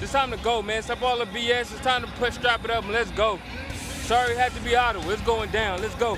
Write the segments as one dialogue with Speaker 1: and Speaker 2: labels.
Speaker 1: It's time to go, man. Stop all the BS. It's time to strap it up and let's go. Sorry it had to be Ottawa. It's going down. Let's go.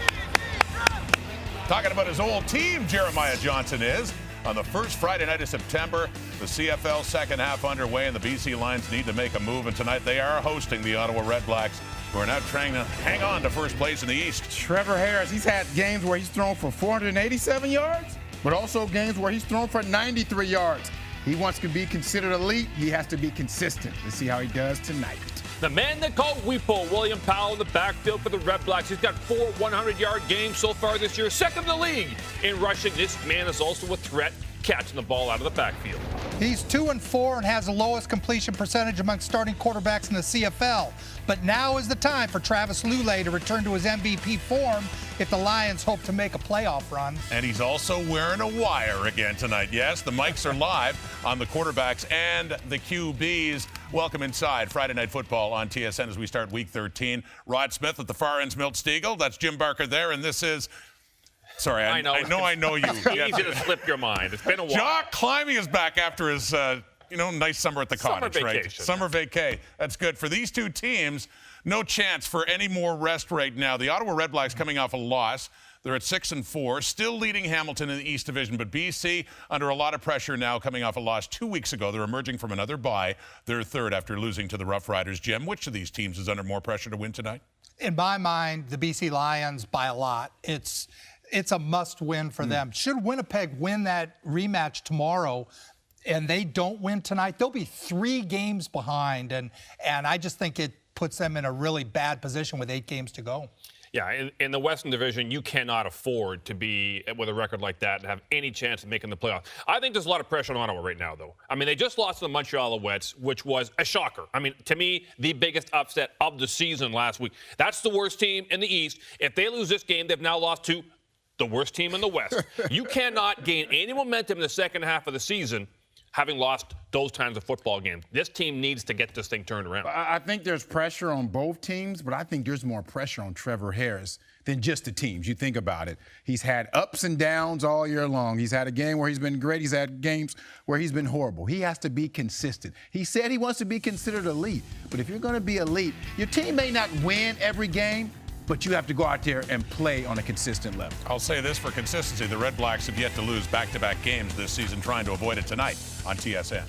Speaker 2: Talking about his old team, Jeremiah Johnson is. On the first Friday night of September, the CFL second half underway, and the BC Lions need to make a move. And tonight they are hosting the Ottawa REDBLACKS, who are now trying to hang on to first place in the East.
Speaker 3: Trevor Harris, he's had games where he's thrown for 487 yards, but also games where he's thrown for 93 yards. He wants to be considered elite. He has to be consistent. Let's see how he does tonight.
Speaker 4: The man they call Weepo, William Powell, in the backfield for the REDBLACKS. He's got 4 100-yard games so far this year, second in the league in rushing. This man is also a threat catching the ball out of the backfield.
Speaker 5: He's 2-4 and has the lowest completion percentage among starting quarterbacks in the CFL. But now is the time for Travis Lulay to return to his MVP form if the Lions hope to make a playoff run.
Speaker 2: And he's also wearing a wire again tonight. Yes, the mics are live on the quarterbacks and the QBs. Welcome inside Friday Night Football on TSN as we start Week 13. Rod Smith at the far end's Milt Stegall. That's Jim Barker there, and this is... Sorry, I know you.
Speaker 4: It's easy to slip your mind. It's been a while.
Speaker 2: Jock Climbing is back after his, nice summer at the cottage,
Speaker 4: vacation.
Speaker 2: right? Summer vacay. That's good. For these two teams, no chance for any more rest right now. The Ottawa REDBLACKS coming off a loss. They're at 6-4, still leading Hamilton in the East Division, but BC under a lot of pressure now coming off a loss 2 weeks ago. They're emerging from another bye. They're third after losing to the Rough Riders. Jim, which of these teams is under more pressure to win tonight?
Speaker 5: In my mind, the BC Lions by a lot. It's a must-win for them. Should Winnipeg win that rematch tomorrow and they don't win tonight, they'll be 3 games behind, and I just think it puts them in a really bad position with 8 games to go.
Speaker 4: Yeah, in the Western Division, you cannot afford to be with a record like that and have any chance of making the playoffs. I think there's a lot of pressure on Ottawa right now, though. I mean, they just lost to the Montreal Alouettes, which was a shocker. I mean, to me, the biggest upset of the season last week. That's the worst team in the East. If they lose this game, they've now lost to the worst team in the West. You cannot gain any momentum in the second half of the season having lost those kinds of football games. This team needs to get this thing turned around.
Speaker 3: I think there's pressure on both teams, but I think there's more pressure on Trevor Harris than just the teams. You think about it. He's had ups and downs all year long. He's had a game where he's been great. He's had games where he's been horrible. He has to be consistent. He said he wants to be considered elite, but if you're going to be elite, your team may not win every game, but you have to go out there and play on a consistent level.
Speaker 2: I'll say this for consistency. The REDBLACKS have yet to lose back-to-back games this season, trying to avoid it tonight on TSN.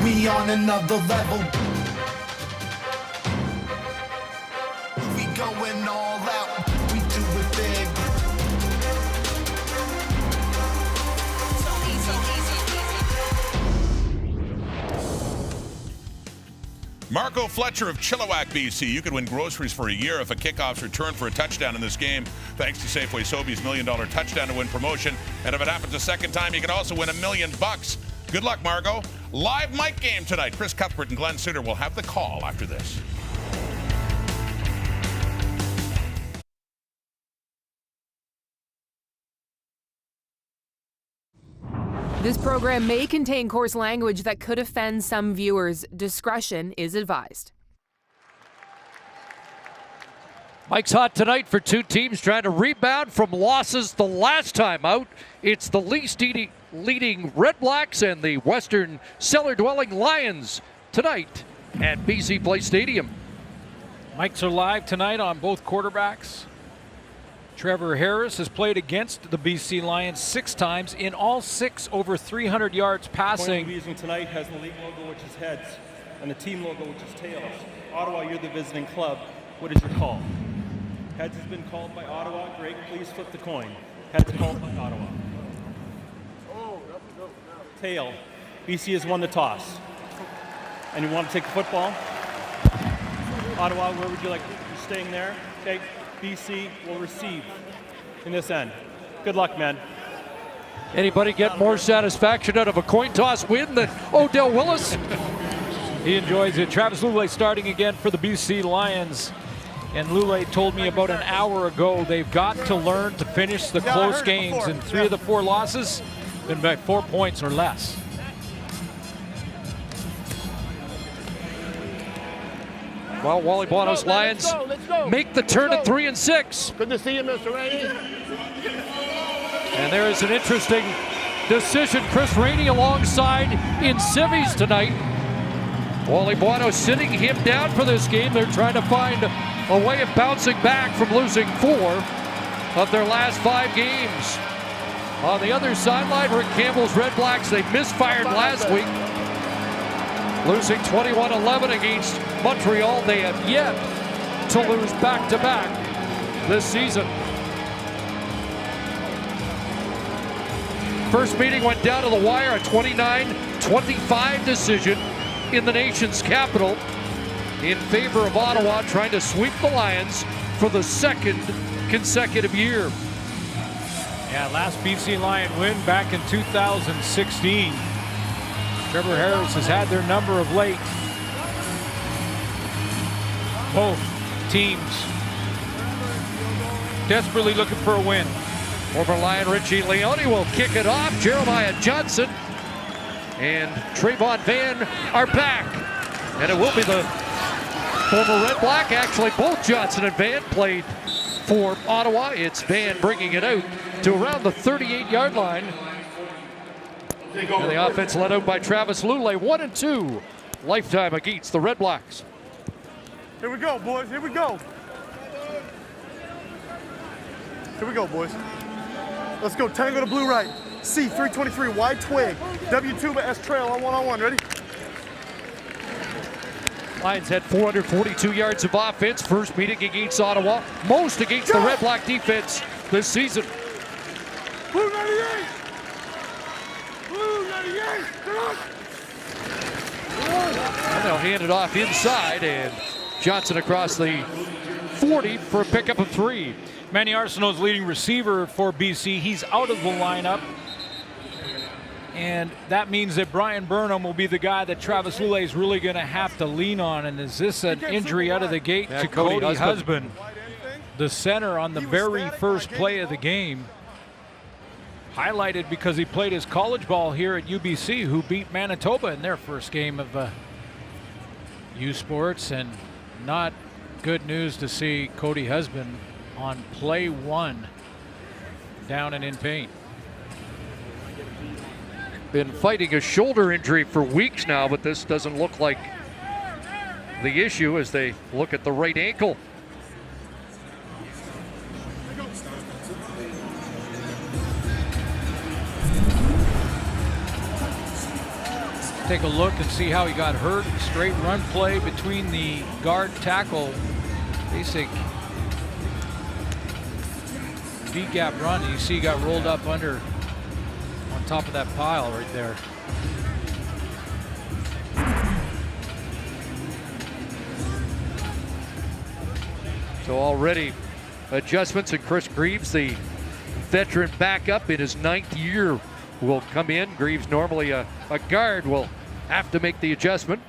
Speaker 6: We on another level. We going all out. We do it big.
Speaker 2: Marco Fletcher of Chilliwack, BC. You could win groceries for a year if a kickoff's returned for a touchdown in this game, thanks to Safeway Sobeys' $1 million touchdown to win promotion. And if it happens a second time, you can also win $1 million. Good luck, Margot. Live mic game tonight. Chris Cuthbert and Glenn Suter will have the call after this.
Speaker 7: This program may contain coarse language that could offend some viewers. Discretion is advised.
Speaker 8: Mike's hot tonight for two teams trying to rebound from losses the last time out. It's the leading REDBLACKS and the Western cellar-dwelling Lions tonight at BC Place Stadium.
Speaker 9: Mics are live tonight on both quarterbacks. Trevor Harris has played against the BC Lions 6 times, in all 6 over 300 yards passing.
Speaker 10: The using tonight has the league logo, which is heads, and the team logo, which is tails. Ottawa, you're the visiting club. What is your call? Heads has been called by Ottawa. Greg, please flip the coin. Heads called by Ottawa. Tail. BC has won the toss. And you want to take the football? Ottawa, where would you like? You're staying there? Okay. BC will receive in this end. Good luck, man.
Speaker 8: Anybody get more satisfaction out of a coin toss win than Odell Willis?
Speaker 9: He enjoys it. Travis Lulay starting again for the BC Lions. And Lulay told me about an hour ago they've got to learn to finish the close games. And 3 of the 4 losses been by 4 points or less.
Speaker 8: Well, Wally Bono's Lions make the turn at 3-6.
Speaker 11: Good to see you, Mr. Rainey.
Speaker 8: And there is an interesting decision. Chris Rainey alongside in Civies tonight. Wally Buono sitting him down for this game. They're trying to find a way of bouncing back from losing 4 of their last 5 games. On the other sideline, Rick Campbell's Red Blacks, they misfired last week, losing 21-11 against Montreal. They have yet to lose back-to-back this season. First meeting went down to the wire, a 29-25 decision in the nation's capital in favor of Ottawa, trying to sweep the Lions for the 2nd consecutive year.
Speaker 9: Yeah, last BC Lion win back in 2016. Trevor Harris has had their number of late. Both teams desperately looking for a win.
Speaker 8: Former Lion Richie Leone will kick it off. Jeremiah Johnson and Trayvon Van are back. And it will be the former Red Black. Actually, both Johnson and Van played for Ottawa. It's Van bringing it out to around the 38-yard line. And the offense led out by Travis Lulay. 1-2 lifetime against the Red Blacks.
Speaker 10: Here we go, boys. Here we go. Here we go, boys. Let's go. Tango to blue right. C, 323, wide twig. W2 by S trail on one-on-one. Ready?
Speaker 8: Lions had 442 yards of offense. First meeting against Ottawa. Most against the Red Black defense this season.
Speaker 10: Blue 98. Blue 98.
Speaker 8: And they'll hand it off inside, and Johnson across the 40 for a pickup of 3.
Speaker 9: Manny Arsenault's leading receiver for BC. He's out of the lineup. And that means that Brian Burnham will be the guy that Travis Lulay is really going to have to lean on. And is this an injury out of the gate to Cody Husband, the center on the very first play of the game? Highlighted because he played his college ball here at UBC, who beat Manitoba in their first game of U Sports. And not good news to see Cody Husband on play 1 down and in pain.
Speaker 8: Been fighting a shoulder injury for weeks now, but this doesn't look like the issue as they look at the right ankle.
Speaker 9: Take a look and see how he got hurt. Straight run play between the guard tackle. Basic V-gap run. And you see he got rolled up under on top of that pile right there.
Speaker 8: So already adjustments, and Chris Greaves, the veteran backup in his 9th year, will come in. Greaves, normally a guard, will have to make the adjustment.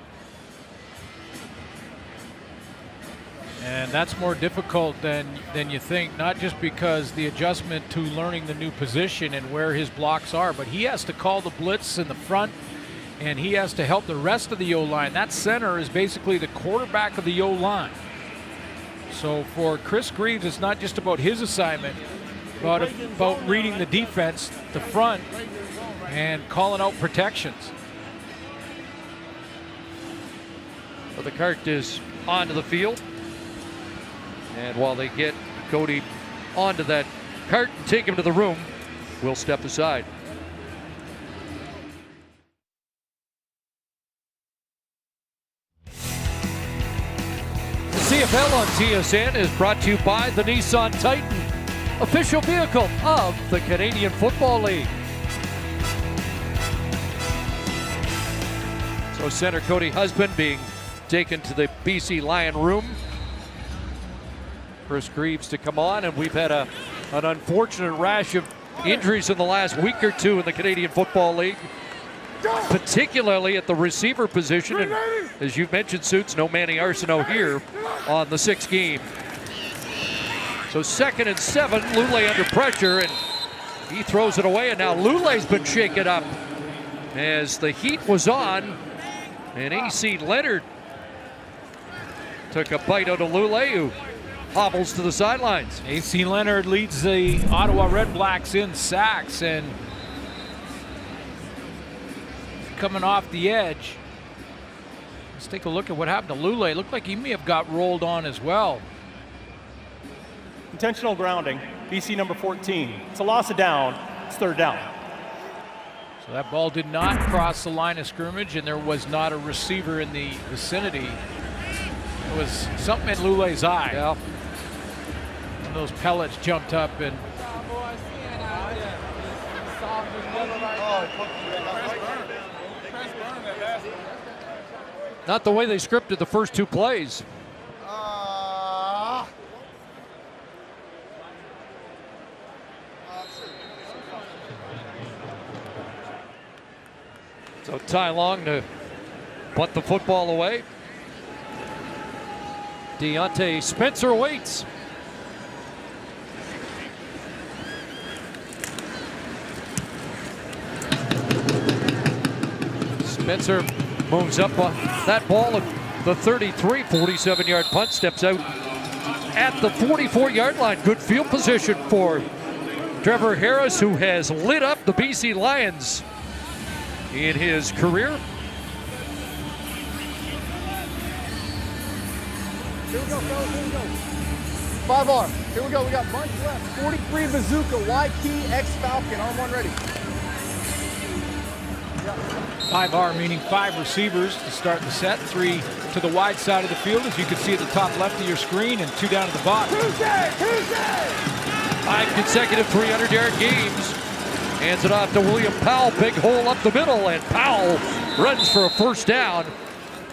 Speaker 9: And that's more difficult than you think, not just because the adjustment to learning the new position and where his blocks are, but he has to call the blitz in the front, and he has to help the rest of the O-line. That center is basically the quarterback of the O-line. So for Chris Greaves, it's not just about his assignment, but about reading the defense, the front, and calling out protections.
Speaker 8: So the cart is onto the field. And while they get Cody onto that cart and take him to the room, we'll step aside. The CFL on TSN is brought to you by the Nissan Titan, official vehicle of the Canadian Football League. So center Cody Husband being taken to the BC Lion room. Chris Greaves to come on, and we've had an unfortunate rash of injuries in the last week or two in the Canadian Football League, particularly at the receiver position. And as you've mentioned, Suits, no Manny Arsenault here on the 6th game. So 2nd and 7, Lulay under pressure, and he throws it away, and now Lulay's been shaken up as the heat was on, and AC Leonard took a bite out of Lulay, who hobbles to the sidelines.
Speaker 9: AC Leonard leads the Ottawa Red Blacks in sacks, and coming off the edge. Let's take a look at what happened to Lule. It looked like he may have got rolled on as well.
Speaker 10: Intentional grounding, BC number 14. It's a loss of down. It's third down.
Speaker 9: So that ball did not cross the line of scrimmage, and there was not a receiver in the vicinity. It was something in Lule's eye.
Speaker 8: Yeah.
Speaker 9: And those pellets jumped up and
Speaker 8: Not the way they scripted the first two plays. So Ty Long to punt the football away. Deontay Spencer waits. Spencer moves up on that ball at the 33, 47-yard punt, steps out at the 44-yard line. Good field position for Trevor Harris, who has lit up the BC Lions in his career.
Speaker 11: Here we go, fellas, here we go. 5R, here we go, we got bunch left. 43 Bazooka, Y Key, X Falcon, on one ready.
Speaker 9: 5R meaning 5 receivers to start the set, 3 to the wide side of the field, as you can see at the top left of your screen, and 2 down at the bottom.
Speaker 11: Tuesday!
Speaker 8: 5 consecutive 300-yard games. Hands it off to William Powell. Big hole up the middle, and Powell runs for a first down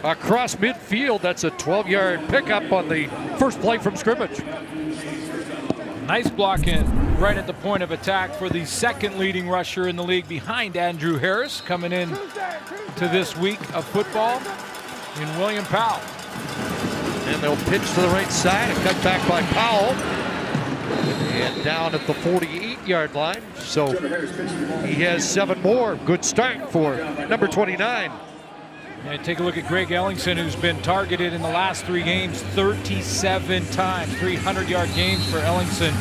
Speaker 8: across midfield. That's a 12-yard pickup on the first play from scrimmage.
Speaker 9: Nice blocking right at the point of attack for the second leading rusher in the league behind Andrew Harris, coming in to this week of football in William Powell.
Speaker 8: And they'll pitch to the right side, a cut back by Powell. And down at the 48-yard line. So he has 7 more. Good start for number 29.
Speaker 9: And take a look at Greg Ellingson, who's been targeted in the last 3 games 37 times. 300-yard games for Ellingson.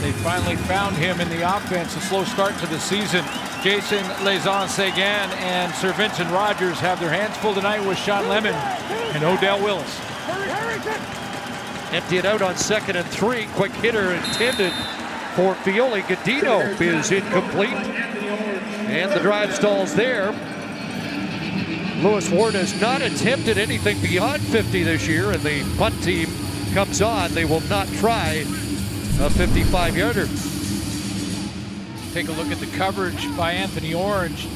Speaker 9: They finally found him in the offense. A slow start to the season. Jason Lauzon-Seguin and Sir Vincent Rogers have their hands full tonight with Sean Lemon and Odell Willis.
Speaker 8: Empty it out on 2nd and 3. Quick hitter intended for Fiole. Gadino is incomplete. And the drive stalls there. Lewis Ward has not attempted anything beyond 50 this year, and the punt team comes on. They will not try a 55-yarder.
Speaker 9: Take a look at the coverage by Anthony Orange.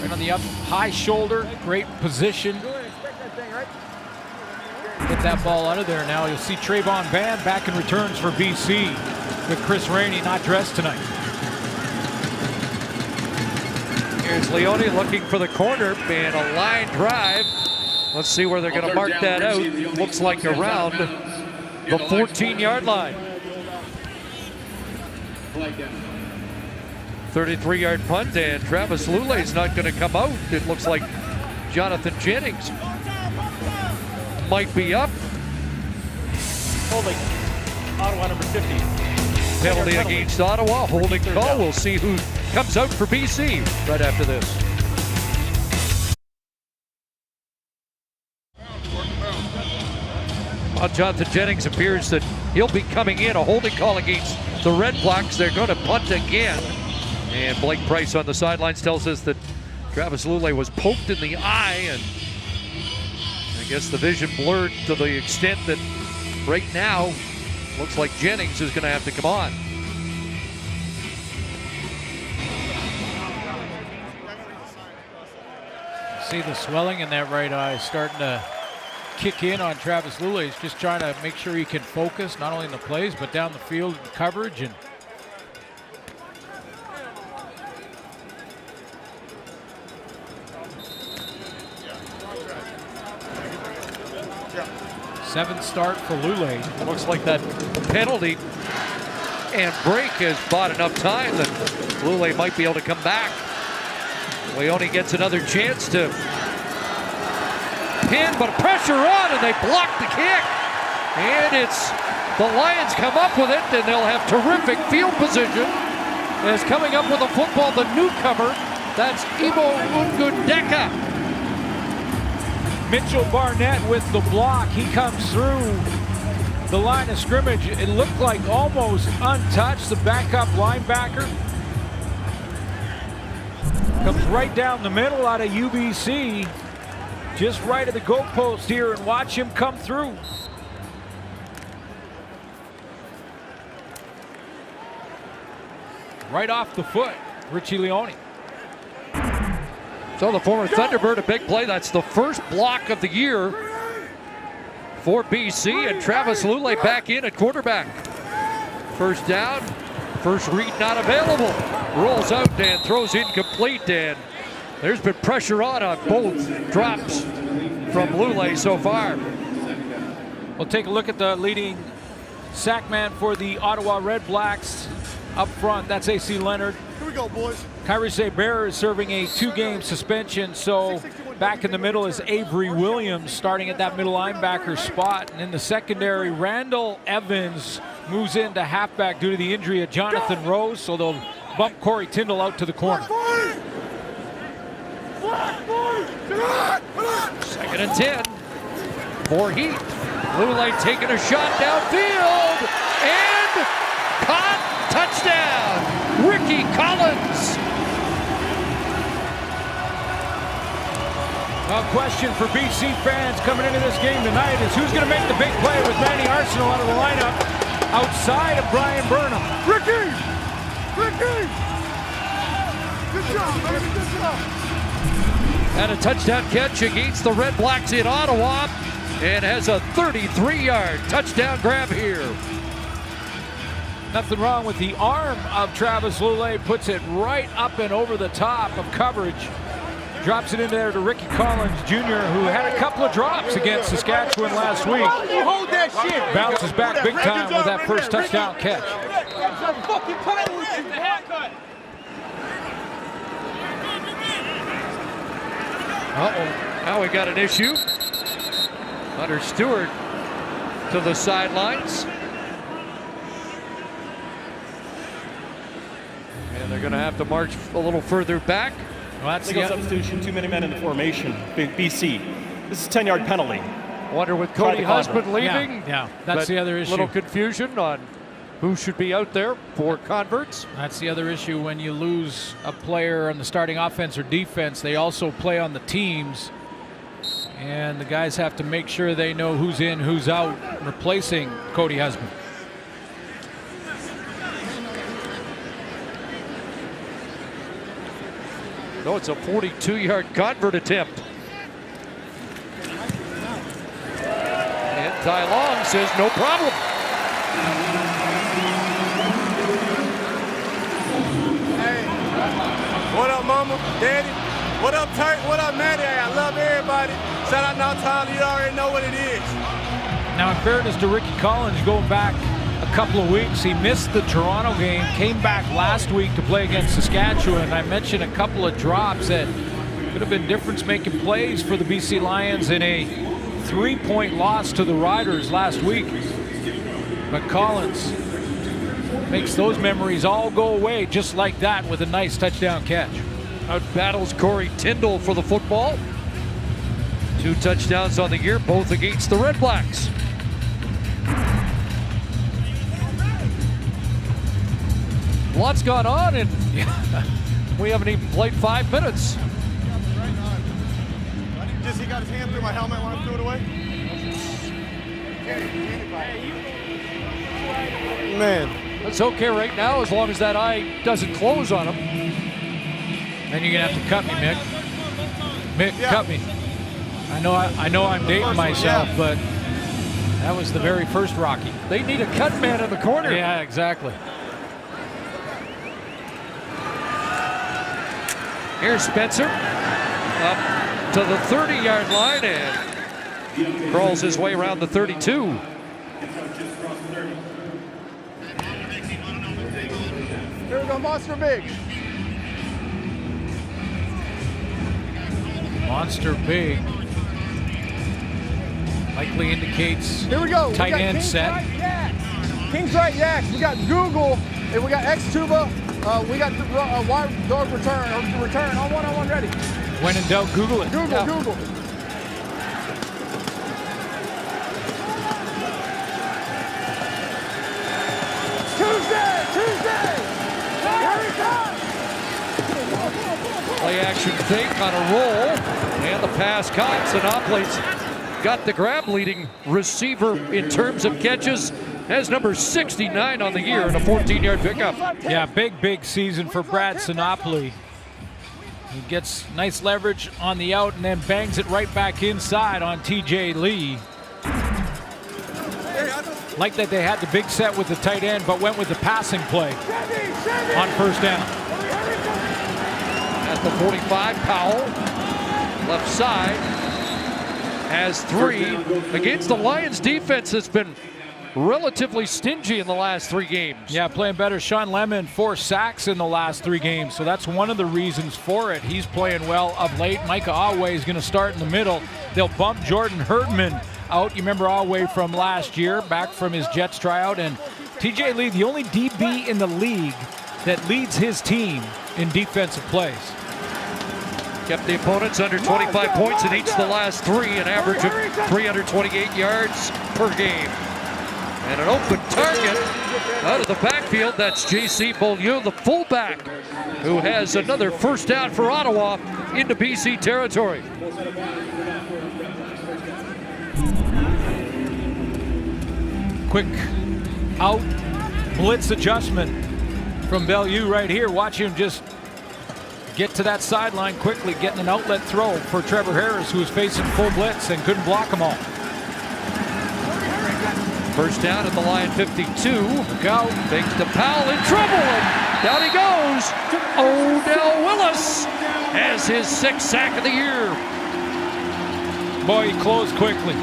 Speaker 9: Right on the up high shoulder, great position. Get that ball out of there now. You'll see Trayvon Van back in returns for BC with Chris Rainey not dressed tonight.
Speaker 8: Here's Leone looking for the corner and a line drive. Let's see where they're going to mark that out. Looks like around the 14-yard line. 33-yard punt, and Travis Lule's not going to come out. It looks like Jonathan Jennings might be up.
Speaker 10: Holding. Ottawa number 50.
Speaker 8: Penalty against Ottawa. Holding call. We'll see who comes out for BC right after this. Well, Jonathan Jennings appears that he'll be coming in. A holding call against the Red Blacks. They're going to punt again. And Blake Price on the sidelines tells us that Travis Lule was poked in the eye, and I guess the vision blurred to the extent that right now looks like Jennings is going to have to come on.
Speaker 9: See the swelling in that right eye starting to kick in on Travis Lule. He's just trying to make sure he can focus not only in the plays but down the field coverage. And seventh start for Lule.
Speaker 8: Looks like that penalty and break has bought enough time that Lule might be able to come back. Leone gets another chance to pin, but pressure on, and they block the kick. And it's the Lions come up with it, and they'll have terrific field position. As coming up with the football, the newcomer, that's Ivo Ungudeka.
Speaker 9: Mitchell Barnett with the block. He comes through the line of scrimmage. It looked like almost untouched. The backup linebacker comes right down the middle out of UBC, just right at the goalpost here, and watch him come through. Right off the foot, Richie Leone.
Speaker 8: So the former Thunderbird, a big play. That's the first block of the year for BC, and Travis Lulay back in at quarterback. First down, first read not available. Rolls out and throws incomplete, and there's been pressure on both drops from Lulay so far.
Speaker 9: We'll take a look at the leading sack man for the Ottawa REDBLACKS. Up front, that's AC Leonard.
Speaker 11: Here we go, boys.
Speaker 9: Kyrus Bear is serving a 2-game suspension, so back in the middle is Avery Williams starting at that middle linebacker spot. And in the secondary, Randall Evans moves into halfback due to the injury of Jonathan Rose, so they'll bump Corey Tyndall out to the corner.
Speaker 8: Second and 10 for Heat. Lulay taking a shot downfield and caught. Touchdown, Ricky Collins.
Speaker 9: A question for BC fans coming into this game tonight is who's going to make the big play with Manny Arsenal out of the lineup outside of Brian Burnham.
Speaker 11: Ricky! Ricky! Good job, baby, good job.
Speaker 8: And a touchdown catch against the REDBLACKS in Ottawa, and has a 33-yard touchdown grab here.
Speaker 9: Nothing wrong with the arm of Travis Lulay, puts it right up and over the top of coverage. Drops it in there to Ricky Collins Jr., who had a couple of drops against Saskatchewan last week.
Speaker 11: Hold that shit.
Speaker 9: Bounces back big time with that first touchdown catch.
Speaker 8: Uh-oh, now we got an issue. Hunter Stewart to the sidelines. And they're going to have to march a little further back.
Speaker 10: Well, that's legal substitution, too many men in the formation. BC. This is a 10-yard penalty.
Speaker 8: Wonder with Cody Husband leaving.
Speaker 9: Yeah, that's the other issue.
Speaker 8: Little confusion on who should be out there for converts.
Speaker 9: That's the other issue when you lose a player on the starting offense or defense. They also play on the teams, and the guys have to make sure they know who's in, who's out, replacing Cody Husband.
Speaker 8: No, it's a 42-yard convert attempt. And Ty Long says no problem.
Speaker 12: Hey, what up, Mama, Daddy? What up, Turk? What up, Maddie? I love everybody. Shout out now, Tyler. You already know what it is.
Speaker 9: Now, in fairness to Ricky Collins, going back a couple of weeks, he missed the Toronto game, came back last week to play against Saskatchewan. I mentioned a couple of drops that could have been difference-making plays for the BC Lions in a 3-point loss to the Riders last week. But Collins makes those memories all go away just like that with a nice touchdown catch.
Speaker 8: Out battles Corey Tyndall for the football. 2 touchdowns on the year, both against the REDBLACKS. Lots gone on, and we haven't even played 5 minutes.
Speaker 11: Just he got his hand through my helmet when I threw it away.
Speaker 12: Man.
Speaker 8: It's okay right now as long as that eye doesn't close on him.
Speaker 9: Then you're gonna have to cut me, Mick. Mick, cut me. I know I'm dating myself, but that was the very first Rocky.
Speaker 8: They need a cut man in the corner.
Speaker 9: Yeah, exactly.
Speaker 8: Here's Spencer up to the 30-yard line and crawls his way around the 32.
Speaker 11: Here we go, Monster Big.
Speaker 9: Monster Big likely indicates
Speaker 11: Here we go.
Speaker 9: tight end set.
Speaker 11: King's right Yaks. We got Google and we got X Tuba. We got wide dog return on one-on-one ready.
Speaker 9: When in doubt, Google it.
Speaker 11: Google.
Speaker 8: Play action fake on a roll, and the pass caught. Sinopolis got the grab, leading receiver in terms of catches, has number 69 on the year and a 14-yard pickup.
Speaker 9: Yeah, big season for Brad Sinopoli. He gets nice leverage on the out and then bangs it right back inside on TJ Lee. Like that they had the big set with the tight end, but went with the passing play on first down.
Speaker 8: At the 45, Powell, left side, has 3. Against the Lions defense that's been relatively stingy in the last 3 games.
Speaker 9: Yeah, playing better. Sean Lemon, 4 sacks in the last 3 games, so that's one of the reasons for it. He's playing well of late. Micah Awe is going to start in the middle. They'll bump Jordan Herdman out. You remember Awe from last year, back from his Jets tryout. And TJ Lee, the only DB in the league that leads his team in defensive plays.
Speaker 8: Kept the opponents under 25 points in each of the last 3, an average of 328 yards per game. And an open target out of the backfield. That's J.C. Beaulieu, the fullback, who has another first down for Ottawa into BC territory.
Speaker 9: Quick out blitz adjustment from Beaulieu right here. Watch him just get to that sideline quickly, getting an outlet throw for Trevor Harris, who was facing full blitz and couldn't block them all.
Speaker 8: First down at the line, 52. Look out, fakes to Powell, in trouble, and down he goes. Odell Willis has his 6th sack of the year.
Speaker 9: Boy, he closed quickly.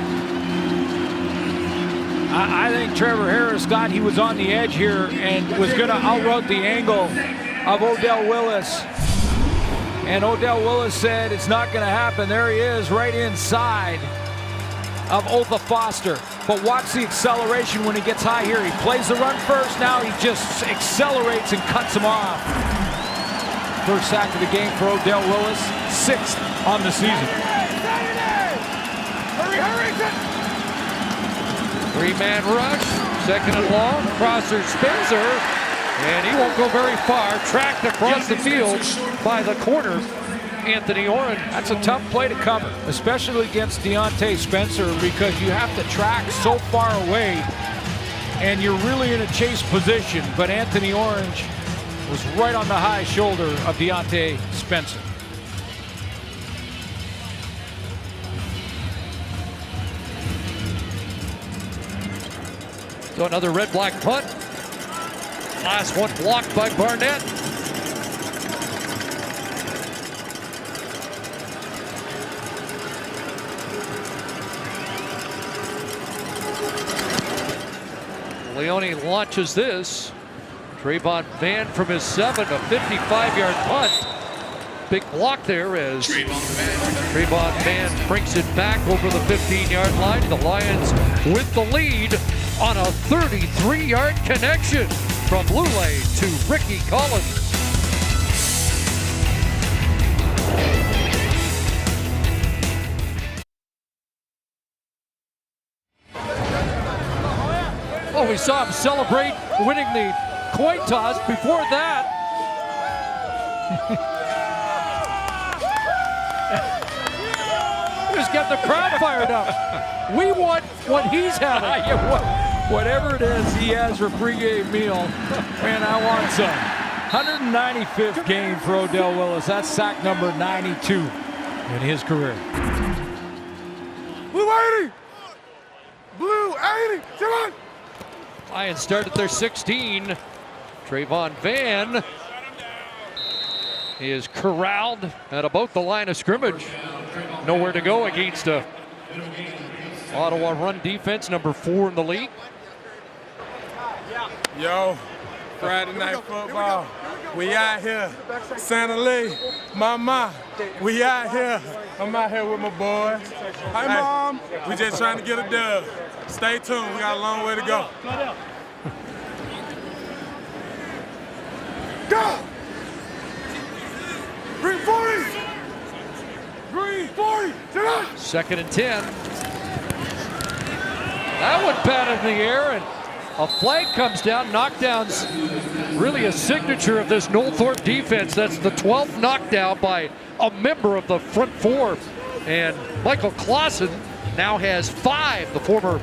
Speaker 9: I think Trevor Harris thought he was on the edge here and was going to outroute the angle of Odell Willis. And Odell Willis said it's not going to happen. There he is, right inside of Otha Foster. But watch the acceleration when he gets high here. He plays the run first. Now he just accelerates and cuts him off. First sack of the game for Odell Willis, 6th on the season.
Speaker 8: Three-man rush, 2nd and long. Crosser spins her, and he won't go very far. Tracked across the field by the corner, Anthony Orange.
Speaker 9: That's a tough play to cover, especially against Deontay Spencer, because you have to track so far away and you're really in a chase position. But Anthony Orange was right on the high shoulder of Deontay Spencer.
Speaker 8: So another red black punt. Last one blocked by Barnett. Leone launches this. Trayvon Van from his 7, a 55-yard punt. Big block there as Trayvon Van brings it back over the 15-yard line. The Lions with the lead on a 33-yard connection from Lule to Ricky Collins. Oh, we saw him celebrate winning the coin toss. Before that, he was getting the crowd fired up. We want what he's having.
Speaker 9: Whatever it is he has for pregame meal, man, I want some. 195th game for Odell Willis. That's sack number 92 in his career.
Speaker 12: Blue 80! Blue 80! Come on!
Speaker 8: Lions start at their 16. Trayvon Van is corralled at about the line of scrimmage. Nowhere to go against a Ottawa run defense, number 4 in the league.
Speaker 12: Yo, Friday night football. We out here. Santa Lee, mama, we out here. I'm out here with my boys. Hi, Mom. We just trying to get a dub. Stay tuned. We got a long way to go. Go! Green 40! Green 40!
Speaker 8: 2nd and 10. That one batted in the air, and A flag comes down. Knockdown's really a signature of this Noel-Thorpe defense. That's the 12th knockdown by a member of the front four. And Michael Clausen now has 5, the former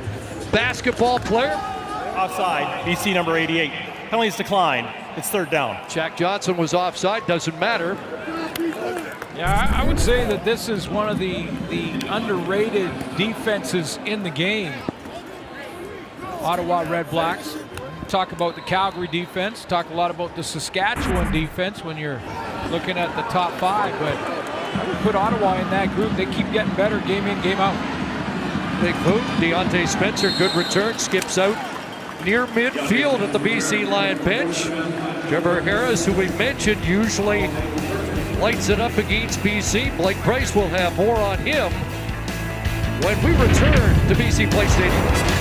Speaker 8: basketball player.
Speaker 10: Offside, BC number 88. Penalties decline. It's 3rd down.
Speaker 8: Jack Johnson was offside, doesn't matter.
Speaker 9: Yeah, I would say that this is one of the underrated defenses in the game. Ottawa REDBLACKS. Talk about the Calgary defense, talk a lot about the Saskatchewan defense when you're looking at the top 5, but I would put Ottawa in that group. They keep getting better game in, game out.
Speaker 8: Big boot, Deontay Spencer, good return, skips out near midfield at the BC Lion bench. Trevor Harris, who we mentioned, usually lights it up against BC. Blake Price will have more on him when we return to BC Place Stadium.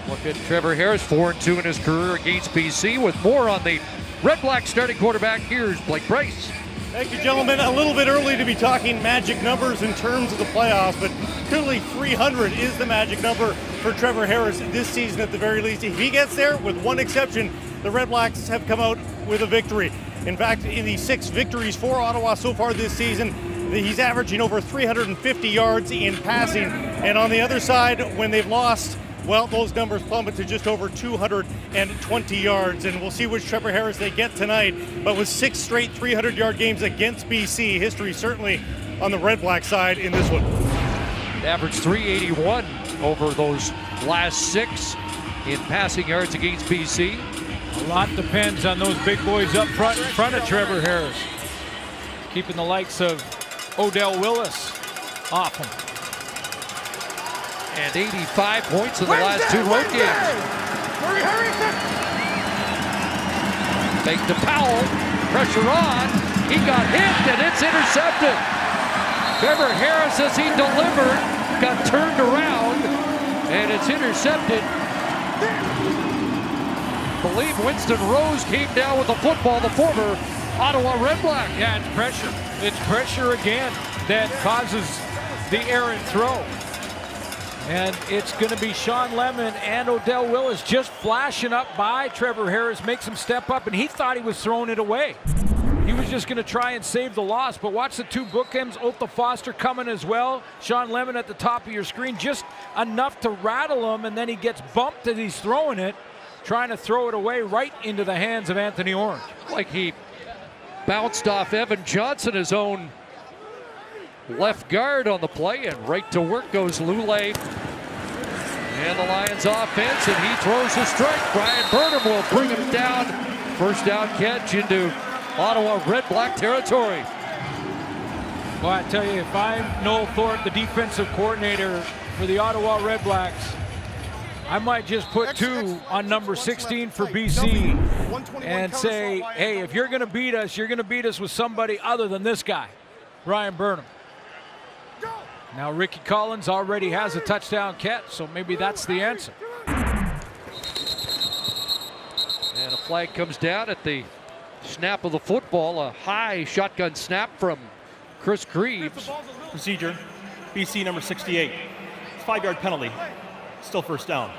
Speaker 8: Look at Trevor Harris, 4-2 in his career against BC. With more on the REDBLACKS starting quarterback, here's Blake Price.
Speaker 13: Thank you, gentlemen. A little bit early to be talking magic numbers in terms of the playoffs, but clearly 300 is the magic number for Trevor Harris this season at the very least. If he gets there, with one exception, the REDBLACKS have come out with a victory. In fact, in the 6 victories for Ottawa so far this season, he's averaging over 350 yards in passing. And on the other side, when they've lost, well, those numbers plummet to just over 220 yards, and we'll see which Trevor Harris they get tonight. But with 6 straight 300-yard games against BC, history certainly on the REDBLACK side in this one.
Speaker 8: Averaged 381 over those last 6 in passing yards against BC.
Speaker 9: A lot depends on those big boys up front in front of Trevor Harris. Keeping the likes of Odell Willis off him.
Speaker 8: And 85 points in the last 2 road games. Fake to Powell, pressure on, he got hit and it's intercepted. Trevor Harris, as he delivered, got turned around and it's intercepted. I believe Winston Rose came down with the football, the former Ottawa REDBLACK.
Speaker 9: Yeah, it's pressure. It's pressure again that causes the errant throw. And it's going to be Sean Lemon and Odell Willis just flashing up by Trevor Harris, makes him step up, and he thought he was throwing it away. He was just going to try and save the loss, but watch the 2 bookends. Otha Foster coming as well. Sean Lemon at the top of your screen, just enough to rattle him, and then he gets bumped as he's throwing it, trying to throw it away right into the hands of Anthony Orange.
Speaker 8: Like he bounced off Evan Johnson, his own left guard on the play, and right to work goes Lulay. And the Lions offense, and he throws a strike. Brian Burnham will bring him down. First down catch into Ottawa REDBLACK territory.
Speaker 9: Well, I tell you, if I'm Noel Thorpe, the defensive coordinator for the Ottawa REDBLACks, I might just put 2 on number 16 for BC and say, hey, if you're going to beat us, you're going to beat us with somebody other than this guy, Brian Burnham. Now Ricky Collins already has a touchdown catch, so maybe that's the answer.
Speaker 8: And a flag comes down at the snap of the football, a high shotgun snap from Chris Greaves.
Speaker 10: Procedure, BC number 68. 5-yard penalty, still first down.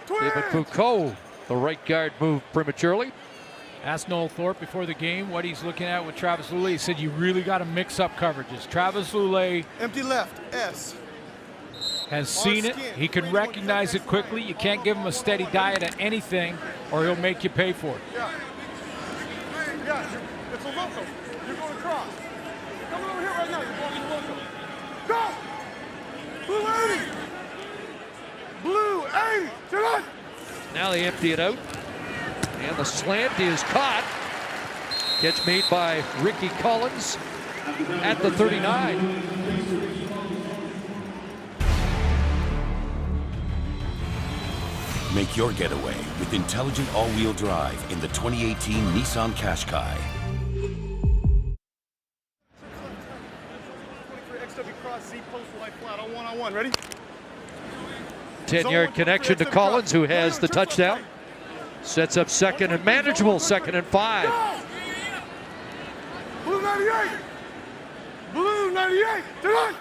Speaker 8: David Foucault, the right guard, moved prematurely.
Speaker 9: Asked Noel Thorpe before the game what he's looking at with Travis Lulay. He said you really got to mix up coverages. Travis Lulay
Speaker 11: Empty left, S.
Speaker 9: has seen it. He can recognize it quickly. You can't give him a steady diet of anything or he'll make you pay for it.
Speaker 11: Yeah, it's a local. You're going across. Coming over here right now. You're blocking local. Go! Blue 80! Blue 80! Tonight!
Speaker 8: Now they empty it out. And the slant is caught. Catch made by Ricky Collins at the 39.
Speaker 14: Make your getaway with intelligent all-wheel drive in the 2018 Nissan Qashqai.
Speaker 11: XW cross, Z post wide flat on one-on-one. Ready?
Speaker 8: 10-yard connection to Collins, who has the touchdown. Sets up second and manageable, 2nd and 5.
Speaker 11: Blue 98! Blue 98, tonight.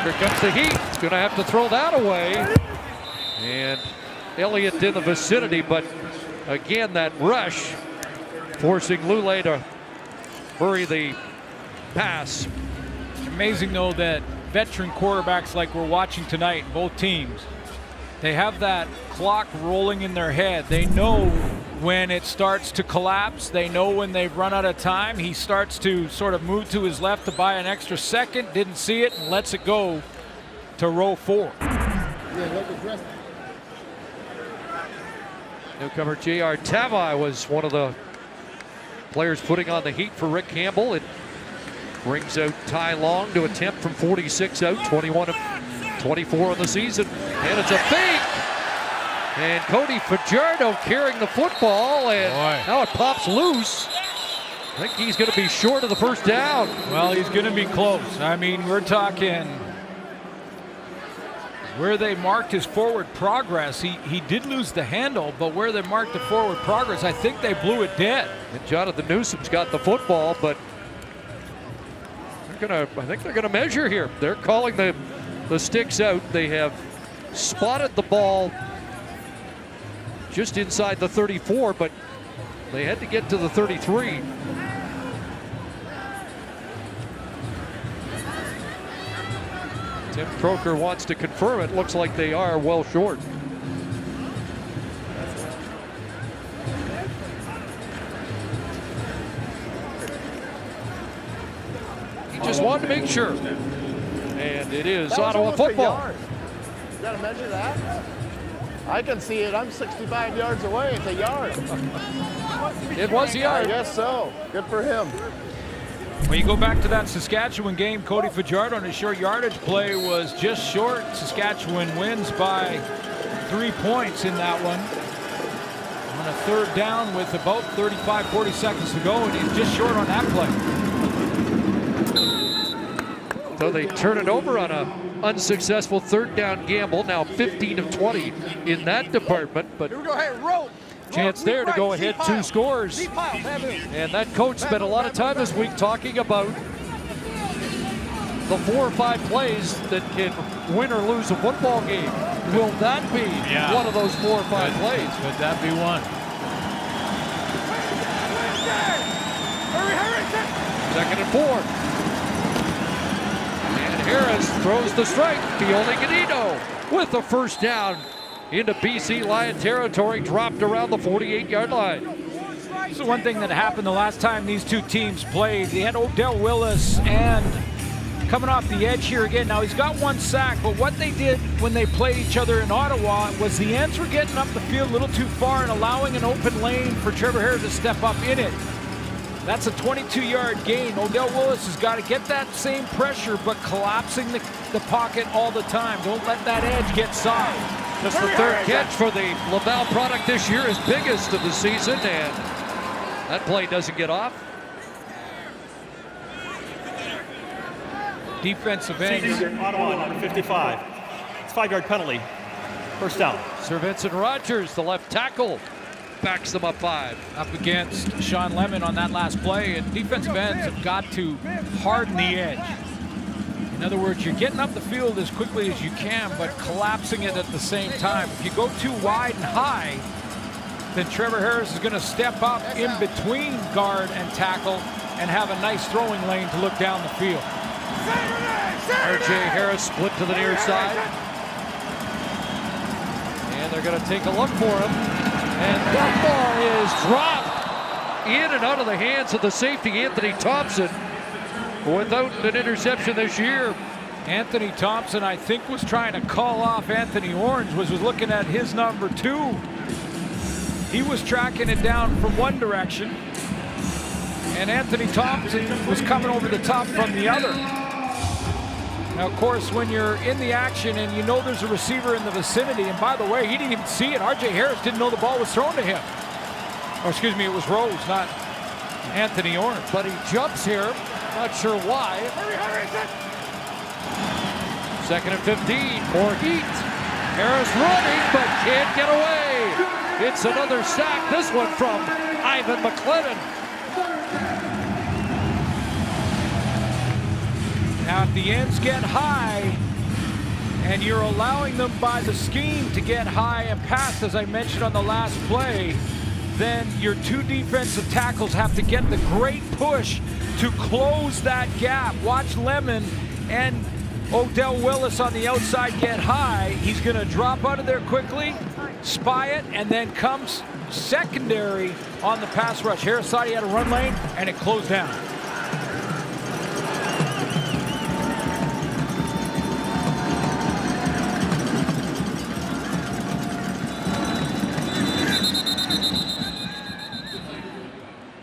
Speaker 8: Here comes the heat. He's going to have to throw that away. And Elliott in the vicinity, but again, that rush forcing Lule to hurry the pass.
Speaker 9: Amazing, though, that veteran quarterbacks like we're watching tonight, both teams, they have that clock rolling in their head. They know when it starts to collapse. They know when they've run out of time. He starts to sort of move to his left to buy an extra second, didn't see it, and lets it go to row 4.
Speaker 8: Newcomer J.R. Tavai was one of the players putting on the heat for Rick Campbell. It brings out Ty Long to attempt from 46 out, 21 of 24 on the season. And it's a fake. And Cody Fajardo carrying the football, and now it pops loose. I think he's going to be short of the first down.
Speaker 9: Well, he's going to be close. I mean, we're talking where they marked his forward progress. He did lose the handle, but where they marked the forward progress, I think they blew it dead.
Speaker 8: And Jonathan Newsom's got the football, but I think they're gonna measure here. They're calling the sticks out. They have spotted the ball just inside the 34, but they had to get to the 33. Tim Croker wants to confirm it. Looks like they are well short. He just wanted to make sure. And it is Ottawa football.
Speaker 15: You got to measure that? I can see it. I'm 65 yards away. It's a yard.
Speaker 9: It was a yard.
Speaker 15: I guess so. Good for him.
Speaker 9: When you go back to that Saskatchewan game, Cody Fajardo on his short yardage play was just short. Saskatchewan wins by 3 points in that one. On a third down with about 35, 40 seconds to go, and he's just short on that play.
Speaker 8: So they turn it over on a unsuccessful third down gamble. Now 15 of 20 in that department, but
Speaker 15: Here we go. Hey, roll.
Speaker 8: chance there to go ahead 2 scores. And that coach spent a lot of time this week talking about the 4 or 5 plays that can win or lose a football game. Will that be one of those 4 or 5 plays?
Speaker 9: Could that be one?
Speaker 8: Second and 4. And Harris throws the strike. Fiole Ganino with the first down into BC Lion territory, dropped around the 48-yard line.
Speaker 9: This is one thing that happened the last time these two teams played. They had Odell Willis and coming off the edge here again. Now he's got 1 sack, but what they did when they played each other in Ottawa was the ends were getting up the field a little too far and allowing an open lane for Trevor Harris to step up in it. That's a 22-yard gain. Odell Willis has got to get that same pressure, but collapsing the pocket all the time. Don't let that edge get soft.
Speaker 8: Just the third catch for the Laval product this year, his biggest of the season, and that play doesn't get off.
Speaker 9: Defensive end.
Speaker 10: Ottawa, number 55. It's 5-yard penalty. First down.
Speaker 8: Sir Vincent Rogers, the left tackle, backs them up 5.
Speaker 9: Up against Sean Lemon on that last play, and defensive ends have got to harden the edge. In other words, you're getting up the field as quickly as you can, but collapsing it at the same time. If you go too wide and high, then Trevor Harris is going to step up in between guard and tackle and have a nice throwing lane to look down the field.
Speaker 8: R.J. Harris split to the near side. And they're going to take a look for him. And that ball is dropped in and out of the hands of the safety, Anthony Thompson, without an interception this year.
Speaker 9: Anthony Thompson, I think, was trying to call off Anthony Orange, was looking at his number 2. He was tracking it down from one direction, and Anthony Thompson was coming over the top from the other. Now, of course, when you're in the action and you know there's a receiver in the vicinity, and by the way, he didn't even see it. R.J. Harris didn't know the ball was thrown to him. Or excuse me, it was Rose, not Anthony Orange.
Speaker 8: But he jumps here, not sure why. Second and 15, more heat. Harris running, but can't get away. It's another sack, this one from Ivan McLennan.
Speaker 9: Now, if the ends get high and you're allowing them by the scheme to get high and pass, as I mentioned on the last play, then your two defensive tackles have to get the great push to close that gap. Watch Lemon and Odell Willis on the outside get high. He's going to drop out of there quickly, spy it, and then comes secondary on the pass rush. Harris thought he had a run lane, and it closed down.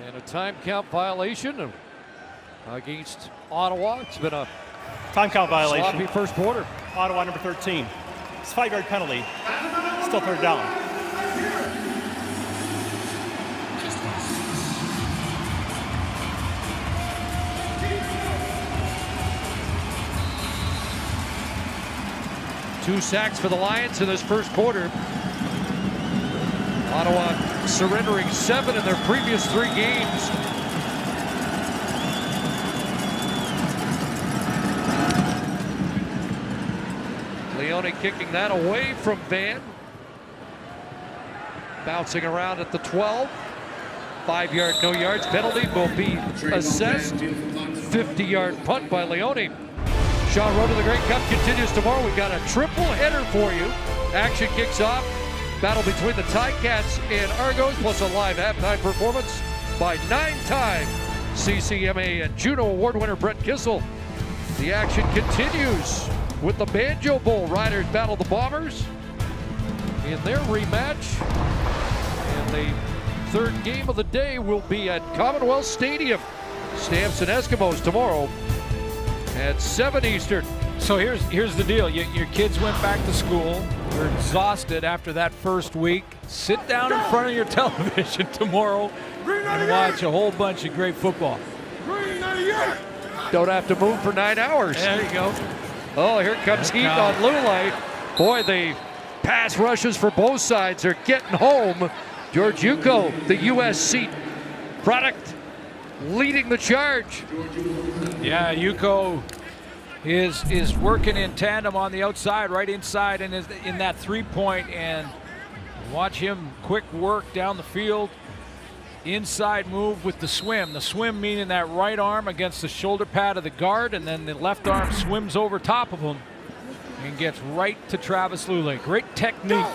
Speaker 8: And a time count violation against Ottawa. It's been a
Speaker 13: time count violation.
Speaker 8: Sloppy first quarter.
Speaker 13: Ottawa number 13. It's a 5-yard penalty. Still third down.
Speaker 8: Two sacks for the Lions in this first quarter. Ottawa surrendering 7 in their previous 3 games. Leone kicking that away from Van. Bouncing around at the 12. 5-yard, no yards penalty will be assessed. 50-yard punt by Leone. Shaw Road to the Grey Cup continues tomorrow. We've got a triple header for you. Action kicks off. Battle between the Ticats and Argos, plus a live halftime performance by 9-time CCMA and Juno Award winner Brett Kissel. The action continues with the Banjo Bowl. Riders battle the Bombers in their rematch. And the third game of the day will be at Commonwealth Stadium. Stamps and Eskimos tomorrow at 7 Eastern.
Speaker 9: So here's the deal. Your kids went back to school. You're exhausted after that first week. Sit down in front of your television tomorrow and watch a whole bunch of great football.
Speaker 8: Don't have to move for 9 hours.
Speaker 9: There you go.
Speaker 8: Oh, here comes heat on Lulay. Boy, the pass rushes for both sides are getting home. George Yuko, the USC product, leading the charge.
Speaker 9: Yeah, Yuko is working in tandem on the outside, right inside, and is in that 3-point, and watch him quick work down the field. Inside move with the swim. The swim meaning that right arm against the shoulder pad of the guard, and then the left arm swims over top of him and gets right to Travis Lulay. Great technique.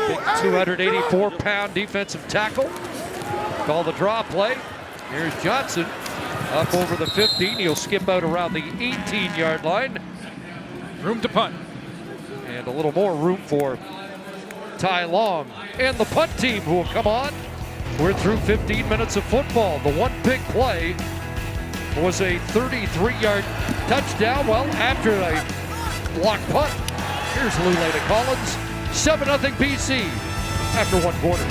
Speaker 8: Big 284-pound defensive tackle. Call the draw play. Here's Johnson up over the 15. He'll skip out around the 18-yard line.
Speaker 9: Room to punt.
Speaker 8: And a little more room for Ty Long and the punt team who will come on. We're through 15 minutes of football. The one big play was a 33-yard touchdown. Well, after a block punt, here's Lulay to Collins. 7-0 BC after 1 quarter.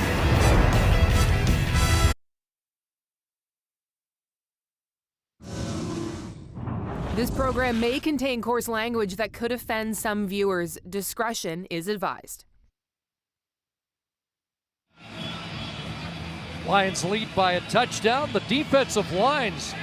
Speaker 7: This program may contain coarse language that could offend some viewers. Discretion is advised.
Speaker 8: Lions lead by a touchdown. The defensive lines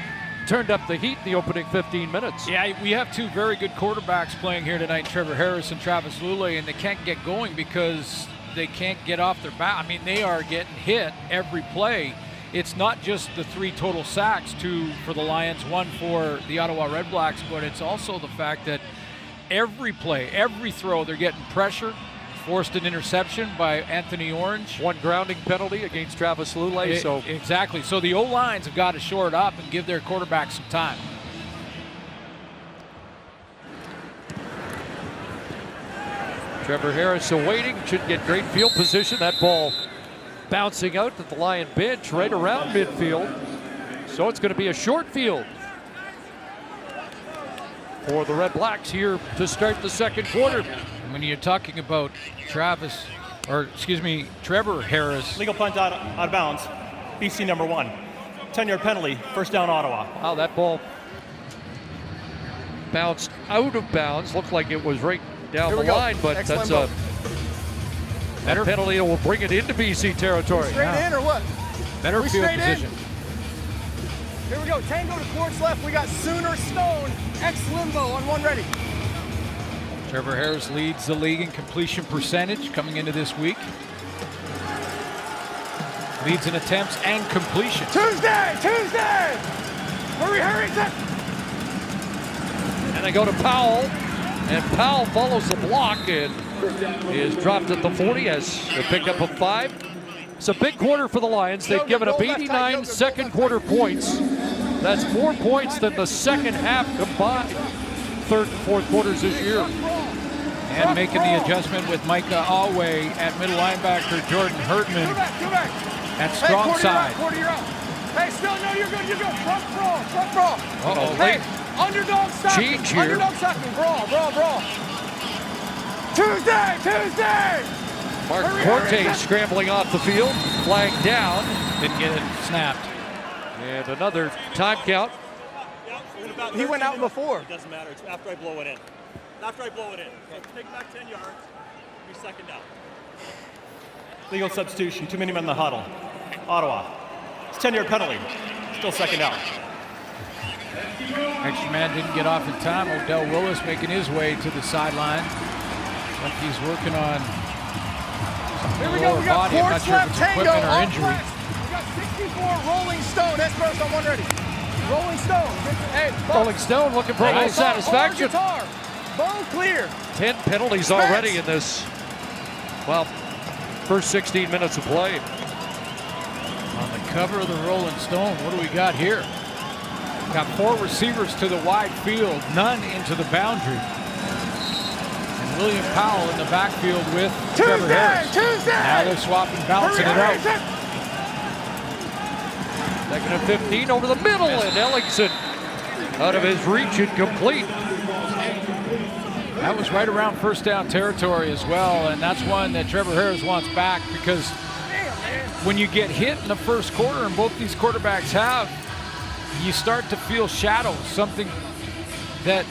Speaker 8: turned up the heat in the opening 15 minutes.
Speaker 9: Yeah, we have 2 very good quarterbacks playing here tonight, Trevor Harris and Travis Lulay, and they can't get going because they can't get off their back. I mean, they are getting hit every play. It's not just the 3 total sacks, 2 for the Lions, 1 for the Ottawa REDBLACKS, but it's also the fact that every play, every throw, they're getting pressure. Forced an interception by Anthony Orange.
Speaker 8: 1 grounding penalty against Travis Lulay.
Speaker 9: Exactly. So the O-lines have got to shore it up and give their quarterback some time.
Speaker 8: Trevor Harris awaiting, should get great field position. That ball bouncing out at the Lion bench right around midfield. So it's going to be a short field for the REDBLACKS here to start the second quarter.
Speaker 9: When you're talking about Trevor Harris.
Speaker 13: Legal punt out of bounds. BC number 1. 10-yard penalty. First down Ottawa.
Speaker 8: Wow, that ball bounced out of bounds. Looked like it was right down the line, but that's a penalty that will bring it into BC territory.
Speaker 11: Straight in or what?
Speaker 9: Better field position.
Speaker 11: Here we go. Tango to course left. We got Sooner Stone. X Limbo on one ready.
Speaker 9: Trevor Harris leads the league in completion percentage coming into this week. Leads in attempts and completion.
Speaker 11: Tuesday! Hurry, Harrington!
Speaker 8: And they go to Powell, and Powell follows the block and is dropped at the 40 as they picked up a 5. It's a big quarter for the Lions. They've given up 89 second quarter points. That's more points than the second half combined. Third and fourth quarters this year.
Speaker 9: And making the adjustment with Micah Alway at middle linebacker, Jordan Herdman at strong side.
Speaker 11: You're out. Hey, still, no, you're good. Front brawl.
Speaker 8: Uh-oh,
Speaker 11: Hey,
Speaker 8: late
Speaker 11: underdog stocking.
Speaker 8: change here.
Speaker 11: Underdog stocking. Brawl. Tuesday!
Speaker 8: Mark Corte scrambling off the field, flagged down.
Speaker 9: Didn't get it snapped.
Speaker 8: And another time count.
Speaker 11: He went out before.
Speaker 13: It doesn't matter. It's after I blow it in. After I blow it in. So take it back 10 yards. Be second down. Legal substitution. Too many men in the huddle. Ottawa. It's a 10-yard penalty. Still second down.
Speaker 9: Extra man didn't get off in time. Odell Willis making his way to the sideline. Like he's working on
Speaker 11: Here we
Speaker 9: the
Speaker 11: go.
Speaker 9: lower
Speaker 11: We got
Speaker 9: body. I'm not
Speaker 11: course
Speaker 9: sure if
Speaker 11: left
Speaker 9: it's
Speaker 11: Tango
Speaker 9: equipment or
Speaker 11: on
Speaker 9: injury.
Speaker 11: flex. We got 64 Rolling Stone. Esperos on one ready. Rolling Stone. Hey,
Speaker 8: Rolling Stone looking for a little satisfaction.
Speaker 11: Bone clear.
Speaker 8: 10 penalties already in this, well, first 16 minutes of play.
Speaker 9: On the cover of the Rolling Stone, what do we got here? Got 4 receivers to the wide field, none into the boundary. And William Powell in the backfield with Trevor Harris. Now they're swapping, balancing it out.
Speaker 8: Second and 15 over the middle, and Ellingson out of his reach and complete.
Speaker 9: That was right around first down territory as well, and that's one that Trevor Harris wants back, because when you get hit in the first quarter, and both these quarterbacks have, you start to feel shadows, something that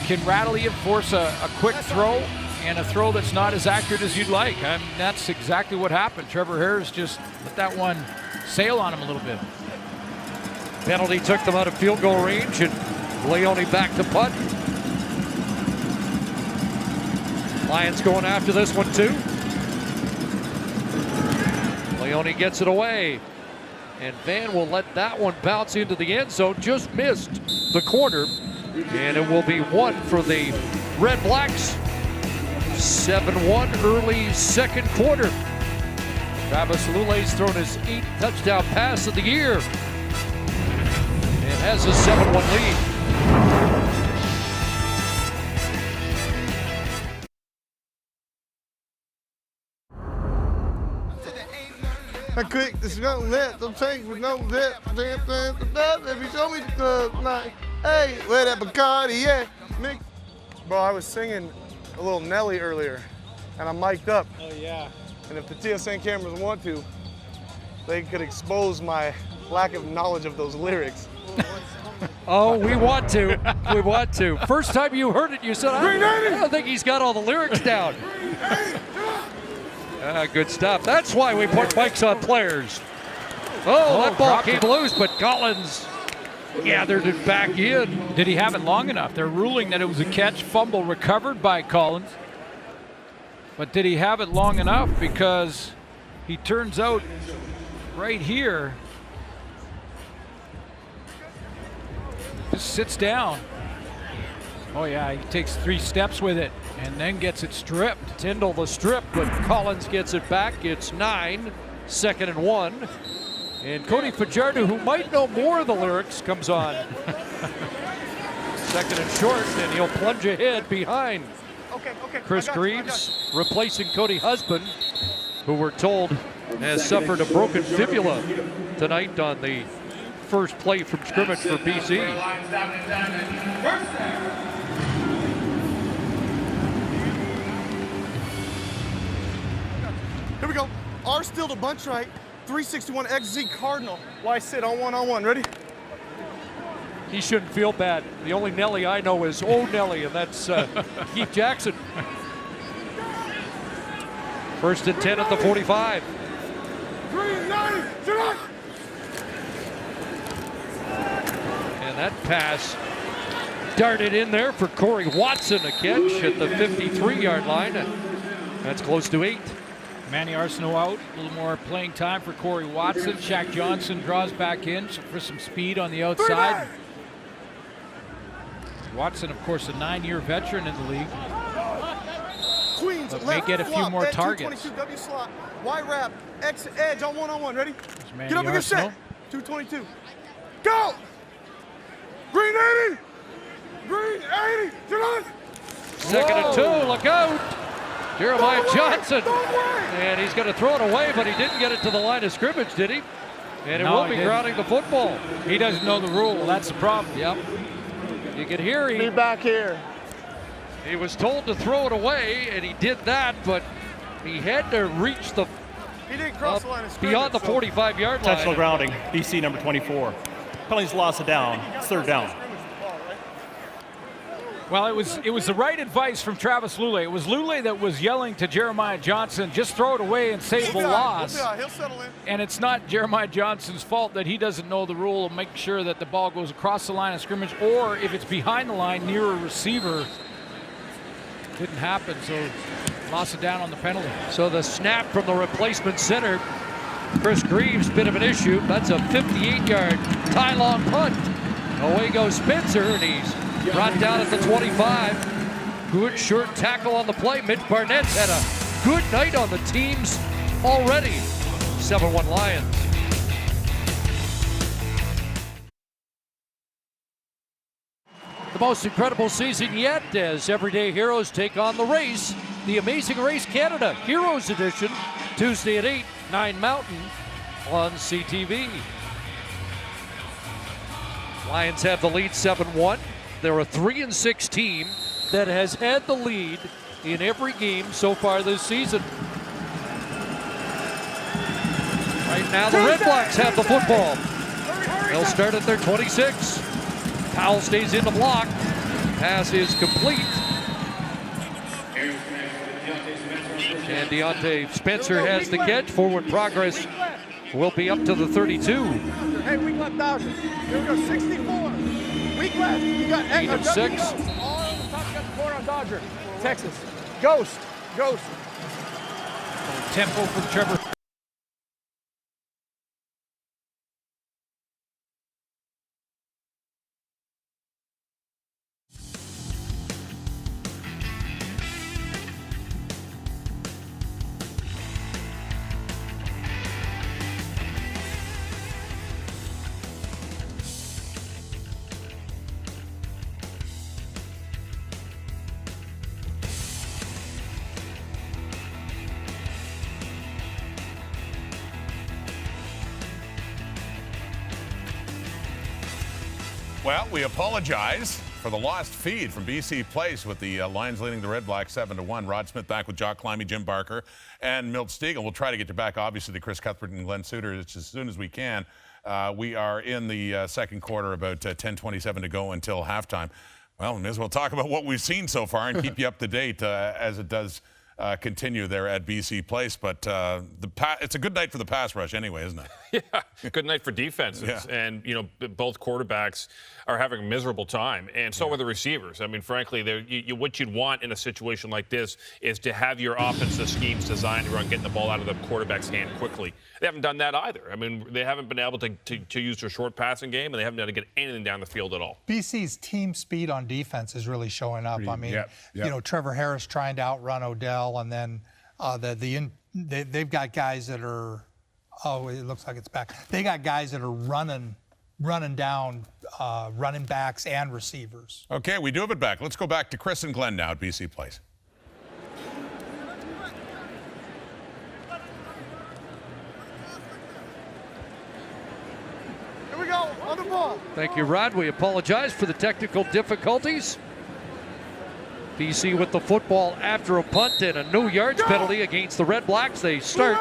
Speaker 9: can rattle you, force a quick throw, and a throw that's not as accurate as you'd like. That's exactly what happened. Trevor Harris just let that one sail on him a little bit.
Speaker 8: Penalty took them out of field goal range, and Leone back to punt. Lions going after this one too. Leone gets it away, and Van will let that one bounce into the end zone. Just missed the corner, and it will be 1 for the Red Blacks. 7-1 early second quarter. Travis Lulay's thrown his 8th touchdown pass of the year and has a 7-1 lead.
Speaker 11: Quick, this is gonna let them take with no lip. If you show me the club tonight, hey, where that Bacardi at? Bro, I was singing a little Nelly earlier, and I'm mic'd up.
Speaker 13: Oh, yeah.
Speaker 11: And if the TSN cameras want to, they could expose my lack of knowledge of those lyrics.
Speaker 8: Oh, we want to. We want to. First time you heard it, you said, I don't think he's got all the lyrics down. Good stuff. That's why we put mics on players. Oh, that ball came loose, but Collins gathered it back in.
Speaker 9: Did he have it long enough? They're ruling that it was a catch, fumble recovered by Collins. But did he have it long enough? Because he turns out right here, just sits down. Oh yeah, he takes 3 steps with it and then gets it stripped.
Speaker 8: Tyndall the strip, but Collins gets it back. It's 9, 2nd and 1. And Cody Fajardo, who might know more of the lyrics, comes on. 2nd and short, and he'll plunge ahead behind. Chris Greaves replacing Cody Husband, who we're told has suffered a broken fibula tonight on the first play from scrimmage for BC.
Speaker 11: Here we go. R still the bunch right. 361 XZ Cardinal. Why sit on one? Ready?
Speaker 8: He shouldn't feel bad. The only Nelly I know is Old Nelly, and that's Keith Jackson. 1st and 10 at the 45.
Speaker 11: 390,
Speaker 8: that pass darted in there for Corey Watson, a catch at the 53-yard line. That's close to 8.
Speaker 9: Manny Arsenault out. A little more playing time for Corey Watson. Shaq Johnson draws back in for some speed on the outside. Watson, of course, a 9-year veteran in the league.
Speaker 11: Queens,
Speaker 9: but
Speaker 11: left,
Speaker 9: may get a few
Speaker 11: flop,
Speaker 9: more
Speaker 11: edge,
Speaker 9: targets.
Speaker 11: 222, W slot, Y wrap, X edge on one-on-one. Ready? Get up and get set. 222. Go! Green 80! Green 80! Get on!
Speaker 8: Second and 2, look out! Jeremiah Johnson. And he's going to throw it away, but he didn't get it to the line of scrimmage, did he? And it will be grounding the football.
Speaker 9: He doesn't know the rule. That's the problem.
Speaker 8: Yep. You can hear
Speaker 15: Be back here.
Speaker 8: He was told to throw it away, and he did that, but he had to reach the
Speaker 11: He didn't cross the line of scrimmage,
Speaker 8: beyond the 45-yard line.
Speaker 13: Intentional grounding, BC number 24. Penalties loss of down. It's third down.
Speaker 9: Well, it was the right advice from Travis Lulay. It was Lulay that was yelling to Jeremiah Johnson, just throw it away and save the loss.
Speaker 11: He'll settle in.
Speaker 9: And it's not Jeremiah Johnson's fault that he doesn't know the rule of make sure that the ball goes across the line of scrimmage, or if it's behind the line near a receiver. Didn't happen, so loss of down on the penalty.
Speaker 8: So the snap from the replacement center, Chris Greaves, bit of an issue. That's a 58-yard tie-long punt. Away goes Spencer, and he's brought down at the 25. Good short tackle on the play. Mitch Barnett's had a good night on the teams already. 7-1 Lions. The most incredible season yet as everyday heroes take on the race. The Amazing Race Canada Heroes Edition, Tuesday at 8, 9 Mountain on CTV. Lions have the lead 7-1. They're a 3-6 team that has had the lead in every game so far this season. Right now the REDBLACKS have the football. They'll start at their 26. Powell stays in the block. Pass is complete. And Deontay Spencer has the catch. Forward progress will be up to the 32.
Speaker 11: Hey, weak left Dodger. Here we go, 64. Weak left. You got
Speaker 8: 8 of 6.
Speaker 11: All on the top, you got the corner on Dodger. Texas. Ghost. Ghost.
Speaker 9: Tempo for Trevor.
Speaker 2: Well, we apologize for the lost feed from BC Place with the Lions leading the REDBLACKS 7-1. Rod Smith back with Jock Climby, Jim Barker, and Milt Stegall. We'll try to get you back, obviously, to Chris Cuthbert and Glenn Suter as soon as we can. We are in the second quarter, about 10:27 to go until halftime. Well, we may as well talk about what we've seen so far and keep you up to date as it does continue there at BC Place. But it's a good night for the pass rush anyway, isn't it?
Speaker 4: Yeah, good night for defenses.
Speaker 2: Yeah.
Speaker 4: And, you know, both quarterbacks are having a miserable time, and so are the receivers. I mean, frankly, what you'd want in a situation like this is to have your offensive schemes designed around getting the ball out of the quarterback's hand quickly. They haven't done that either. I mean, they haven't been able to use their short passing game, and they haven't been able to get anything down the field at all.
Speaker 5: BC's team speed on defense is really showing up. I mean, you know, Trevor Harris trying to outrun Odell, and then they've got guys that are, oh, it looks like it's back. They got guys that are running down running backs and receivers.
Speaker 2: Okay, we do have it back. Let's go back to Chris and Glenn now at BC Place.
Speaker 11: Here we go, on the ball.
Speaker 8: Thank you, Rod. We apologize for the technical difficulties. BC with the football after a punt and a no yards penalty against the REDBLACKS. They start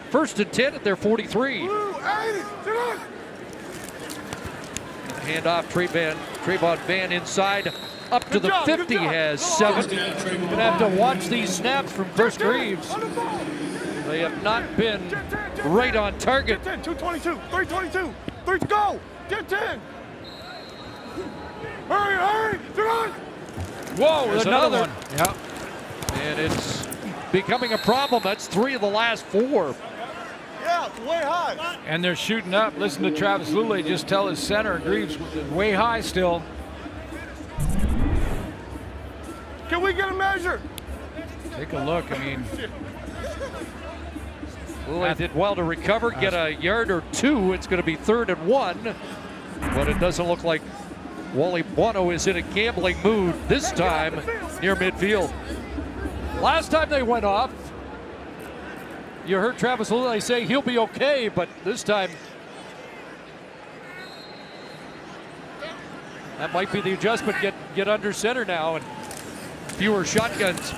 Speaker 8: 1st and 10 at their 43. Hand off Trayvon Van inside up to the 50, has 7. Gonna have to watch these snaps from Chris Greaves. They have not been right on target.
Speaker 11: 222, 322, 3 to go, get 10.
Speaker 12: Hurry, hurry! Come on!
Speaker 9: Whoa,
Speaker 8: There's
Speaker 9: another one.
Speaker 8: Yep. And it's becoming a problem. That's 3 of the last 4.
Speaker 11: Yeah, way high.
Speaker 9: And they're shooting up. Listen to Travis Lulay just tell his center, Greaves, way high still.
Speaker 11: Can we get a measure?
Speaker 9: Take a look. I mean,
Speaker 8: Lulay did well to recover, get a yard or 2. It's going to be 3rd and 1. But it doesn't look like Wally Buono is in a gambling mood this time near midfield. Last time they went off, you heard Travis Lulay say he'll be okay, but this time that might be the adjustment. Get under center now and fewer shotguns.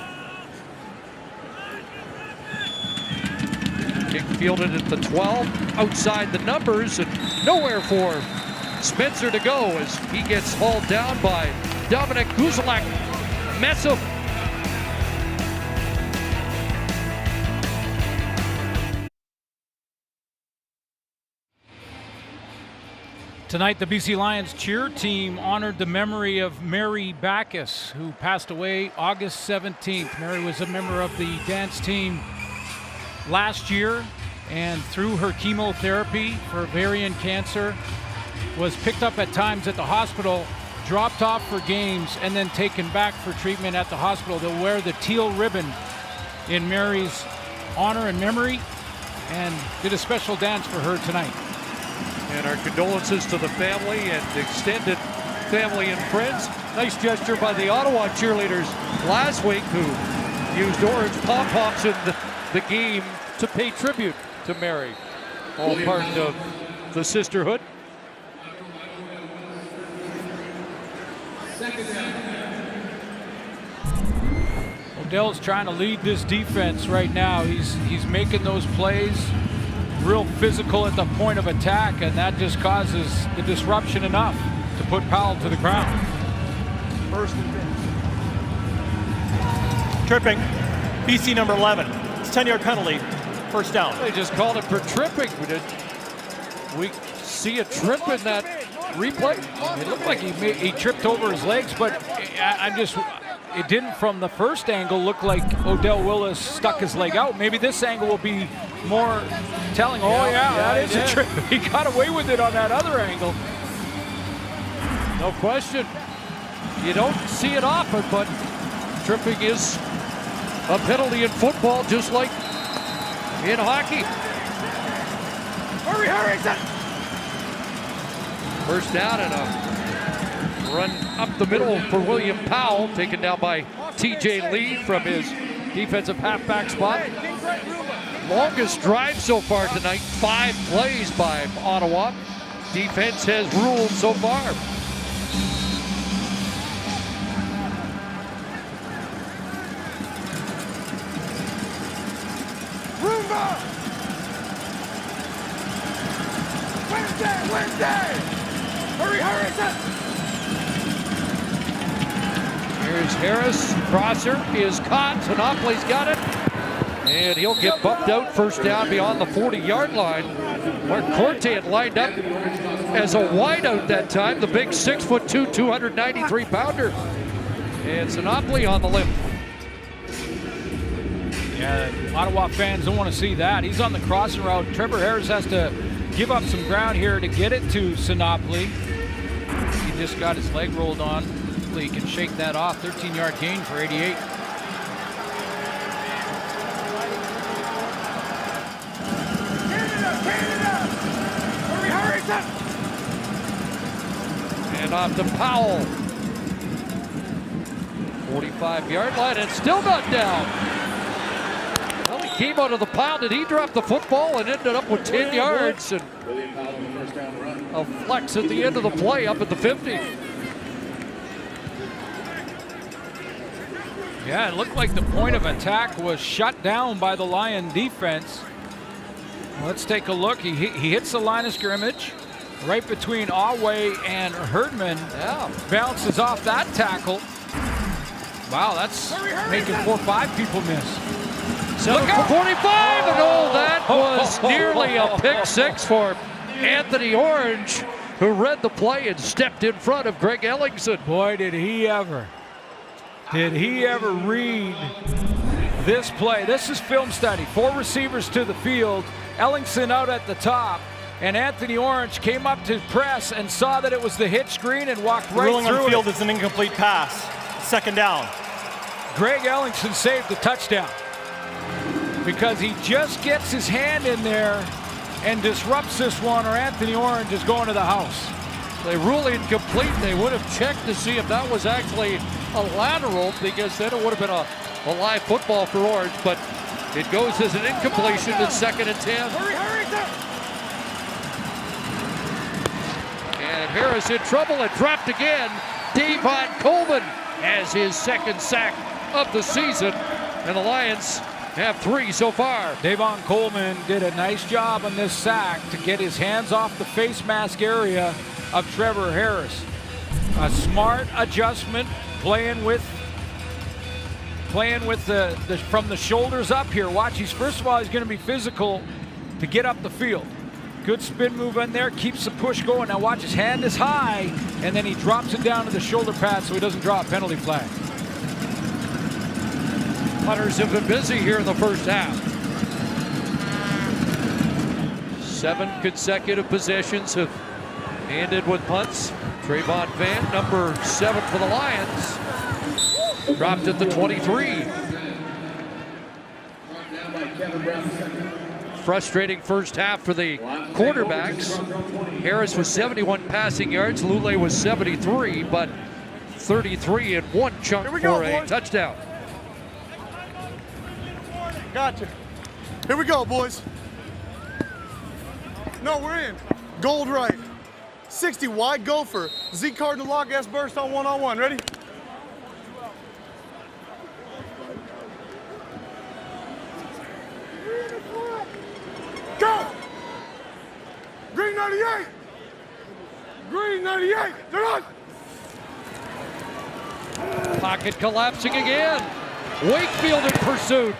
Speaker 8: Kick fielded at the 12, outside the numbers, and nowhere for Spencer to go as he gets hauled down by Dominic Kuzalak. Messam.
Speaker 9: tonight the BC Lions cheer team honored the memory of Mary Backus, who passed away August 17th. Mary was a member of the dance team last year, and through her chemotherapy for ovarian cancer, was picked up at times at the hospital, dropped off for games, and then taken back for treatment at the hospital. They'll wear the teal ribbon in Mary's honor and memory, and did a special dance for her tonight.
Speaker 8: And our condolences to the family and extended family and friends. Nice gesture by the Ottawa cheerleaders last week, who used orange pom-poms in the game to pay tribute to Mary. All part of the sisterhood.
Speaker 9: Odell's trying to lead this defense right now. He's making those plays, real physical at the point of attack, and that just causes the disruption enough to put Powell to the ground.
Speaker 11: First and 10.
Speaker 10: Tripping, BC number 11. It's 10-yard penalty, first down.
Speaker 8: They just called it for tripping. We see a trip in that replay.
Speaker 9: It looked like he tripped over his legs, but it didn't from the first angle look like Odell Willis stuck his leg out. Maybe this angle will be more telling. Oh yeah, that is a trip. He got away with it on that other angle.
Speaker 8: No question. You don't see it often, but tripping is a penalty in football, just like in hockey.
Speaker 11: Hurry,
Speaker 8: First down and a run up the middle for William Powell, taken down by TJ Lee from his defensive halfback spot. Longest drive so far tonight, 5 plays by Ottawa. Defense has ruled so far.
Speaker 11: Roomba! Wednesday! Hurry!
Speaker 8: Here's Harris. Crosser is caught. Sinopoulos got it. And he'll get bumped out. First down beyond the 40-yard line. Mark Corte had lined up as a wideout that time. The big 6'2", 293-pounder. And Sinopoulos on the limp.
Speaker 9: Yeah, Ottawa fans don't want to see that. He's on the crossing route. Trevor Harris has to give up some ground here to get it to Sinopoulos. He just got his leg rolled on. Hopefully he can shake that off. 13-yard gain for 88.
Speaker 11: Hurry!
Speaker 8: And off to Powell. 45-yard line and still not down. Well, he came out of the pile. Did he drop the football and ended up with 10 yards? And a flex at the end of the play up at the 50.
Speaker 9: Yeah, it looked like the point of attack was shut down by the Lion defense. Let's take a look. He hits the line of scrimmage right between Awe and Herdman.
Speaker 8: Yeah.
Speaker 9: Bounces off that tackle. Wow, that's making 4 or 5 people miss.
Speaker 8: Look out! 45, and that was nearly a pick 6 for Anthony Orange. who read the play and stepped in front of Greg Ellingson.
Speaker 9: Boy, did he ever. Did he ever read this play? This is film study. 4 receivers to the field, Ellingson out at the top, and Anthony Orange came up to press and saw that it was the hitch screen and walked right
Speaker 10: ruling
Speaker 9: through
Speaker 10: on the field
Speaker 9: it.
Speaker 10: is an incomplete pass. Second down.
Speaker 9: Greg Ellingson saved the touchdown because he just gets his hand in there and disrupts this one, or Anthony Orange is going to the house.
Speaker 8: They rule incomplete. They would have checked to see if that was actually a lateral, because then it would have been a live football for Orange, but it goes as an incompletion. It's 2nd and 10. And Harris in trouble and dropped again. Davon Coleman has his 2nd sack of the season, and the Lions have 3 so far.
Speaker 9: Davon Coleman did a nice job on this sack to get his hands off the face mask area of Trevor Harris. A smart adjustment, playing with the from the shoulders up here. Watch, first of all, he's going to be physical to get up the field. Good spin move in there, keeps the push going. Now watch, his hand is high, and then he drops it down to the shoulder pad so he doesn't draw a penalty flag.
Speaker 8: Punters have been busy here in the first half. 7 consecutive possessions have ended with punts. Trayvon Van, number 7 for the Lions, dropped at the 23. Frustrating first half for the quarterbacks. Harris was 71 passing yards. Lule was 73, but 33 in one chunk for a touchdown.
Speaker 11: Gotcha. Here we go, boys. No, we're in. Gold right. 60 wide gopher. Z Cardinal lock S burst on one-on-one. Ready? Go! Green 98! Green 98! They're on!
Speaker 8: Pocket collapsing again. Wakefield in pursuit.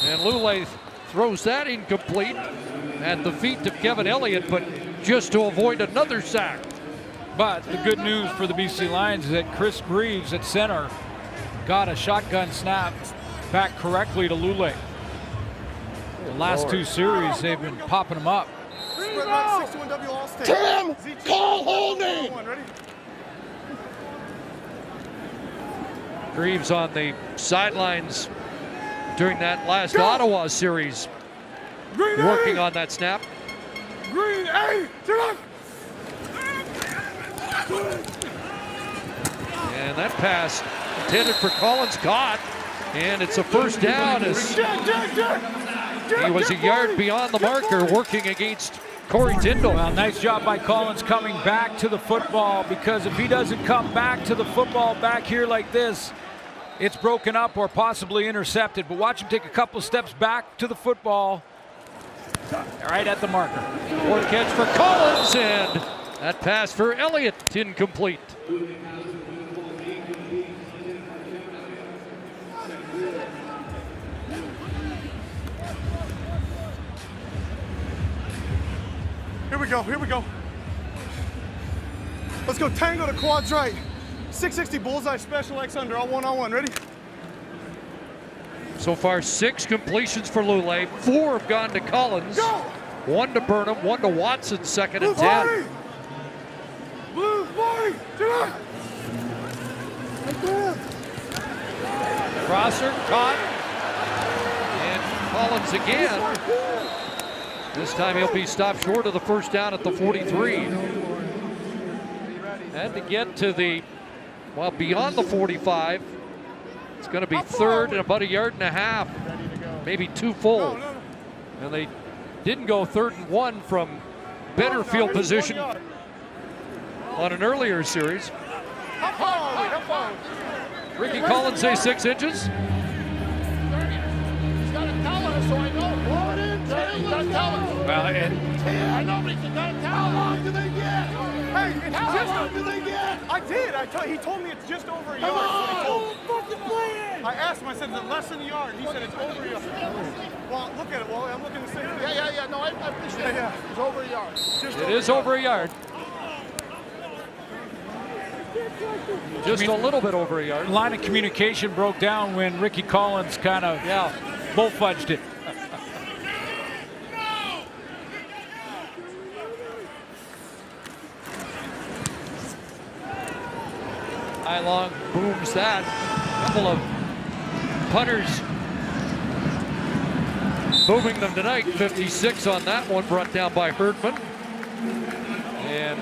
Speaker 8: And Lule throws that incomplete at the feet of Kevin Elliott, but just to avoid another sack.
Speaker 9: But the good news for the BC Lions is that Chris Greaves at center got a shotgun snap back correctly to Lule. The last 2 series, they've been popping them up.
Speaker 11: Tim, call holding!
Speaker 8: Greaves on the sidelines during that last Ottawa series, working on that snap.
Speaker 11: Green 8,
Speaker 8: and that pass intended for Collins, caught, and it's a first down as he was a yard beyond the marker, working against Corey Tyndall.
Speaker 9: Well, nice job by Collins coming back to the football, because if he doesn't come back to the football back here like this, it's broken up or possibly intercepted. But watch him take a couple steps back to the football, right at the marker.
Speaker 8: Fourth catch for Collins, and that pass for Elliott incomplete.
Speaker 11: Here we go, here we go. Let's go tango to quads right. 660 bullseye special X under on one-on-one. Ready?
Speaker 8: So far, 6 completions for Lule. 4 have gone to Collins. 1 to Burnham, 1 to Watson, 2nd and 10.
Speaker 11: Blue party!
Speaker 8: Crosser caught. And Collins again. This time he'll be stopped short of the first down at the 43. Had to get to the, well, beyond the 45. It's going to be 3rd and about 1.5 yards, maybe 2 full. And they didn't go 3rd and 1 from better field position on an earlier series. Ricky Collins say 6 inches.
Speaker 15: He's got to tell us so I know. Blow it in, Tim. He's got to tell us.
Speaker 9: Well,
Speaker 15: I know, but he's got to tell us. How long do they get?
Speaker 11: Hey, it's
Speaker 15: How
Speaker 11: just
Speaker 15: long do they get?
Speaker 11: I did. He told me it's just over a yard.
Speaker 15: Come on.
Speaker 11: Fucking playing. I asked him, I said, is it less than a yard? He said it's over a yard. Well, look at it, Wally. I'm looking the same thing.
Speaker 15: Yeah. No, I appreciate it.
Speaker 11: Yeah.
Speaker 15: It's over a yard.
Speaker 8: It is over a yard. Just a little bit over a yard.
Speaker 9: Line of communication broke down when Ricky Collins kind of bull-fudged it.
Speaker 8: High long booms that. A couple of punters booming them tonight. 56 on that one, brought down by Herdman. And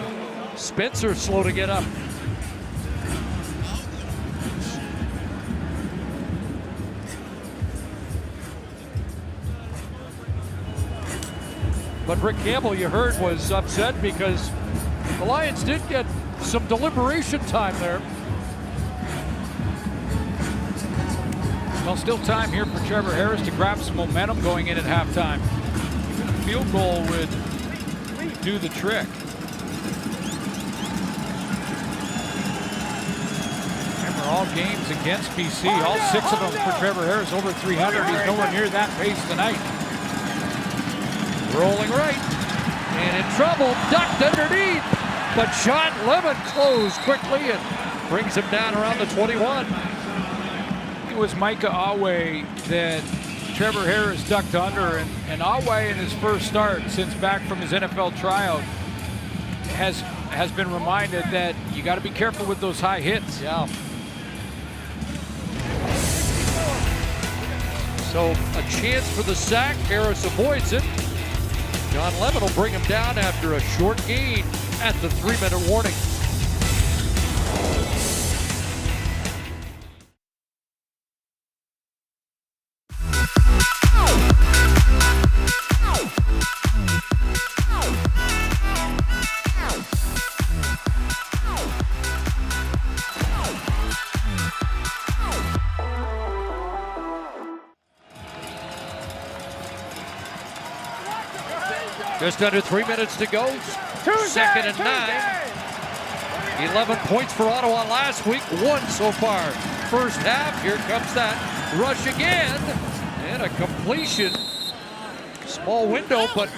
Speaker 8: Spencer slow to get up. But Rick Campbell, you heard, was upset because the Lions did get some deliberation time there.
Speaker 9: Well, still time here for Trevor Harris to grab some momentum going in at halftime. Even a field goal would do the trick. Remember, all games against BC, all 6 of them for Trevor Harris over 300. He's nowhere near that pace tonight.
Speaker 8: Rolling right, and in trouble, ducked underneath, but Sean Lemon closed quickly and brings him down around the 21.
Speaker 9: It was Micah Awe that Trevor Harris ducked under, and Awe in his first start since back from his NFL tryout has been reminded that you got to be careful with those high hits.
Speaker 8: Yeah. So a chance for the sack. Harris avoids it. John Lemon will bring him down after a short gain at the 3-minute warning. Just under 3 minutes to go. Second and 9. 11 points for Ottawa last week. 1 so far. First half. Here comes that rush again. And a completion. Small window, but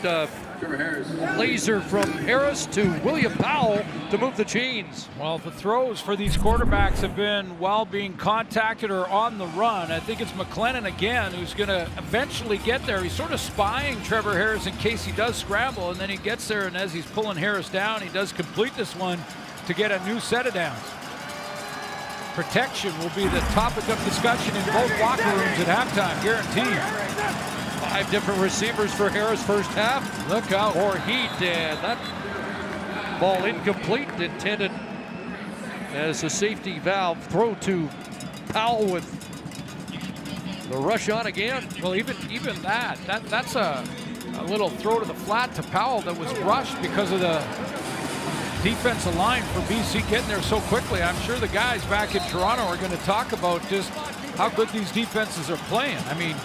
Speaker 8: laser from Harris to William Powell to move the chains.
Speaker 9: Well, the throws for these quarterbacks have been while being contacted or on the run. I think it's McLennan again who's going to eventually get there. He's sort of spying Trevor Harris in case he does scramble, and then he gets there, and as he's pulling Harris down, he does complete this one to get a new set of downs. Protection will be the topic of discussion in both locker rooms at halftime, guaranteed.
Speaker 8: 5 different receivers for Harris first half.
Speaker 9: Look out.
Speaker 8: For heat, and that ball incomplete, intended as a safety valve. Throw to Powell with the rush on again.
Speaker 9: Well, even that's a little throw to the flat to Powell that was rushed because of the defensive line for BC getting there so quickly. I'm sure the guys back in Toronto are going to talk about just how good these defenses are playing. I mean,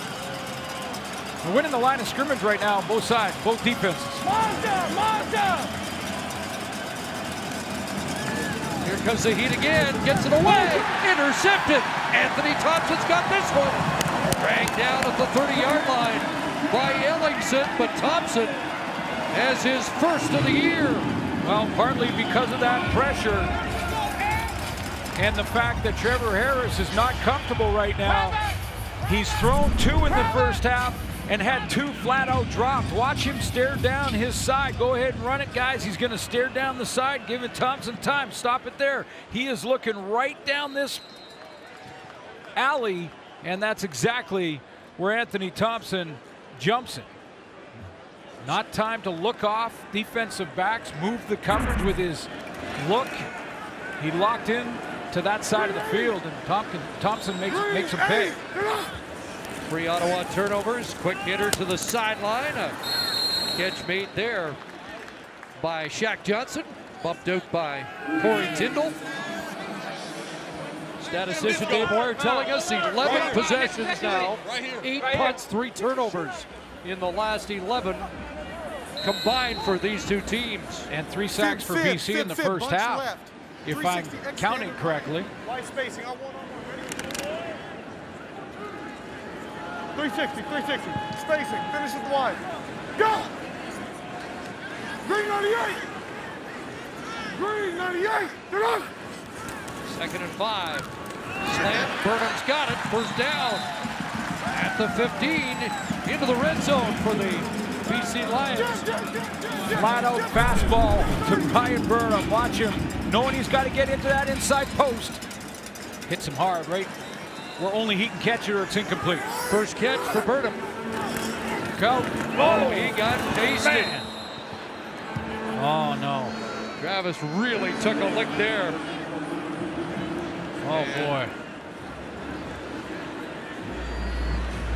Speaker 9: we're winning the line of scrimmage right now on both sides, both defenses.
Speaker 8: Here comes the heat again, gets it away, intercepted. Anthony Thompson's got this one. Dragged down at the 30-yard line by Ellingson, but Thompson has his first of the year.
Speaker 9: Well, partly because of that pressure and the fact that Trevor Harris is not comfortable right now. He's thrown 2 in the first half and had 2 flat out dropped. Watch him stare down his side. Go ahead and run it, guys. He's going to stare down the side, giving Thompson time. Stop it there. He is looking right down this alley, and that's exactly where Anthony Thompson jumps it. Not time to look off. Defensive backs move the coverage with his look. He locked in to that side of the field, and Thompson makes him pay.
Speaker 8: 3 Ottawa turnovers. Quick hitter to the sideline. A catch made there by Shaq Johnson. Bumped out by Corey Tyndall. Statistician Dave Moyer telling us 11 possessions now. 8 punts, 3 turnovers in the last 11 combined for these 2 teams.
Speaker 9: And 3 sacks for BC in the first half, if I'm counting correctly.
Speaker 11: Wide spacing, I want 360, spacing, finish it wide. Go! Green 98! Green 98! Get up!
Speaker 8: 2nd and 5. Slant, Burnham's got it, first down. At the 15, into the red zone for the BC Lions.
Speaker 9: Flat out fastball to Ryan Burnham. Watch him, knowing he's got to get into that inside post. Hits him hard, right where only he can catch it or it's incomplete.
Speaker 8: First catch for Burnham.
Speaker 9: Go.
Speaker 8: Oh, he got tasted.
Speaker 9: Man. Oh, no.
Speaker 8: Travis really took a lick there.
Speaker 9: Oh, boy.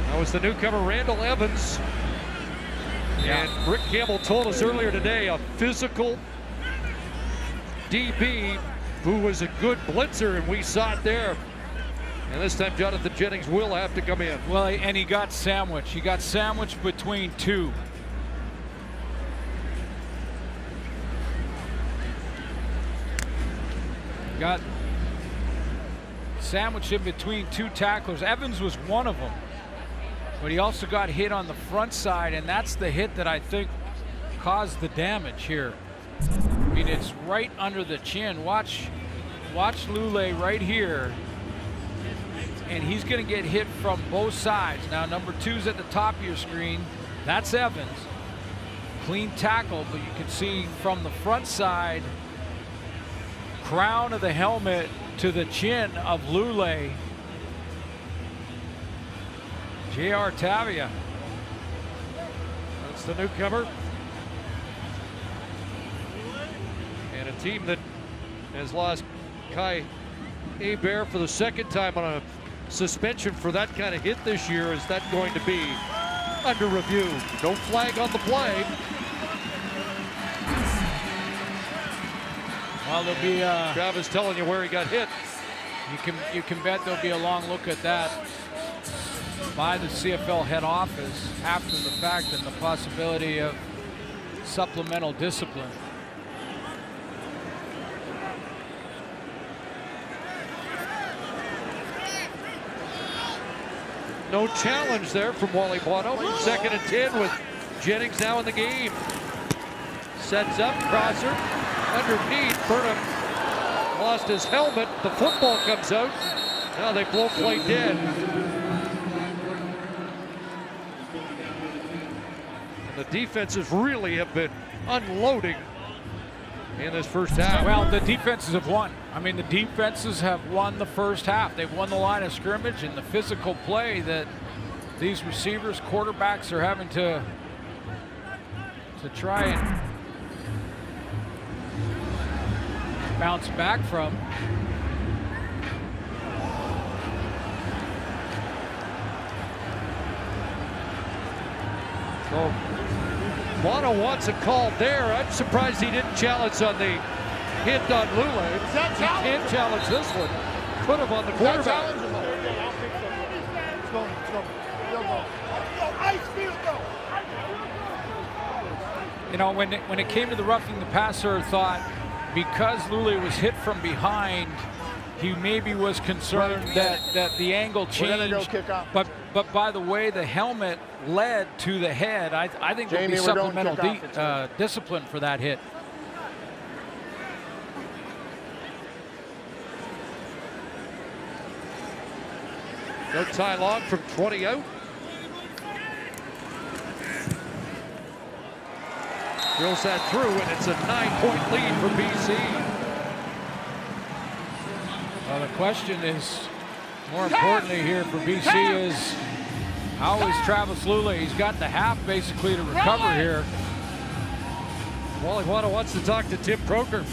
Speaker 8: That was the newcomer, Randall Evans.
Speaker 9: Yeah.
Speaker 8: And Rick Campbell told us earlier today, a physical DB who was a good blitzer, and we saw it there. And this time Jonathan Jennings will have to come in.
Speaker 9: Well, and he got sandwiched. He got sandwiched between two. Got sandwiched in between two tacklers. Evans was one of them. But he also got hit on the front side, and that's the hit that I think caused the damage here. I mean, it's right under the chin. Watch Lule right here. And he's going to get hit from both sides. Now, number 2's at the top of your screen. That's Evans. Clean tackle, but you can see from the front side, crown of the helmet to the chin of Lule. J.R. Tavia.
Speaker 8: That's the newcomer. And a team that has lost Kai Hebert for the second time on a suspension for that kind of hit this year. Is that going to be under review? No flag on the play.
Speaker 9: Well, there'll be
Speaker 8: Travis telling you where he got hit.
Speaker 9: You can bet there'll be a long look at that by the CFL head office after the fact, and the possibility of supplemental discipline.
Speaker 8: No challenge there from Wally Bono. 2nd and 10 with Jennings now in the game. Sets up, crosser, underneath. Burnham lost his helmet. The football comes out. Now they blow play dead. And the defenses really have been unloading in this first half.
Speaker 9: Well, the defenses have won. I mean, the defenses have won the first half. They've won the line of scrimmage, and the physical play that these receivers, quarterbacks are having to try and bounce back from.
Speaker 8: So Bono wants a call there. I'm surprised he didn't challenge on the hit on Lule. He can't challenge this one. Put him on the quarterback.
Speaker 9: You know, when it came to the roughing the passer, thought because Lule was hit from behind, he maybe was concerned that the angle changed. But by the way the helmet led to the head, I think there'll be supplemental discipline for that hit.
Speaker 8: No tie long from 20 out. Drills that through, and it's a 9-point lead for BC.
Speaker 9: Well, the question is, more importantly here for BC, is how is Travis Lule? He's got the half basically to recover here.
Speaker 8: Wally Bono wants to talk to Tim Croker.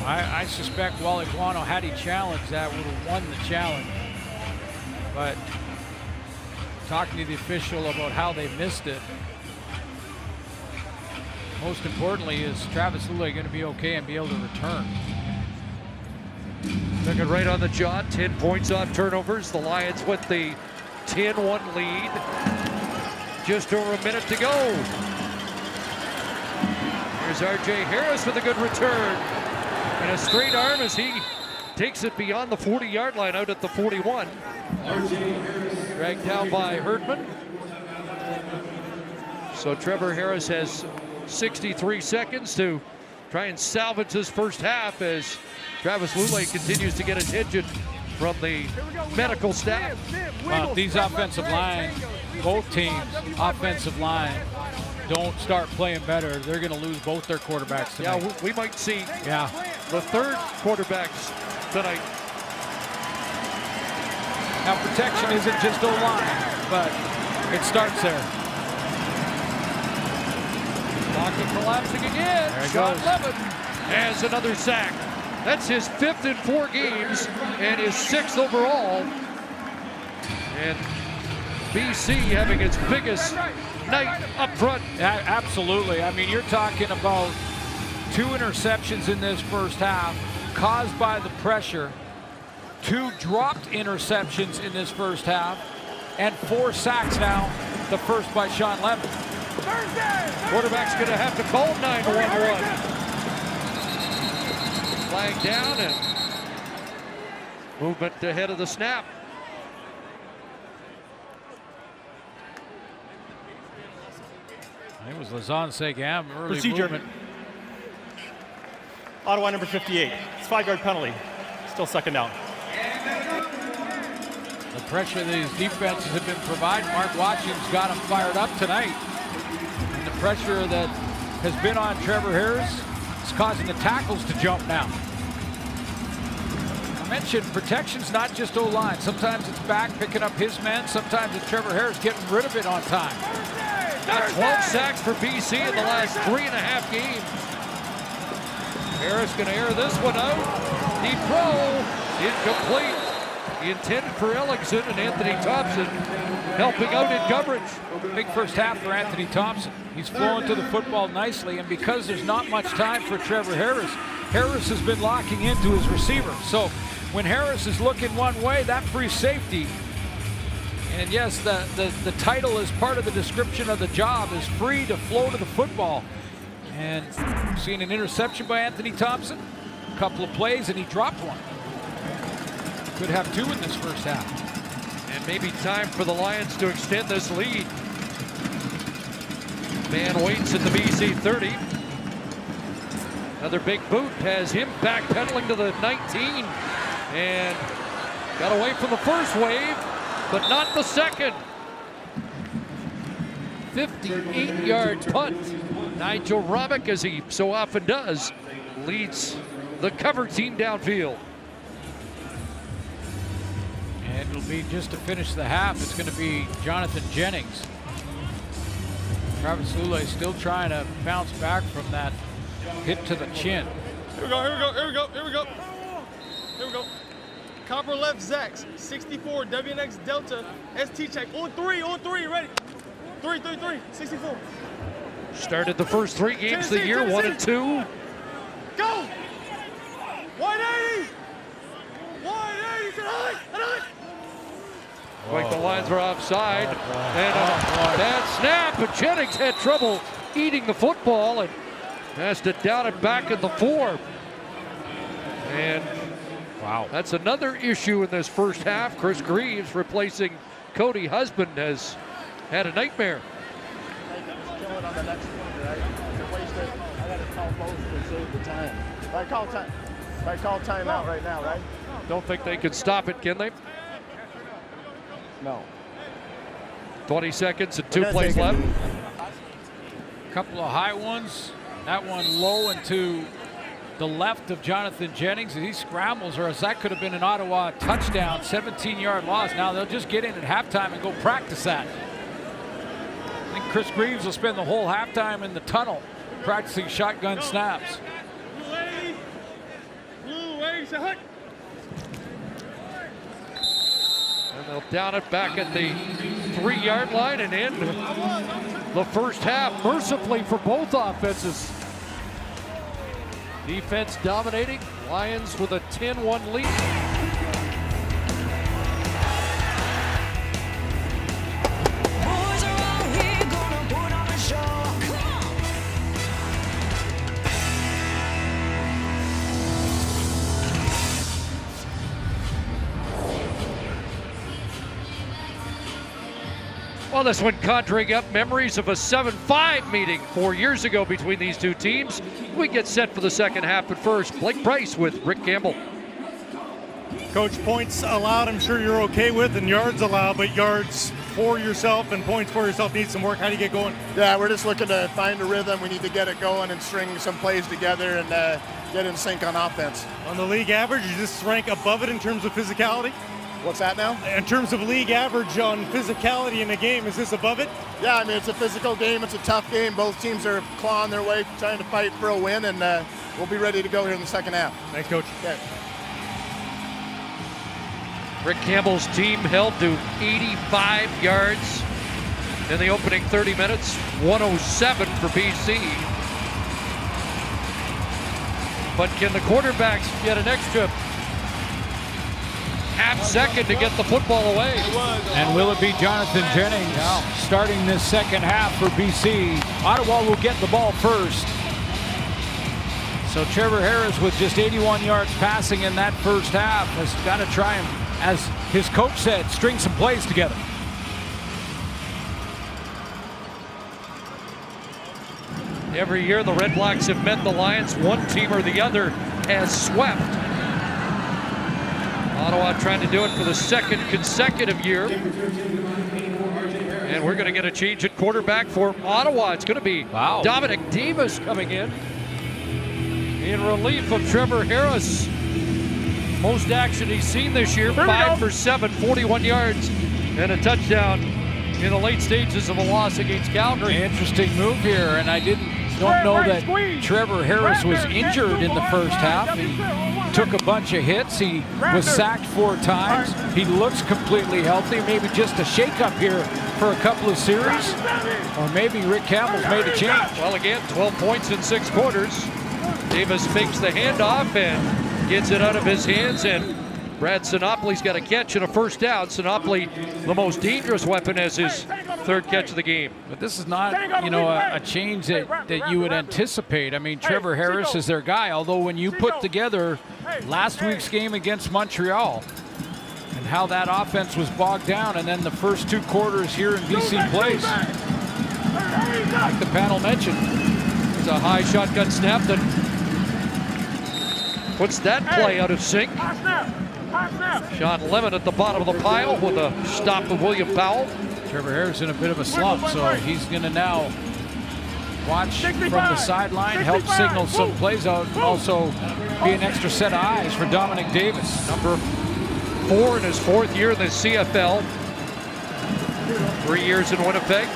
Speaker 9: I suspect Wally Guano, had he challenged that, would have won the challenge. But talking to the official about how they missed it. Most importantly, is Travis Lulay going to be okay and be able to return?
Speaker 8: Took it right on the jaw, 10 points off turnovers. The Lions with the 10-1 lead. Just over a minute to go. Here's R.J. Harris with a good return. And a straight arm as he takes it beyond the 40-yard line out at the 41. Dragged down by Herdman. So Trevor Harris has 63 seconds to try and salvage his first half as Travis Lulay continues to get attention from the medical staff.
Speaker 9: These offensive line, both teams, offensive line, don't start playing better, they're going to lose both their quarterbacks tonight.
Speaker 8: Yeah, we might see the third quarterbacks tonight.
Speaker 9: Now, protection isn't just O-line, but it starts there.
Speaker 8: Lockett collapsing again.
Speaker 9: There it
Speaker 8: Sean
Speaker 9: goes.
Speaker 8: Levin has another sack. That's his 5th in 4 games and his 6th overall. And BC having its biggest night up front.
Speaker 9: Absolutely. I mean, you're talking about 2 interceptions in this first half caused by the pressure, 2 dropped interceptions in this first half, and 4 sacks now, the first by Sean Levin.
Speaker 8: Quarterback's going to have to call 9-1-1. Flag down and movement ahead of the snap.
Speaker 9: It was Lazan Segam, early
Speaker 10: Procedure.
Speaker 9: movement.
Speaker 10: Ottawa number 58. It's 5-yard penalty. Still second down.
Speaker 9: The pressure these defenses have been providing, Mark Watkins got them fired up tonight. And the pressure that has been on Trevor Harris is causing the tackles to jump now. I mentioned protection's not just O-line. Sometimes it's back picking up his men. Sometimes it's Trevor Harris getting rid of it on time.
Speaker 8: Got 12 sacks for BC in the last 3.5 games. Harris going to air this one out. Deep throw, incomplete. He intended for Ellingson and Anthony Thompson helping out in coverage.
Speaker 9: Big first half for Anthony Thompson. He's flowing to the football nicely, and because there's not much time for Trevor Harris, Harris has been locking into his receiver. So when Harris is looking one way, that frees safety. And yes, the title is part of the description of the job, is free to flow to the football. And seeing an interception by Anthony Thompson, a couple of plays, and he dropped one. Could have 2 in this first half.
Speaker 8: And maybe time for the Lions to extend this lead. Man waits at the BC 30. Another big boot has him backpedaling to the 19. And got away from the first wave, but not the second. 58-yard punt. Nigel Romick, as he so often does, leads the cover team downfield.
Speaker 9: And it'll be just to finish the half, it's going to be Jonathan Jennings. Travis Lulay still trying to bounce back from that hit to the chin.
Speaker 11: Here we go, here we go, here we go, here we go. Here we go. Copper left Zax, 64, WNX Delta, ST check, on 3, ready. 3, 64.
Speaker 8: Started the first 3 games of the year, 1 and 2.
Speaker 11: Go! 180! 180, tonight!
Speaker 8: Like the lines were offside. And a bad snap, but Jennings had trouble eating the football and has to down it back at the 4. And wow, that's another issue in this first half. Chris Greaves, replacing Cody Husband, has had a nightmare.
Speaker 15: On the next one, right? To waste it, I got to call both to save the time. If I call timeout right now, right?
Speaker 8: Don't think they can stop it, can they?
Speaker 15: No.
Speaker 8: 20 seconds and 2 plays left.
Speaker 9: A couple of high ones. That one low and to the left of Jonathan Jennings. He scrambles, or as that could have been an Ottawa touchdown, 17-yard loss. Now they'll just get in at halftime and go practice that. I think Chris Greaves will spend the whole halftime in the tunnel practicing shotgun snaps.
Speaker 8: And they'll down it back at the 3-yard line and end the first half mercifully for both offenses. Defense dominating, Lions with a 10-1 lead. Well, this one conjuring up memories of a 7-5 meeting 4 years ago between these two teams. We get set for the second half, but first, Blake Price with Rick Campbell.
Speaker 13: Coach, points allowed, I'm sure you're okay with, and yards allowed, but yards for yourself and points for yourself need some work. How do you get going?
Speaker 15: Yeah, we're just looking to find a rhythm. We need to get it going and string some plays together and get in sync on offense.
Speaker 13: On the league average, you just rank above it in terms of physicality?
Speaker 15: What's that now?
Speaker 13: In terms of league average on physicality in a game, is this above it?
Speaker 15: Yeah, I mean, it's a physical game. It's a tough game. Both teams are clawing their way, trying to fight for a win, and we'll be ready to go here in the second half.
Speaker 13: Thanks, Coach.
Speaker 15: Okay.
Speaker 8: Rick Campbell's team held to 85 yards in the opening 30 minutes, 107 for BC. But can the quarterbacks get an extra half-second to get the football away?
Speaker 9: And will it be Jonathan Jennings starting this second half for BC? Ottawa will get the ball first. So Trevor Harris, with just 81 yards passing in that first half, has got to try and, as his coach said, string some plays together.
Speaker 8: Every year the Red Blacks have met the Lions. One team or the other has swept. Ottawa trying to do it for the second consecutive year. And we're going to get a change at quarterback for Ottawa. It's going to be Dominic Davis coming in relief of Trevor Harris. Most action he's seen this year, 5 for 7, 41 yards, and a touchdown in the late stages of a loss against Calgary.
Speaker 9: Interesting move here, and I don't know that Trevor Harris was injured in the first half. He took a bunch of hits. He was sacked 4 times. He looks completely healthy. Maybe just a shake-up here for a couple of series, or maybe Rick Campbell's made a change.
Speaker 8: Well, again, 12 points in 6 quarters. Davis fakes the handoff and gets it out of his hands, and Brad Sinopoli's got a catch and a first down. Sinopoli, the most dangerous weapon, as his 3rd catch of the game.
Speaker 9: But this is not, a change that you would anticipate. I mean, Trevor Harris is their guy, although when you put together last week's game against Montreal and how that offense was bogged down, and then the first 2 quarters here in BC plays, like the panel mentioned,
Speaker 8: there's a high shotgun snap that puts that play out of sync. Sean Lemon at the bottom of the pile with a stop of William Powell.
Speaker 9: Trevor Harris in a bit of a slump, so he's going to now watch from the sideline, help signal some plays out, and also be an extra set of eyes for Dominic Davis.
Speaker 8: Number 4 in his 4th year in the CFL. 3 years in Winnipeg.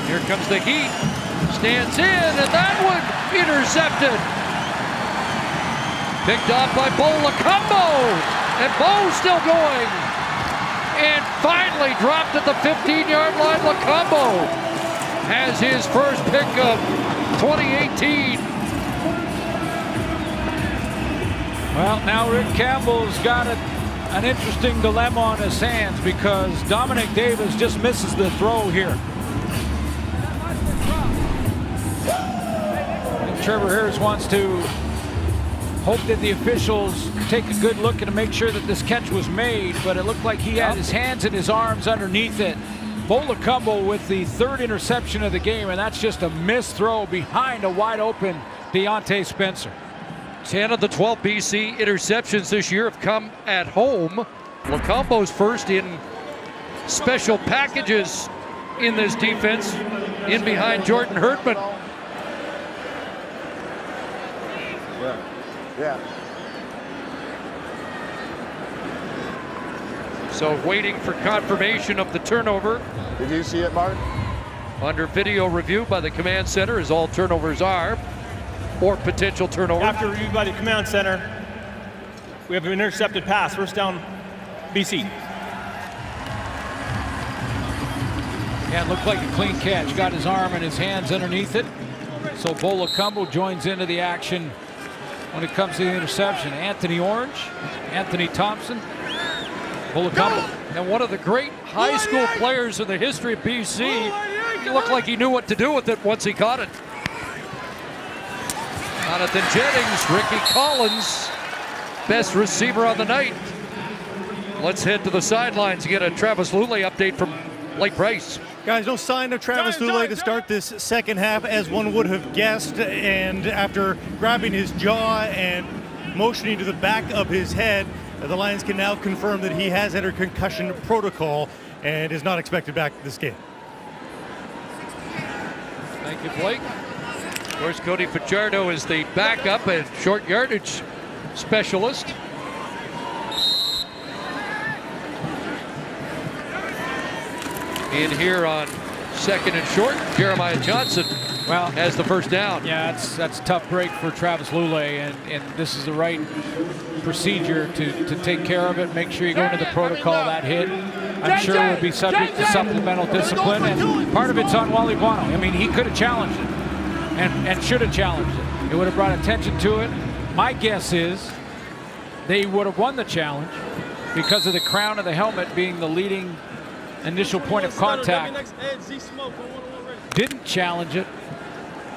Speaker 8: Here comes the heat. Stands in, and that one intercepted. Picked off by Bo Lacombo, and Bo's still going. And finally dropped at the 15-yard line. Lacombo has his first pick of 2018.
Speaker 9: Well, now Rick Campbell's got an interesting dilemma on his hands, because Dominic Davis just misses the throw here. Trevor Harris wants to hope that the officials take a good look and make sure that this catch was made, but it looked like he had his hands and his arms underneath it. Bo Lacombo with the 3rd interception of the game, and that's just a missed throw behind a wide open Deontay Spencer.
Speaker 8: 10 of the 12 BC interceptions this year have come at home. Lacombo's first in special packages in this defense, in behind Jordan Herdman.
Speaker 15: Yeah.
Speaker 8: So waiting for confirmation of the turnover.
Speaker 15: Did you see it, Mark?
Speaker 8: Under video review by the command center, as all turnovers are, or potential turnovers.
Speaker 10: After review by the command center, We have an intercepted pass. First down, BC.
Speaker 9: Yeah, it looked like a clean catch. Got his arm and his hands underneath it. So Bolacumbo joins into the action when it comes to the interception. Anthony Orange, Anthony Thompson, Bolacumbo. And one of the great high school players in the history of BC. He looked like he knew what to do with it once he caught it. Jonathan Jennings, Ricky Collins, best receiver on the night. Let's head to the sidelines to get a Travis Lulay update from Blake Price.
Speaker 13: Guys, no sign of Travis Lulay to start this second half, as one would have guessed. And after grabbing his jaw and motioning to the back of his head, the Lions can now confirm that he has entered concussion protocol and is not expected back this game.
Speaker 8: Thank you, Blake. Of course, Cody Fajardo is the backup and short yardage specialist. In here on second and short, Jeremiah Johnson has the first down.
Speaker 9: Yeah, that's a tough break for Travis Lulay, and this is the right procedure to take care of it, make sure you go into the protocol. That hit, I'm sure, will be subject to supplemental discipline, and part of it's on Wally Bono. I mean, he could have challenged it and should have challenged it. It would have brought attention to it. My guess is they would have won the challenge because of the crown of the helmet being the leading initial point of contact. Didn't challenge it.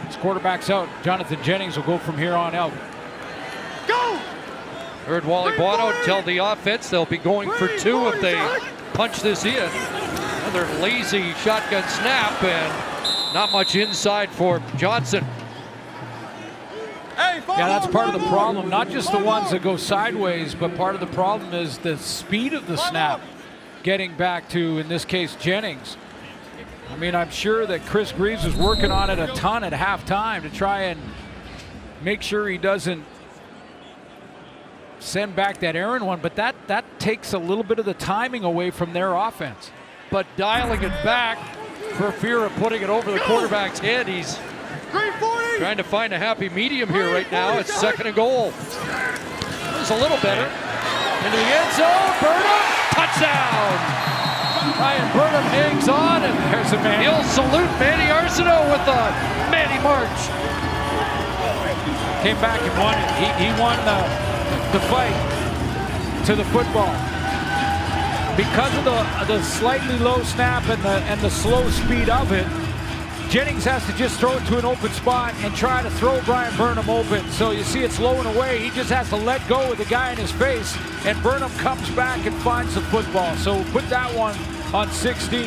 Speaker 9: His quarterback's out. Jonathan Jennings will go from here on out.
Speaker 11: Go!
Speaker 8: Heard Wally Bono tell the offense they'll be going for two if they punch this in. Another lazy shotgun snap, and not much inside for Johnson.
Speaker 9: Yeah, that's part of the problem. Not just the ones that go sideways, but part of the problem is the speed of the snap getting back to, in this case, Jennings. I mean, I'm sure that Chris Greaves is working on it a ton at halftime to try and make sure he doesn't send back that errant one, but that takes a little bit of the timing away from their offense.
Speaker 8: But dialing it back for fear of putting it over the quarterback's head. He's trying to find a happy medium here right now. It's second and goal. It's a little better. Into the end zone, Burnham, touchdown! Ryan Burnham hangs on, and there's a man. He'll salute Manny Arsenault with a Manny March.
Speaker 9: Came back and won it. He won the fight to the football. Because of the slightly low snap and the slow speed of it, Jennings has to just throw it to an open spot and try to throw Brian Burnham open. So you see it's low and away. He just has to let go with the guy in his face, and Burnham comes back and finds the football. So put that one on 16.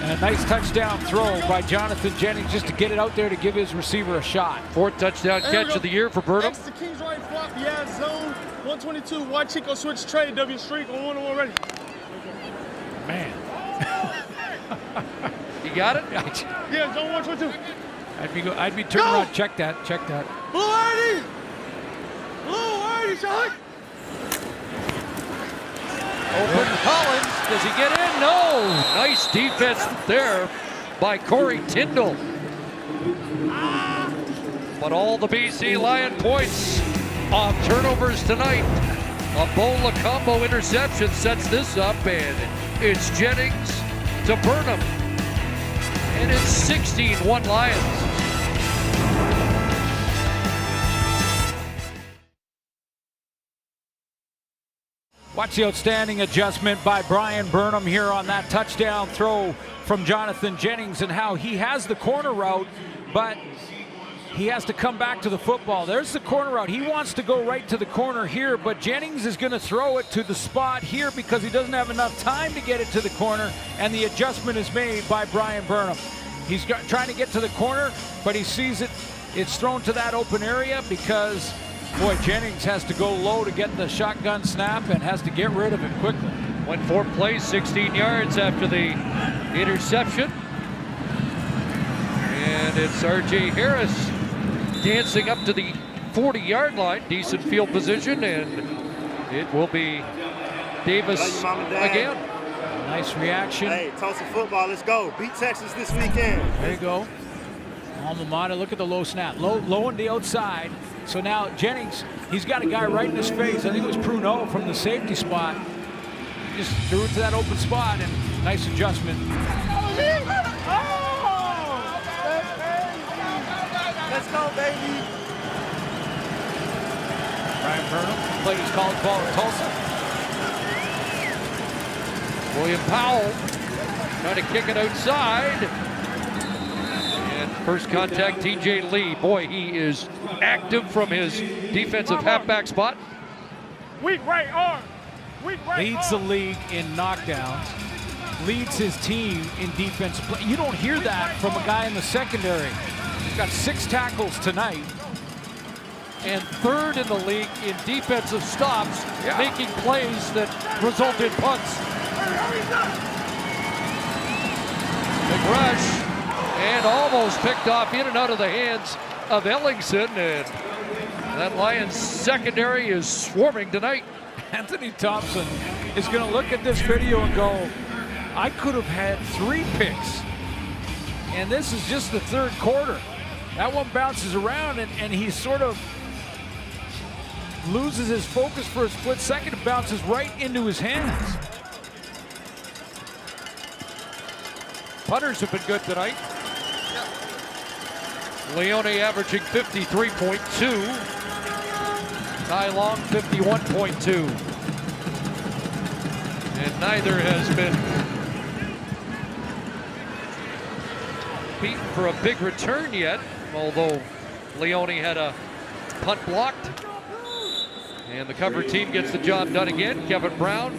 Speaker 9: And a nice touchdown throw by Jonathan Jennings just to get it out there to give his receiver a shot.
Speaker 8: Fourth touchdown catch of the year for Burnham.
Speaker 11: Next to King's right flop, yeah, zone 122. White Chico switch trade, W streak on 1-1 ready.
Speaker 9: Man.
Speaker 8: You got it?
Speaker 11: Yeah, zone 122.
Speaker 9: I'd be turning around. Check that.
Speaker 11: Blue 80! Blue 80, Charlie!
Speaker 8: Open Collins. Does he get in? No. Nice defense there by Corey Tyndall. But all the BC Lion points off turnovers tonight. A Bolacumbo interception sets this up, and it's Jennings to Burnham. And it's 16-1 Lions.
Speaker 9: Watch the outstanding adjustment by Brian Burnham here on that touchdown throw from Jonathan Jennings, and how he has the corner route, but he has to come back to the football. There's the corner route. He wants to go right to the corner here, but Jennings is going to throw it to the spot here because he doesn't have enough time to get it to the corner, and the adjustment is made by Brian Burnham. He's trying to get to the corner, but he sees it. It's thrown to that open area because, boy, Jennings has to go low to get the shotgun snap and has to get rid of it quickly.
Speaker 8: Went 4 plays, 16 yards after the interception. And it's R.J. Harris dancing up to the 40-yard line. Decent field position, and it will be Davis again.
Speaker 9: Nice reaction.
Speaker 16: Hey, Tulsa football, let's go. Beat Texas this weekend.
Speaker 9: There you go. Alma mater, look at the low snap. Low on the outside. So now Jennings, he's got a guy right in his face. I think it was Pruneau from the safety spot. He just threw it to that open spot, and nice adjustment.
Speaker 6: Let's go, baby.
Speaker 9: Brian Burnham played his college ball at Tulsa.
Speaker 8: William Powell trying to kick it outside. And first contact, TJ Lee. Boy, he is active from his defensive halfback spot.
Speaker 9: Weak right arm. Leads the league in knockdowns. Leads his team in defensive play. You don't hear that from a guy in the secondary. He's got 6 tackles tonight.
Speaker 8: And third in the league in defensive stops, making plays that result in punts. Big rush, and almost picked off in and out of the hands of Ellingson, and that Lions secondary is swarming tonight.
Speaker 9: Anthony Thompson is going to look at this video and go, I could have had 3 picks. And this is just the third quarter. That one bounces around, and he sort of loses his focus for a split second. It bounces right into his hands.
Speaker 8: Punters have been good tonight. Leone averaging 53.2. Ty Long 51.2. And neither has been beaten for a big return yet, although Leone had a punt blocked. And the cover team gets the job done again. Kevin Brown.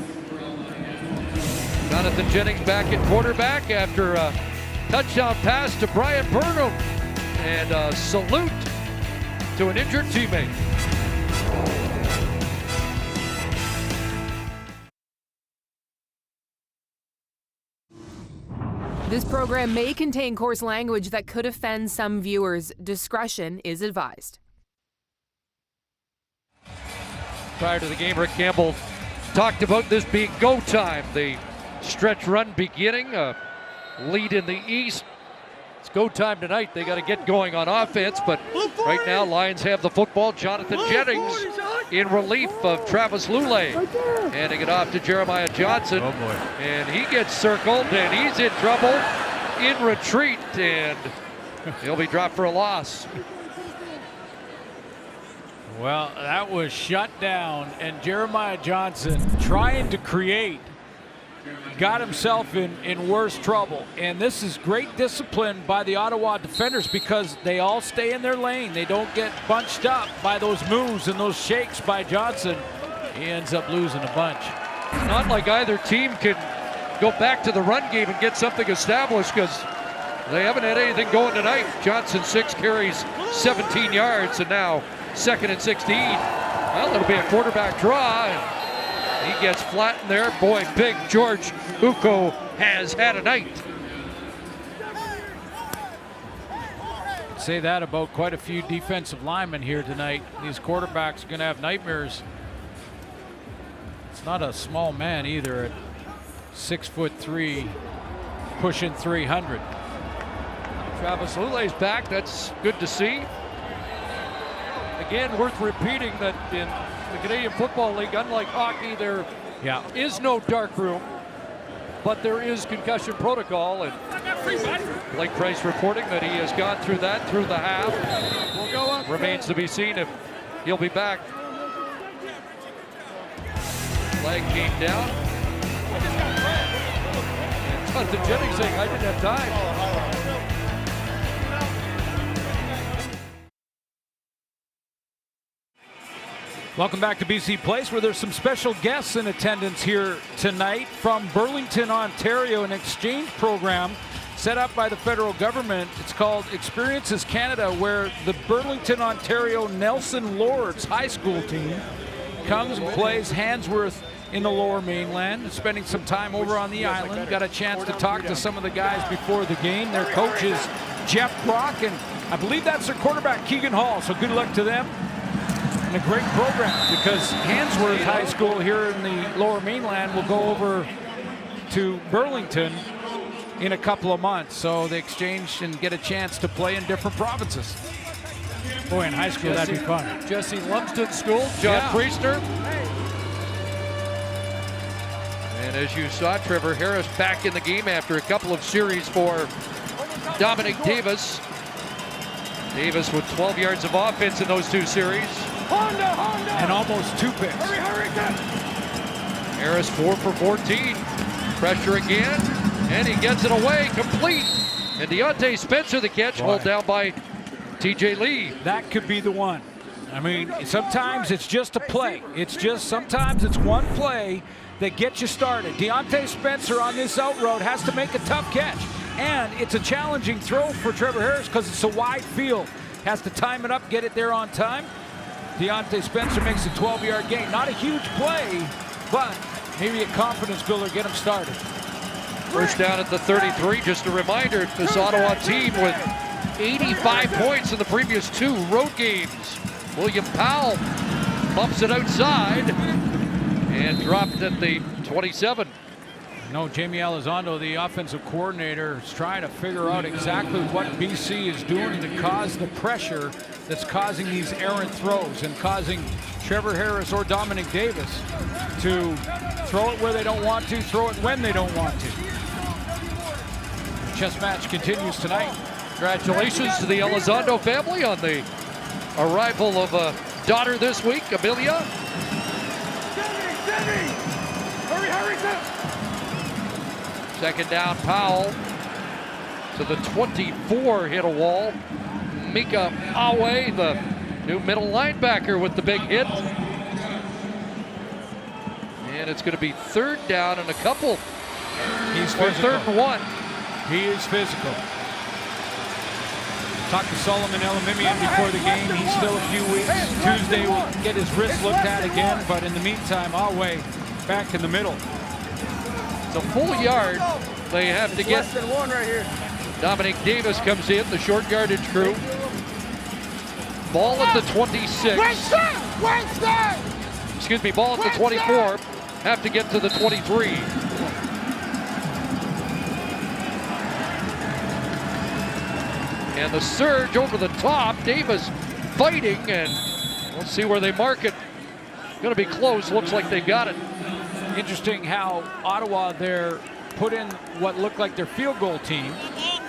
Speaker 8: Jonathan Jennings back at quarterback after a touchdown pass to Brian Burnham. And a salute to an injured teammate.
Speaker 7: This program may contain coarse language that could offend some viewers. Discretion is advised.
Speaker 8: Prior to the game, Rick Campbell talked about this being go time. The stretch run beginning, a lead in the East. It's go time tonight. They got to get going on offense, but right now Lions have the football. Jonathan Jennings in relief of Travis Lulay. Handing it off to Jeremiah Johnson.
Speaker 9: Oh boy.
Speaker 8: And he gets circled, and he's in trouble in retreat, and he'll be dropped for a loss.
Speaker 9: Well, that was shut down, and Jeremiah Johnson trying to create got himself in worse trouble. And this is great discipline by the Ottawa defenders because they all stay in their lane. They don't get bunched up by those moves and those shakes by Johnson. He ends up losing a bunch.
Speaker 8: Not like either team can go back to the run game and get something established because they haven't had anything going tonight. Johnson 6 carries, 17 yards, and now 2nd and 16. Well, it'll be a quarterback draw. He gets flattened there. Boy, big George Uko has had a night.
Speaker 9: Say that about quite a few defensive linemen here tonight. These quarterbacks are going to have nightmares. It's not a small man either at 6'3", pushing 300.
Speaker 8: Travis Lulay's back. That's good to see. Again, worth repeating that in the Canadian Football League, unlike hockey, there is no dark room, but there is concussion protocol. And Blake Price reporting that he has gone through that through the half. Remains to be seen if he'll be back. Flag came down. And Jonathan Jennings saying, I didn't have time.
Speaker 9: Welcome back to BC Place, where there's some special guests in attendance here tonight from Burlington, Ontario, an exchange program set up by the federal government. It's called Experiences Canada, where the Burlington, Ontario Nelson Lords High School team comes and plays Handsworth in the Lower Mainland, spending some time over on the island. Got a chance to talk to some of the guys before the game. Their coach is Jeff Brock, and I believe that's their quarterback, Keegan Hall, so good luck to them. And a great program because Handsworth High School here in the Lower Mainland will go over to Burlington in a couple of months. So they exchange and get a chance to play in different provinces. Boy, in high school, that'd be fun.
Speaker 8: Jesse Lumsden School, John Priester. And as you saw, Trevor Harris back in the game after a couple of series for Dominic Davis. Davis with 12 yards of offense in those 2 series.
Speaker 9: And almost 2 picks.
Speaker 8: Harris 4 for 14. Pressure again, and he gets it away, complete. And Deontay Spencer the catch, hauled down by TJ Lee.
Speaker 9: That could be the one. I mean, sometimes it's just a play. Sometimes it's one play that gets you started. Deontay Spencer on this out road has to make a tough catch. And it's a challenging throw for Trevor Harris because it's a wide field. Has to time it up, get it there on time. Deontay Spencer makes a 12-yard gain. Not a huge play, but maybe a confidence builder, get him started.
Speaker 8: First down at the 33. Just a reminder, this Ottawa team with 85 points in the previous 2 road games. William Powell bumps it outside and dropped at the 27.
Speaker 9: No, Jamie Elizondo, the offensive coordinator, is trying to figure out exactly what BC is doing to cause the pressure that's causing these errant throws and causing Trevor Harris or Dominic Davis to throw it where they don't want to, throw it when they don't want to. The chess match continues tonight.
Speaker 8: Congratulations to the Elizondo family on the arrival of a daughter this week, Amelia.
Speaker 6: Hurry,
Speaker 8: Second down, Powell to the 24, hit a wall. Mika Awe, the new middle linebacker, with the big hit. And it's going to be 3rd down and a couple.
Speaker 9: He's
Speaker 8: or
Speaker 9: physical.
Speaker 8: 3rd and 1.
Speaker 9: He is physical. Talked to Solomon Elimimian before the game. He's still a few weeks. Tuesday we'll get his wrist looked at again, but in the meantime, Awe back in the middle.
Speaker 8: It's a full yard. They have to get.
Speaker 11: Less than 1 right here.
Speaker 8: Dominic Davis comes in, the short yardage crew. Ball at the 26. Excuse me, ball at the 24. Have to get to the 23. And the surge over the top. Davis fighting, and let's see where they mark it. Going to be close. Looks like they've got it.
Speaker 9: Interesting how Ottawa there put in what looked like their field goal team.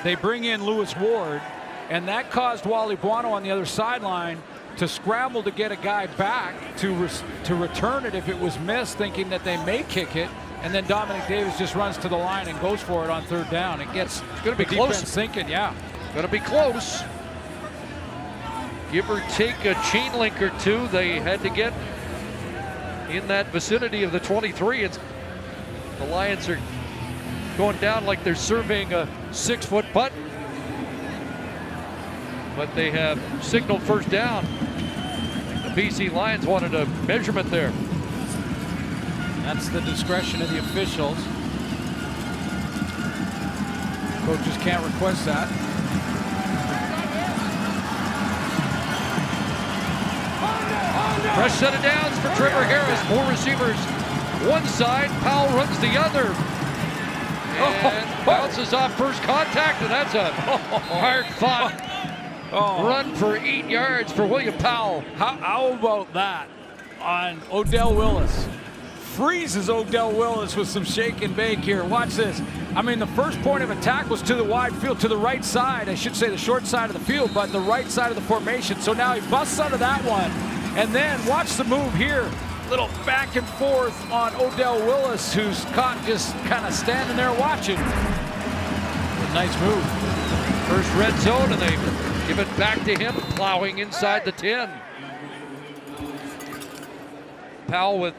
Speaker 9: They bring in Lewis Ward, and that caused Wally Buono on the other sideline to scramble to get a guy back to return it if it was missed, thinking that they may kick it. And then Dominic Davis just runs to the line and goes for it on 3rd down. It gets
Speaker 8: going to be close.
Speaker 9: Thinking, yeah.
Speaker 8: Going to be close. Give or take a chain link or 2. They had to get in that vicinity of the 23. The Lions are going down like they're surveying a 6-foot putt. But they have signaled 1st down. The BC Lions wanted a measurement there.
Speaker 9: That's the discretion of the officials. Coaches can't request that.
Speaker 8: Fresh set of downs for Trevor Harris. 4 receivers one side, Powell runs the other. And bounces off first contact, and that's a hard-fought run for 8 yards for William Powell.
Speaker 9: How about that on Odell Willis? Freezes Odell Willis with some shake and bake here. Watch this. I mean, the first point of attack was to the wide field, to the right side. I should say the short side of the field, but the right side of the formation. So now he busts out of that one. And then watch the move here. Little back and forth on Odell Willis, who's caught just kind of standing there watching. A nice move.
Speaker 8: First red zone, and they give it back to him, plowing inside the 10. Powell with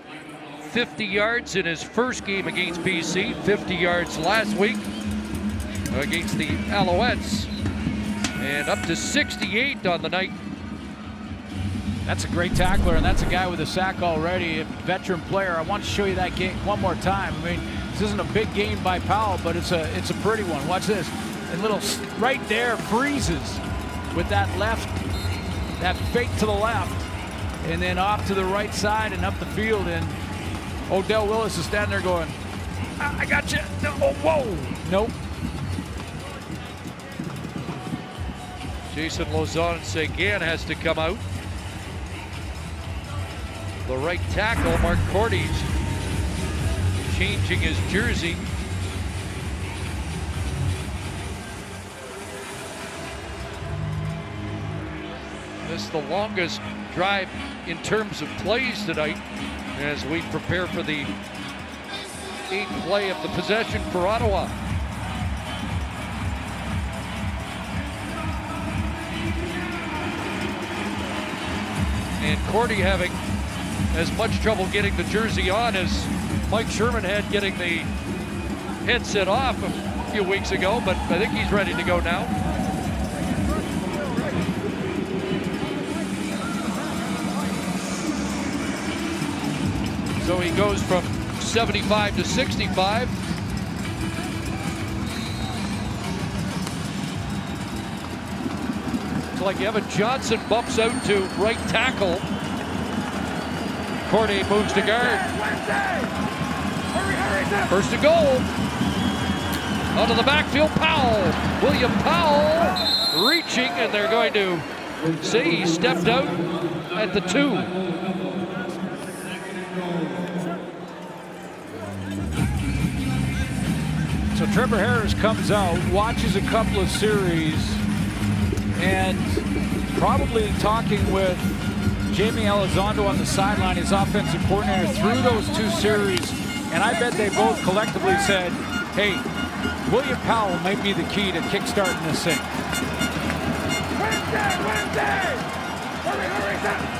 Speaker 8: 50 yards in his first game against BC, 50 yards last week against the Alouettes, and up to 68 on the night.
Speaker 9: That's a great tackler, and that's a guy with a sack already, a veteran player. I want to show you that game one more time. I mean, this isn't a big game by Powell, but it's a pretty one. Watch this. A little right there, freezes with that left, that fake to the left, and then off to the right side and up the field. And Odell Willis is standing there going, I got you. No, oh, whoa. Nope.
Speaker 8: Jason Lozon-Seguin has to come out. The right tackle, Mark Cordy's changing his jersey. This is the longest drive in terms of plays tonight as we prepare for the 8th play of the possession for Ottawa. And Cordy having as much trouble getting the jersey on as Mike Sherman had getting the headset off a few weeks ago, but I think he's ready to go now. So he goes from 75 to 65. It's like Evan Johnson bumps out to right tackle. Cordy moves to guard. First and goal. Onto the backfield, Powell. William Powell reaching, and they're going to say he stepped out at the 2.
Speaker 9: So Trevor Harris comes out, watches a couple of series, and probably talking with Jamie Elizondo on the sideline, his offensive coordinator, through those 2 series, and I bet they both collectively said, hey, William Powell might be the key to kickstarting this thing.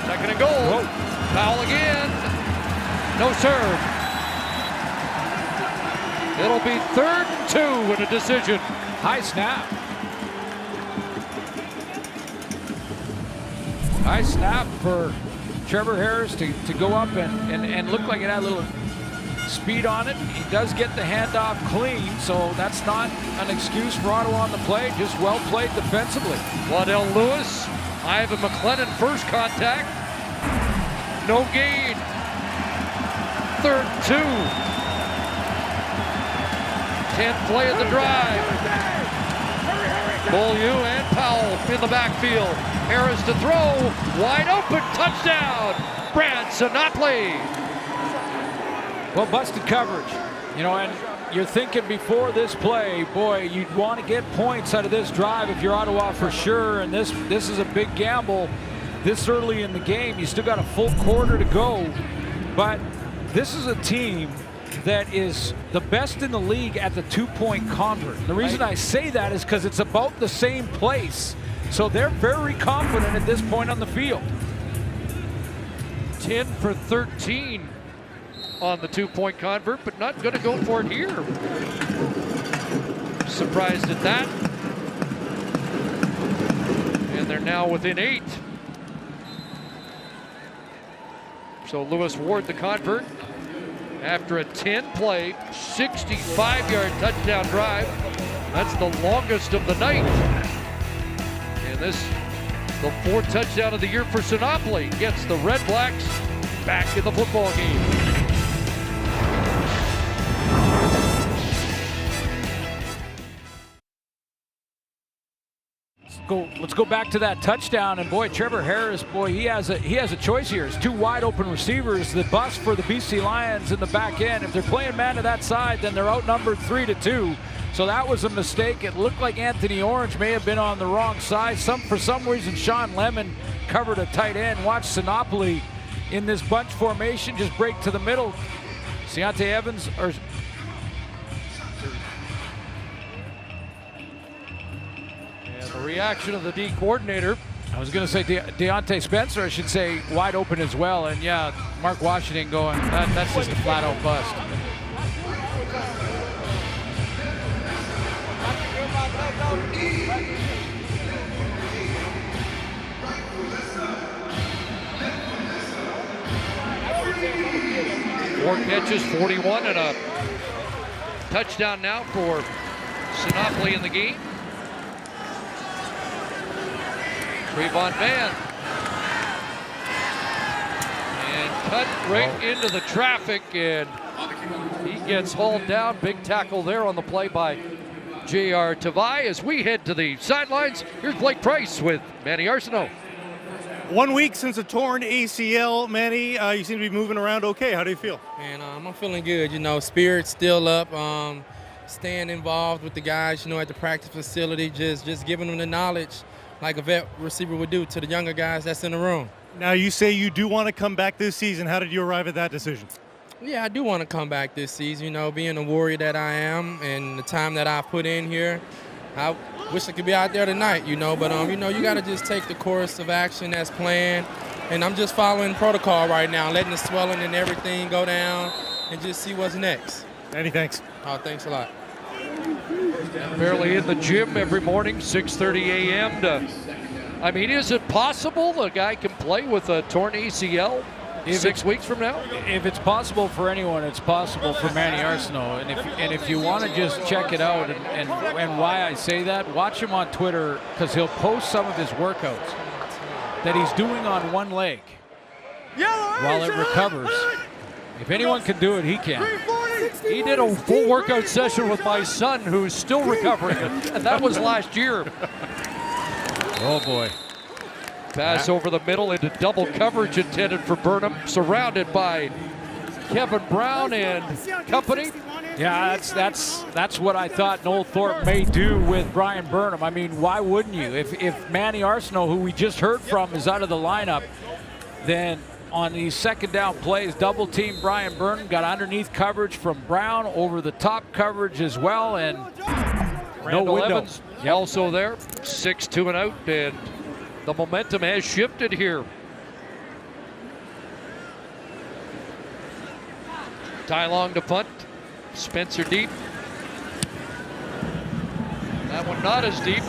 Speaker 8: Second and goal. Whoa. Powell again. No serve. It'll be 3rd and 2 and a decision.
Speaker 9: High snap. High snap for Trevor Harris to go up and look like it had a little speed on it. He does get the handoff clean, so that's not an excuse for Ottawa on the play. Just well played defensively.
Speaker 8: Waddell Lewis, Ivan McLennan first contact. No gain. 3rd and 2. 10th play of the drive. Beaulieu and Powell in the backfield. Harris to throw. Wide open. Touchdown. Brad Sinopoli.
Speaker 9: Well, busted coverage. You know, and you're thinking before this play, boy, you'd want to get points out of this drive if you're Ottawa for sure. And this is a big gamble this early in the game. You still got a full quarter to go. But this is a team that is the best in the league at the 2-point convert. The reason I say that is because it's about the same place. So they're very confident at this point on the field.
Speaker 8: 10 for 13 on the 2-point convert, but not going to go for it here. Surprised at that. And they're now within 8. So Lewis Ward the convert after a 10-play, 65-yard touchdown drive. That's the longest of the night. And this, the 4th touchdown of the year for Sinopoli, gets the Red Blacks back in the football game.
Speaker 9: Let's go back to that touchdown, and boy, Trevor Harris, boy, he has a choice here. It's 2 wide open receivers, the bust for the BC Lions in the back end. If they're playing man to that side, then they're outnumbered 3-2. So that was a mistake. It looked like Anthony Orange may have been on the wrong side. For some reason, Sean Lemon covered a tight end. Watch Sinopoli in this bunch formation just break to the middle. Deontay Evans or
Speaker 8: the reaction of the D coordinator.
Speaker 9: I was going to say Deontay Spencer, I should say, wide open as well. And yeah, Mark Washington going, that's just a flat out bust.
Speaker 8: Four catches, 41, and a touchdown now for Sinopoli in the game. Trayvon Van. And cut right into the traffic, and he gets hauled down. Big tackle there on the play by J.R. Tavai. As we head to the sidelines, here's Blake Price with Manny Arsenault.
Speaker 13: 1 week since a torn ACL, Manny. You seem to be moving around okay. How do you feel?
Speaker 17: And I'm feeling good. You know, spirit's still up. Staying involved with the guys, at the practice facility, just giving them the knowledge like a vet receiver would do to the younger guys that's in the room.
Speaker 13: Now, you say you do want to come back this season. How did you arrive at that decision?
Speaker 17: Yeah, I do want to come back this season. Being a warrior that I am and the time that I've put in here, I wish I could be out there tonight, But, you got to just take the course of action as planned. And I'm just following protocol right now, letting the swelling and everything go down and just see what's next.
Speaker 13: Manny, thanks.
Speaker 17: Oh, thanks a lot.
Speaker 8: Barely in the gym every morning, 6:30 a.m. Is it possible a guy can play with a torn ACL 6 weeks from now?
Speaker 9: If it's possible for anyone, it's possible for Manny Arsenault. And if you want to just check it out and why I say that, watch him on Twitter, because he'll post some of his workouts that he's doing on one leg while it recovers. If anyone can do it, he can.
Speaker 8: He did a full workout session with my son, who's still recovering, and that was last year.
Speaker 9: Oh, boy.
Speaker 8: Pass over the middle into double coverage intended for Burnham, surrounded by Kevin Brown and company.
Speaker 9: Yeah, that's what I thought Noel Thorpe may do with Brian Burnham. Why wouldn't you? If Manny Arsenault, who we just heard from, is out of the lineup, then on these second down plays, double team Brian Burnham, got underneath coverage from Brown, over the top coverage as well, and
Speaker 8: no Evans also there. 6-2 and out, and the momentum has shifted here. Ty Long to punt. Spencer deep. That one not as deep.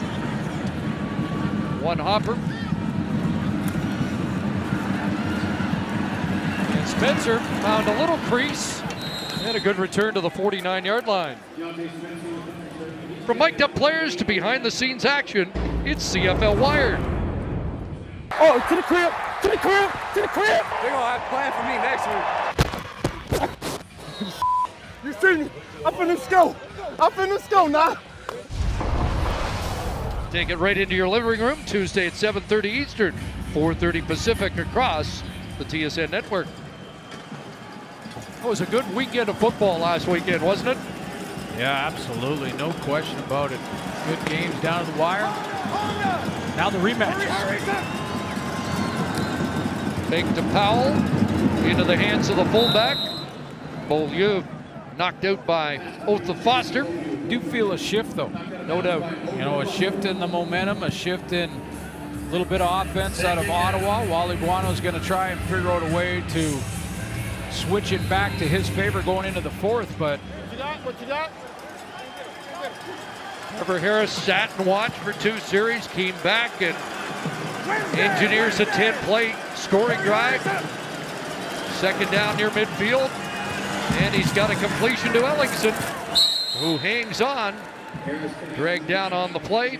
Speaker 8: One hopper. And Spencer found a little crease and a good return to the 49-yard line. From mic'd up players to behind the scenes action, it's CFL Wired.
Speaker 18: Oh, to the crib, to the crib, to the crib. They're gonna have a plan for me next week. You see me? I'm finna go now.
Speaker 8: Take it right into your living room, Tuesday at 7:30 Eastern, 4:30 Pacific across the TSN network. It was a good weekend of football last weekend, wasn't it?
Speaker 9: Yeah, absolutely. No question about it. Good games down to the wire. Now the rematch.
Speaker 8: Fake to Powell, into the hands of the fullback. Beaulieu knocked out by Otha Foster.
Speaker 9: Do feel a shift, though.
Speaker 8: No doubt.
Speaker 9: A shift in the momentum, a shift in a little bit of offense out of Ottawa. Wally Buono's going to try and figure out a way to switch it back to his favor going into the fourth, but
Speaker 18: What you got?
Speaker 8: Trevor Harris sat and watched for 2 series, came back and engineers a 10-play scoring drive. Second down near midfield, and he's got a completion to Ellingson, who hangs on. Dragged down on the play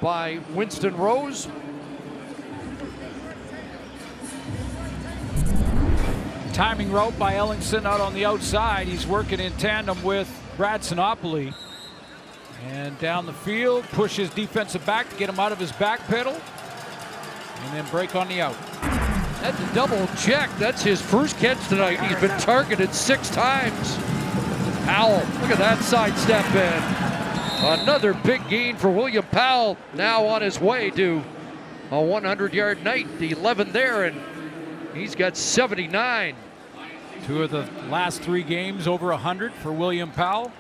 Speaker 8: by Winston Rose.
Speaker 9: timing route by Ellingson out on the outside. He's working in tandem with Brad Sinopoli. And down the field, push his defensive back to get him out of his back pedal. And then break on the out.
Speaker 8: That's a double check. That's his first catch tonight. He's been targeted 6 times. Powell, look at that sidestep in. Another big gain for William Powell, now on his way to a 100-yard night. The 11 there, and he's got 79.
Speaker 9: 2 of the last 3 games over 100 for William Powell.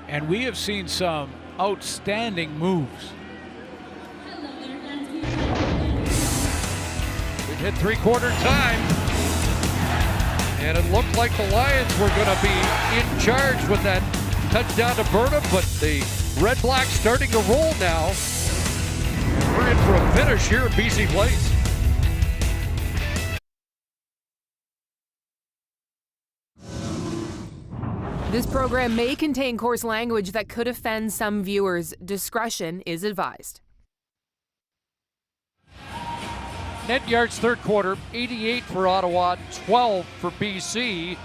Speaker 9: And we have seen some outstanding moves.
Speaker 8: We've hit 3/4 time. And it looked like the Lions were going to be in charge with that touchdown to Burnham, but the Red Blacks starting to roll now. We're in for a finish here at BC Place.
Speaker 7: This program may contain coarse language that could offend some viewers. Discretion is advised.
Speaker 8: Net yards third quarter, 88 for Ottawa, 12 for BC.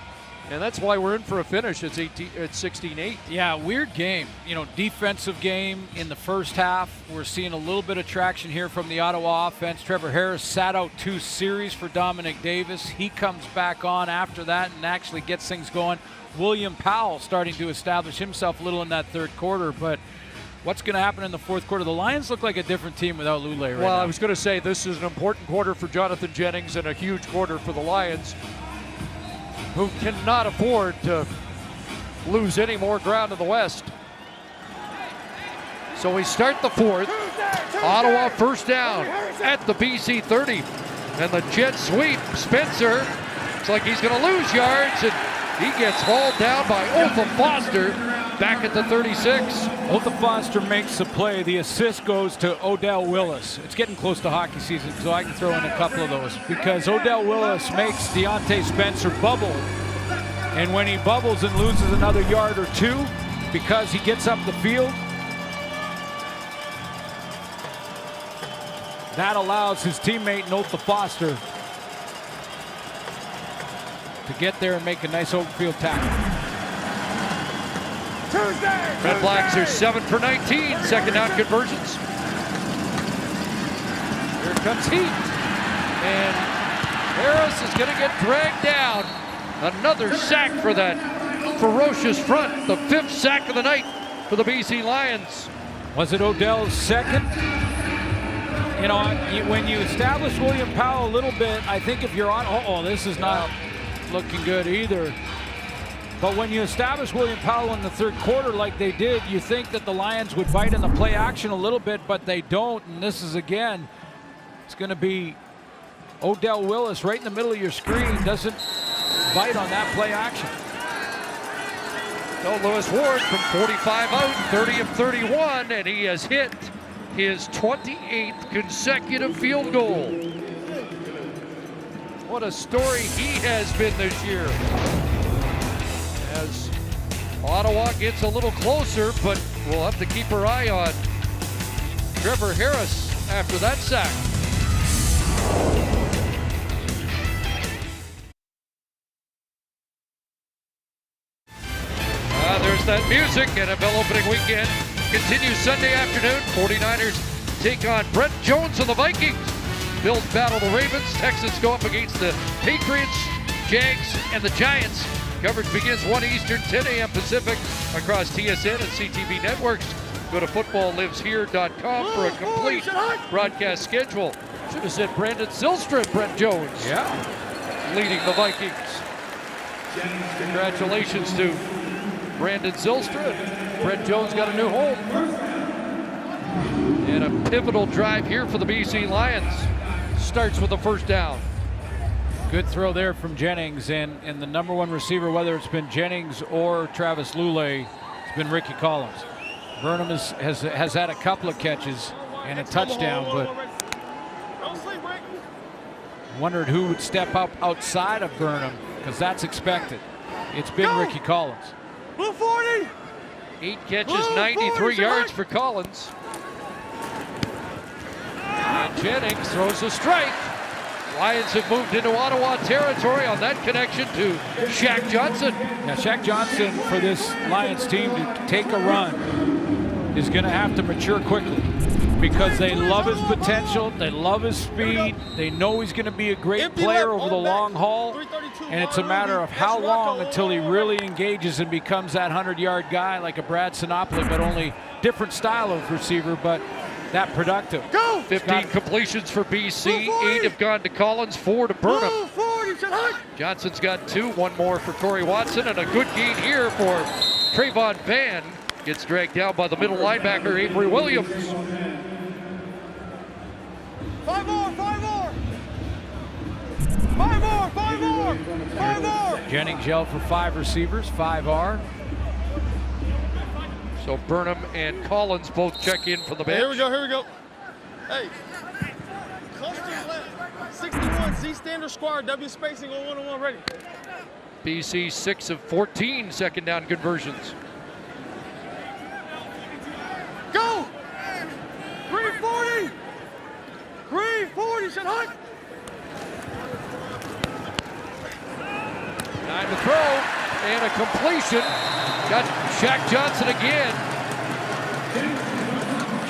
Speaker 8: And that's why we're in for a finish. It's 16-8.
Speaker 9: Yeah, weird game. You know, defensive game in the first half. We're seeing a little bit of traction here from the Ottawa offense. Trevor Harris sat out 2 series for Dominic Davis. He comes back on after that and actually gets things going. William Powell starting to establish himself a little in that third quarter, but what's going to happen in the fourth quarter? The Lions look like a different team without Lule right now.
Speaker 8: Well, I was going to say this is an important quarter for Jonathan Jennings and a huge quarter for the Lions, who cannot afford to lose any more ground in the West. So we start the fourth. Ottawa first down at the BC 30. And the jet sweep. Spencer looks like he's going to lose yards, and he gets hauled down by Otha Foster back at the 36.
Speaker 9: Otha Foster makes the play. The assist goes to Odell Willis. It's getting close to hockey season, so I can throw in a couple of those. Because Odell Willis makes Deontay Spencer bubble. And when he bubbles and loses another yard or 2, because he gets up the field, that allows his teammate Otha Foster to get there and make a nice open field tackle.
Speaker 8: Red Blacks are 7 for 19, second down conversions. Here comes heat. And Harris is going to get dragged down. Another sack for that ferocious front. The 5th sack of the night for the BC Lions.
Speaker 9: Was it Odell's second? You know, when you establish William Powell a little bit, I think if you're on, this is not looking good either. But when you establish William Powell in the third quarter like they did, you think that the Lions would bite in the play action a little bit, but they don't. And this is, again, it's going to be Odell Willis right in the middle of your screen. Doesn't bite on that play action.
Speaker 8: So Lewis Ward from 45 out, 30 of 31, and he has hit his 28th consecutive field goal. What a story he has been this year. As Ottawa gets a little closer, but we'll have to keep our eye on Trevor Harris after that sack. There's that music. NFL opening weekend continues Sunday afternoon. 49ers take on Brett Jones and the Vikings. Bills battle the Ravens. Texans go up against the Patriots, Jags, and the Giants. Coverage begins 1 Eastern, 10 a.m. Pacific across TSN and CTV networks. Go to footballliveshere.com for a complete broadcast schedule. Should have said Brandon Zylstra and Brett Jones.
Speaker 9: Yeah.
Speaker 8: Leading the Vikings. Congratulations to Brandon Zylstra. Brett Jones got a new home. And a pivotal drive here for the BC Lions. Starts with a first down.
Speaker 9: Good throw there from Jennings, and the number 1 receiver, whether it's been Jennings or Travis Lule, it's been Ricky Collins. Burnham has had a couple of catches and a touchdown, but wondered who would step up outside of Burnham, because that's expected. It's been Ricky Collins.
Speaker 18: Blue 40!
Speaker 8: 8 catches, 93 yards for Collins. And Jennings throws a strike. Lions have moved into Ottawa territory on that connection to Shaq Johnson.
Speaker 9: Now, Shaq Johnson, for this Lions team to take a run, is going to have to mature quickly, because they love his potential, they love his speed, they know he's going to be a great player over the long haul, and it's a matter of how long until he really engages and becomes that 100-yard guy like a Brad Sinopoli, but only different style of receiver, but that productive.
Speaker 8: 15 completions for BC, 8 have gone to Collins, 4 to Burnham. Johnson's got 2, 1 more for Corey Watson, and a good gain here for Trayvon Van. Gets dragged down by the middle linebacker, Avery Williams.
Speaker 18: 5 more, 5 more! 5 more, 5 more, 5 more!
Speaker 9: Jennings yelled for 5 receivers, 5R.
Speaker 8: So Burnham and Collins both check in for the bench.
Speaker 11: Here we go, here we go. Hey. Cluster left. 61, Z standard squad, W spacing on 1-on-1 ready.
Speaker 8: BC 6 of 14 second down conversions.
Speaker 18: Go! 340! 340, shut up!
Speaker 8: Time to throw. And a completion. Got Shaq Johnson again.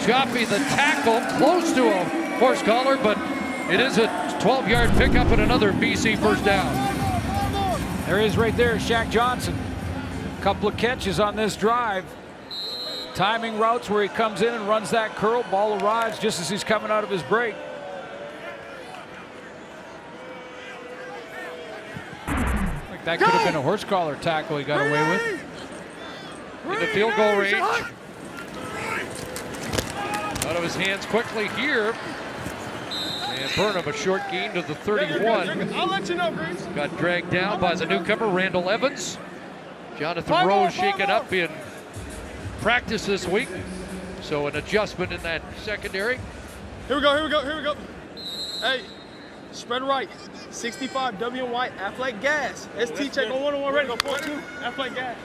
Speaker 8: Choppy the tackle, close to a horse collar, but it is a 12-yard pickup and another BC first down.
Speaker 9: There he is right there, Shaq Johnson. A couple of catches on this drive. Timing routes where he comes in and runs that curl. Ball arrives just as he's coming out of his break. Like that could have been a horse collar tackle he got away with.
Speaker 8: In the field goal range. Out of his hands quickly here. And Burnham, a short gain to the 31.
Speaker 11: I'll let you know, Greaves.
Speaker 8: Got dragged down by the newcomer, Randall Evans. Jonathan Rose shaken up in practice this week. So an adjustment in that secondary.
Speaker 11: Here we go. Hey, spread right. 65 W and white, athletic gas. ST check on 1-on-1 ready. Go 4-2, athletic gas.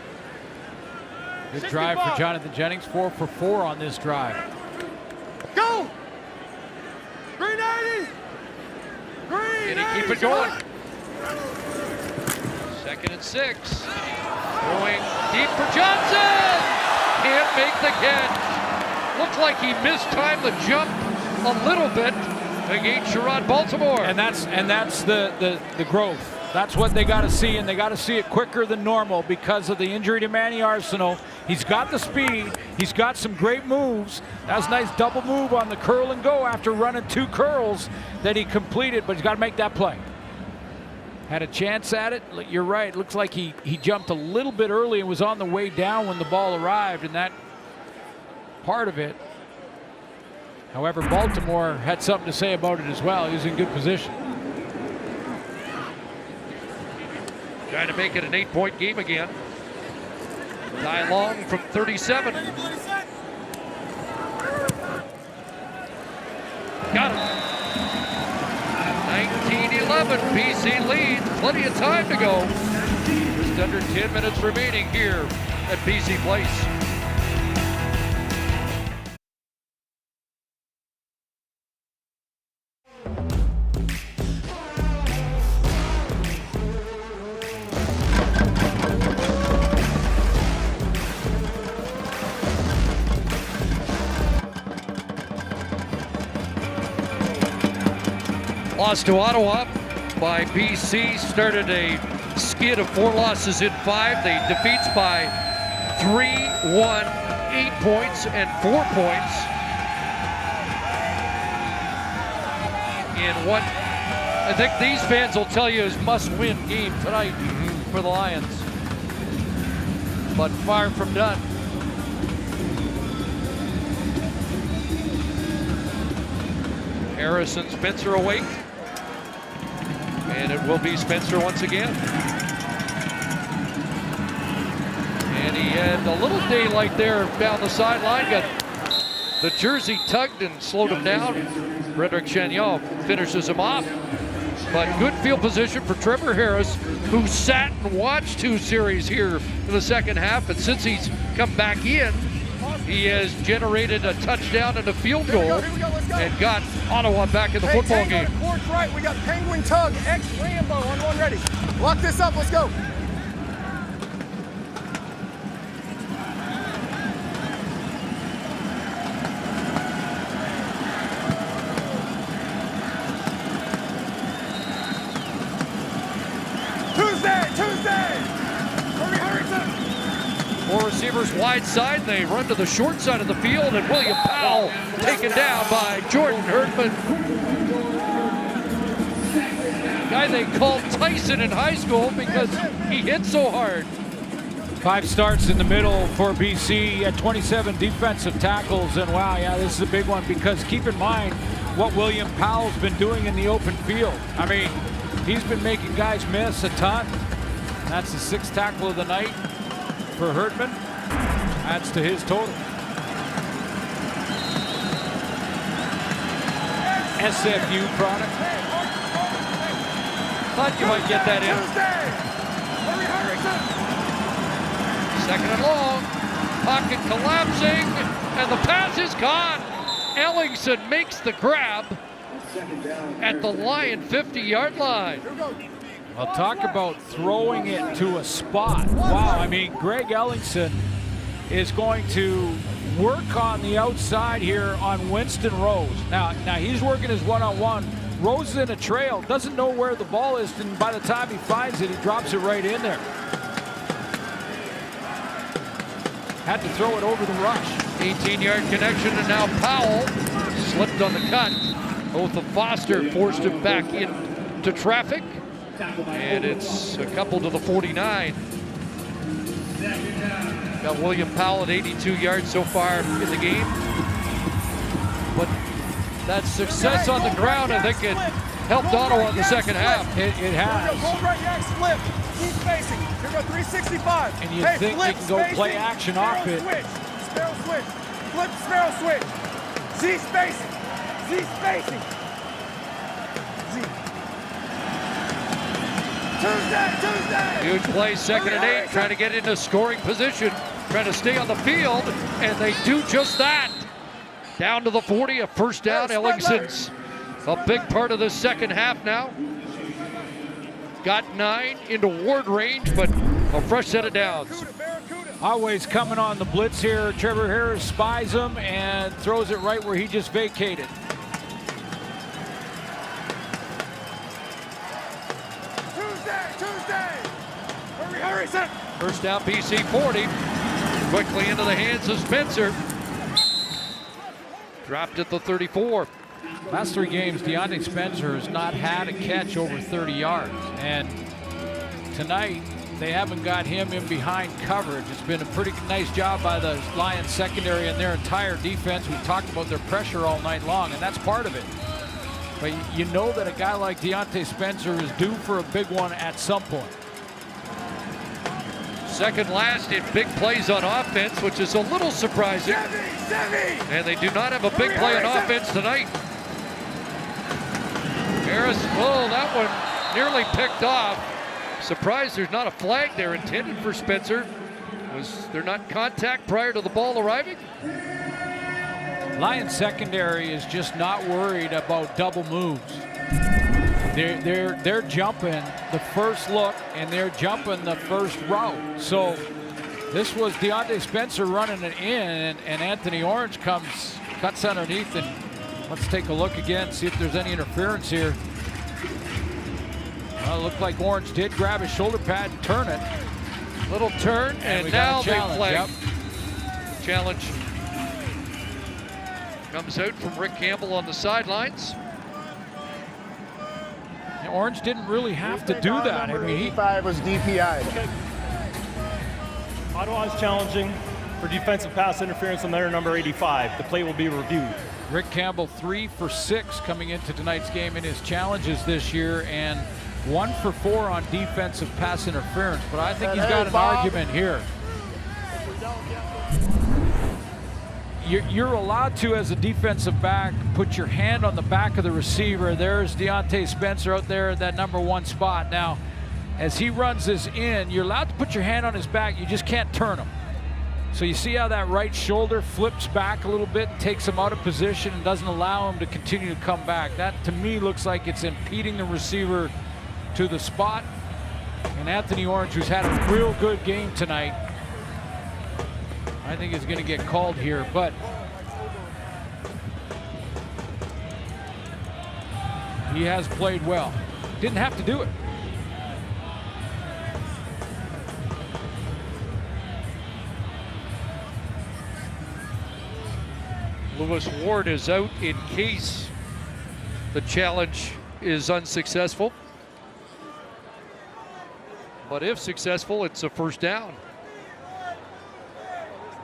Speaker 9: Good drive for Jonathan Jennings, 4 for 4 on this drive.
Speaker 11: Go! Green 80! Green 80!
Speaker 8: Keep it going. 2nd and 6. Going deep for Johnson. Can't make the catch. Looked like he mistimed the jump a little bit against Sherrod Baltimore.
Speaker 9: And that's the growth. That's what they got to see, and they got to see it quicker than normal because of the injury to Manny Arsenal. He's got the speed. He's got some great moves. That was a nice double move on the curl and go after running 2 curls that he completed, but he's got to make that play. Had a chance at it. You're right. Looks like he jumped a little bit early and was on the way down when the ball arrived, and that part of it. However, Baltimore had something to say about it as well. He was in good position.
Speaker 8: Trying to make it an 8-point game again. Ty Long from 37. Got it. 19-11, BC leads. Plenty of time to go. Just under 10 minutes remaining here at BC Place. Lost to Ottawa by BC. Started a skid of 4 losses in 5. They defeats by 3, 1, 8 points, and 4 points in what I think these fans will tell you is must-win game tonight for the Lions. But far from done. Harris and Spencer awake. And it will be Spencer once again. And he had a little daylight there down the sideline. Got the jersey tugged and slowed him down. Frederick Chagnon finishes him off. But good field position for Trevor Harris, who sat and watched 2 series here in the second half. And since he's come back in, he has generated a touchdown and a field goal and got Ottawa back in the football game.
Speaker 11: Court right, we got Penguin Tug, X Rambo on 1 ready. Lock this up, let's go. Tuesday! Hurry,
Speaker 8: 4 receivers wide side. They run to the short side of the field, and William Powell taken down by Jordan Herdman. Guy they called Tyson in high school because he hit so hard.
Speaker 9: 5 starts in the middle for BC at 27 defensive tackles. And wow, yeah, this is a big one because keep in mind what William Powell's been doing in the open field. I mean, he's been making guys miss a ton. That's the 6th tackle of the night for Herdman. Adds to his total. SFU product.
Speaker 8: Thought you might get that in. 2nd and long. Pocket collapsing, and the pass is gone. Ellingson makes the grab at the Lion 50-yard line.
Speaker 9: I'll talk about throwing it to a spot. Wow, I mean, Greg Ellingson is going to work on the outside here on Winston Rose. Now he's working his one-on-one. Rose is in a trail, doesn't know where the ball is, and by the time he finds it, he drops it right in there. Had to throw it over the rush.
Speaker 8: 18-yard connection, and now Powell slipped on the cut. Both of Foster forced him back into traffic, and it's a couple to the 49. Got William Powell at 82 yards so far in the game. But that success on the ground, I think it helped Ottawa in the second half.
Speaker 9: It has.
Speaker 18: Hold right next, flip. Keep spacing. Here we go, 365.
Speaker 9: And you think
Speaker 18: flip,
Speaker 9: you can go
Speaker 18: spacing.
Speaker 9: play action off it.
Speaker 18: Switch. Sparrow switch. Flip, sparrow switch. Z spacing. Z spacing. Z. Tuesday.
Speaker 8: Huge play, 2nd and 8, trying to get into scoring position, trying to stay on the field, and they do just that. Down to the 40, a first down. Ellingson's a big part of the second half now. Got 9 into Ward range, but a fresh set of downs.
Speaker 9: Always coming on the blitz here. Trevor Harris spies him and throws it right where he just vacated.
Speaker 18: Tuesday. Hurry, set.
Speaker 8: First down, BC 40. Quickly into the hands of Spencer. Dropped at the 34.
Speaker 9: Last 3 games, Deontay Spencer has not had a catch over 30 yards. And tonight, they haven't got him in behind coverage. It's been a pretty nice job by the Lions secondary and their entire defense. We've talked about their pressure all night long, and that's part of it. But you know that a guy like Deontay Spencer is due for a big one at some point.
Speaker 8: Second last in big plays on offense, which is a little surprising. And they do not have a big play on offense tonight. Harris, oh, that one nearly picked off. Surprised there's not a flag there intended for Spencer. Was there not contact prior to the ball arriving?
Speaker 9: Lions secondary is just not worried about double moves. They're jumping the first look and they're jumping the first route. So this was Deontay Spencer running it in, and Anthony Orange cuts underneath, and let's take a look again, see if there's any interference here. Well, it looked like Orange did grab his shoulder pad and turn it.
Speaker 8: Little turn, and now they flag. Challenge comes out from Rick Campbell on the sidelines.
Speaker 9: Orange didn't really have to do that. I mean,
Speaker 15: 85 was DPI.
Speaker 10: Okay. Ottawa's challenging for defensive pass interference on their number 85. The play will be reviewed.
Speaker 9: Rick Campbell 3 for 6 coming into tonight's game in his challenges this year, and 1 for 4 on defensive pass interference. But I think he's got an argument here. You're allowed to, as a defensive back, put your hand on the back of the receiver. There's Deontay Spencer out there at that number 1 spot. Now, as he runs this in, you're allowed to put your hand on his back. You just can't turn him. So you see how that right shoulder flips back a little bit and takes him out of position and doesn't allow him to continue to come back. That, to me, looks like it's impeding the receiver to the spot. And Anthony Orange, who's had a real good game tonight, I think is going to get called here, but he has played well. Didn't have to do it.
Speaker 8: Lewis Ward is out in case the challenge is unsuccessful. But if successful, it's a first down.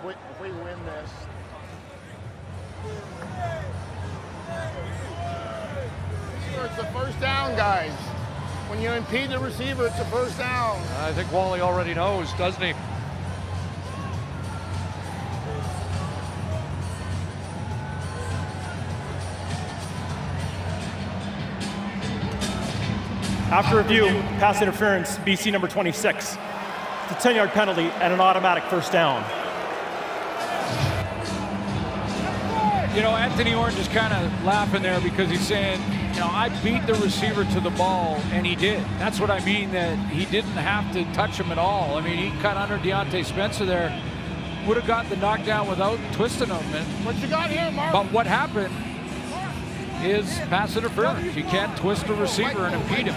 Speaker 15: If we win this, it's a first down, guys. When you impede the receiver, it's a first down.
Speaker 8: I think Wally already knows, doesn't he?
Speaker 10: After review, pass interference, BC number 26. It's a 10-yard penalty and an automatic first down.
Speaker 9: You know, Anthony Orange is kind of laughing there because he's saying you know, I beat the receiver to the ball, and he did. That's what I mean, that he didn't have to touch him at all. I mean, he cut under Deontay Spencer there. Would have got the knockdown without twisting him. And,
Speaker 18: what you got here, Mark?
Speaker 9: But what happened is pass interference. You can't twist a receiver and impede him.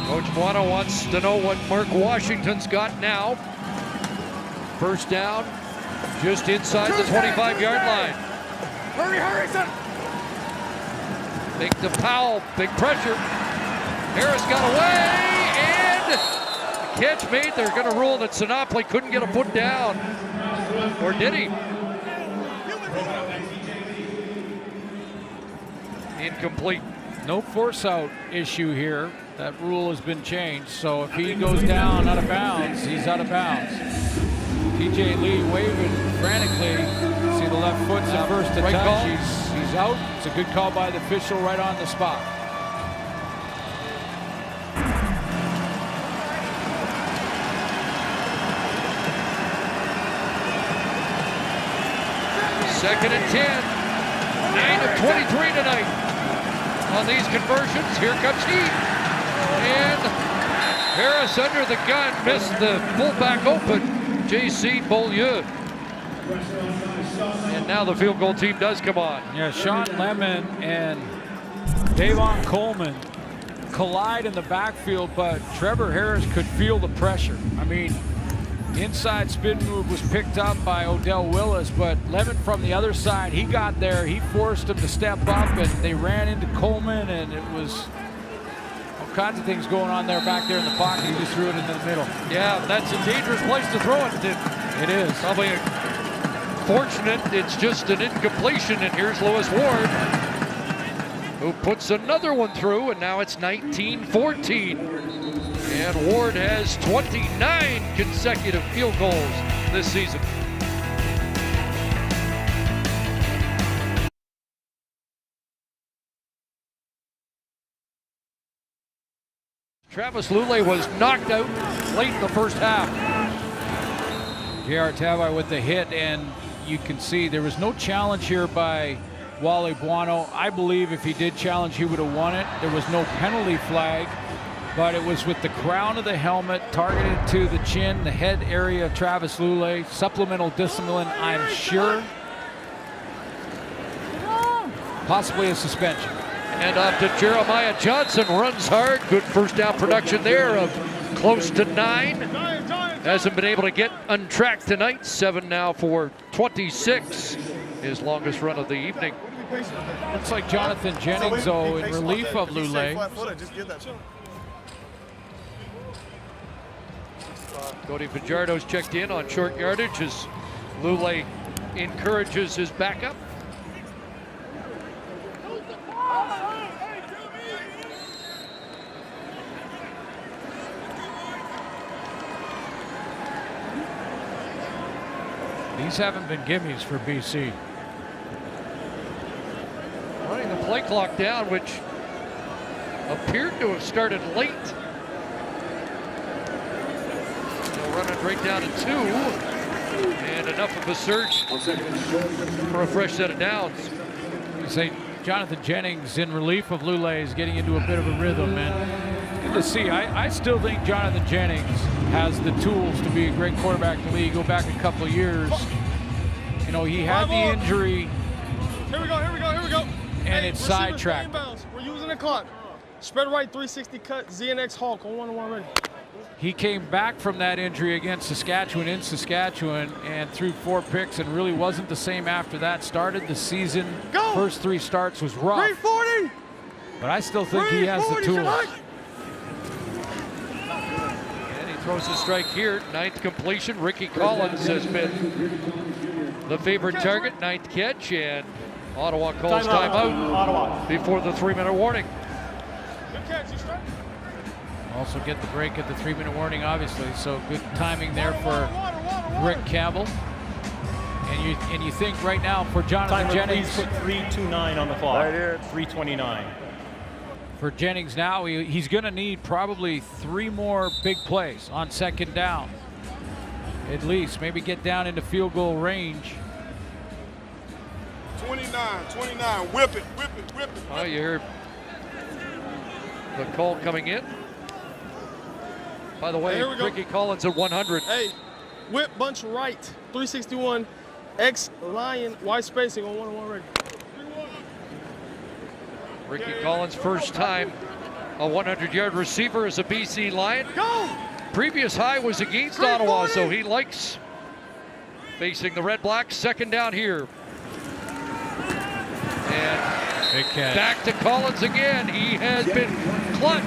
Speaker 8: Coach Buono wants to know what Mark Washington's got now. First down, just inside the 25-yard line.
Speaker 18: Hurry, son.
Speaker 8: Big to Powell, big pressure. Harris got away, and catch made. They're going to rule that Sinopoli couldn't get a foot down. Or did he? Incomplete.
Speaker 9: No force out issue here. That rule has been changed. So if he goes down out of bounds, he's out of bounds. TJ Lee waving frantically. See the left foot's the first to touch. He's out. It's a good call by the official right on the spot.
Speaker 8: Second and 10. 9 of 23 tonight. On these conversions, here comes he. And Harris under the gun, missed the fullback open, J.C. Beaulieu. And now the field goal team does come on.
Speaker 9: Yeah, Sean Lemon and Davon Coleman collide in the backfield, but Trevor Harris could feel the pressure. I mean, inside spin move was picked up by Odell Willis, but Lemon from the other side, he got there, he forced him to step up, and they ran into Coleman, and it was all kinds of things going on there back there in the pocket. He just threw it into the middle.
Speaker 8: Yeah, that's a dangerous place to throw it.
Speaker 9: It is.
Speaker 8: Probably fortunate it's just an incompletion, and here's Lewis Ward, who puts another one through, and now it's 19-14. And Ward has 29 consecutive field goals this season. Travis Lulay was knocked out late in the first half.
Speaker 9: J.R. Tabai with the hit, and you can see there was no challenge here by Wally Buono. I believe if he did challenge, he would have won it. There was no penalty flag, but it was with the crown of the helmet targeted to the chin, the head area of Travis Lulay. Supplemental discipline, I'm sure. Possibly a suspension.
Speaker 8: And off to Jeremiah Johnson, runs hard. Good first down production there of close to 9. Hasn't been able to get untracked tonight. 7 now for 26. His longest run of the evening.
Speaker 9: Looks like Jonathan Jennings, though, in relief of Lulay.
Speaker 8: Cody Fajardo's checked in on short yardage as Lulay encourages his backup.
Speaker 9: These haven't been gimmies for BC.
Speaker 8: Running the play clock down, which appeared to have started late. They'll run it right down to 2. And enough of a search for a fresh set of downs.
Speaker 9: You say Jonathan Jennings in relief of Lulay is getting into a bit of a rhythm, and good to see. I still think Jonathan Jennings has the tools to be a great quarterback in the league. Go back a couple of years. You know, he had the injury.
Speaker 18: Here we go.
Speaker 9: And it's sidetracked.
Speaker 18: We're using the clock. Spread right, 360 cut, ZNX Hawk on 1-1 ready.
Speaker 9: He came back from that injury against Saskatchewan in Saskatchewan and threw 4 picks and really wasn't the same after that. Started the season, first 3 starts was rough.
Speaker 18: 340.
Speaker 9: But I still think he has the tools.
Speaker 8: And he throws a strike here. 9th completion. Ricky Collins has been the favorite target. 9th catch, and Ottawa calls timeout before the 3-minute warning.
Speaker 18: Good catch, you strike.
Speaker 9: Also get the break at the 3-minute warning, obviously. So good timing there for Rick Campbell. And you think right now for Jonathan Jennings.
Speaker 10: Please put 3:29 on the clock.
Speaker 15: Right here.
Speaker 10: 3:29.
Speaker 9: For Jennings now, he's going to need probably 3 more big plays on second down. At least, maybe get down into field goal range.
Speaker 18: 29. Whip it.
Speaker 8: Oh, you hear the call coming in. By the way, Ricky Collins at 100.
Speaker 19: Hey, whip bunch right, 361, X Lion, wide spacing on 1-1 ready.
Speaker 8: Ricky Collins, first time a 100-yard receiver as a BC Lion.
Speaker 19: Go!
Speaker 8: Previous high was against Ottawa, so he likes facing the Red Blacks. Second down here. And
Speaker 9: big catch.
Speaker 8: Back to Collins again. He has been clutch.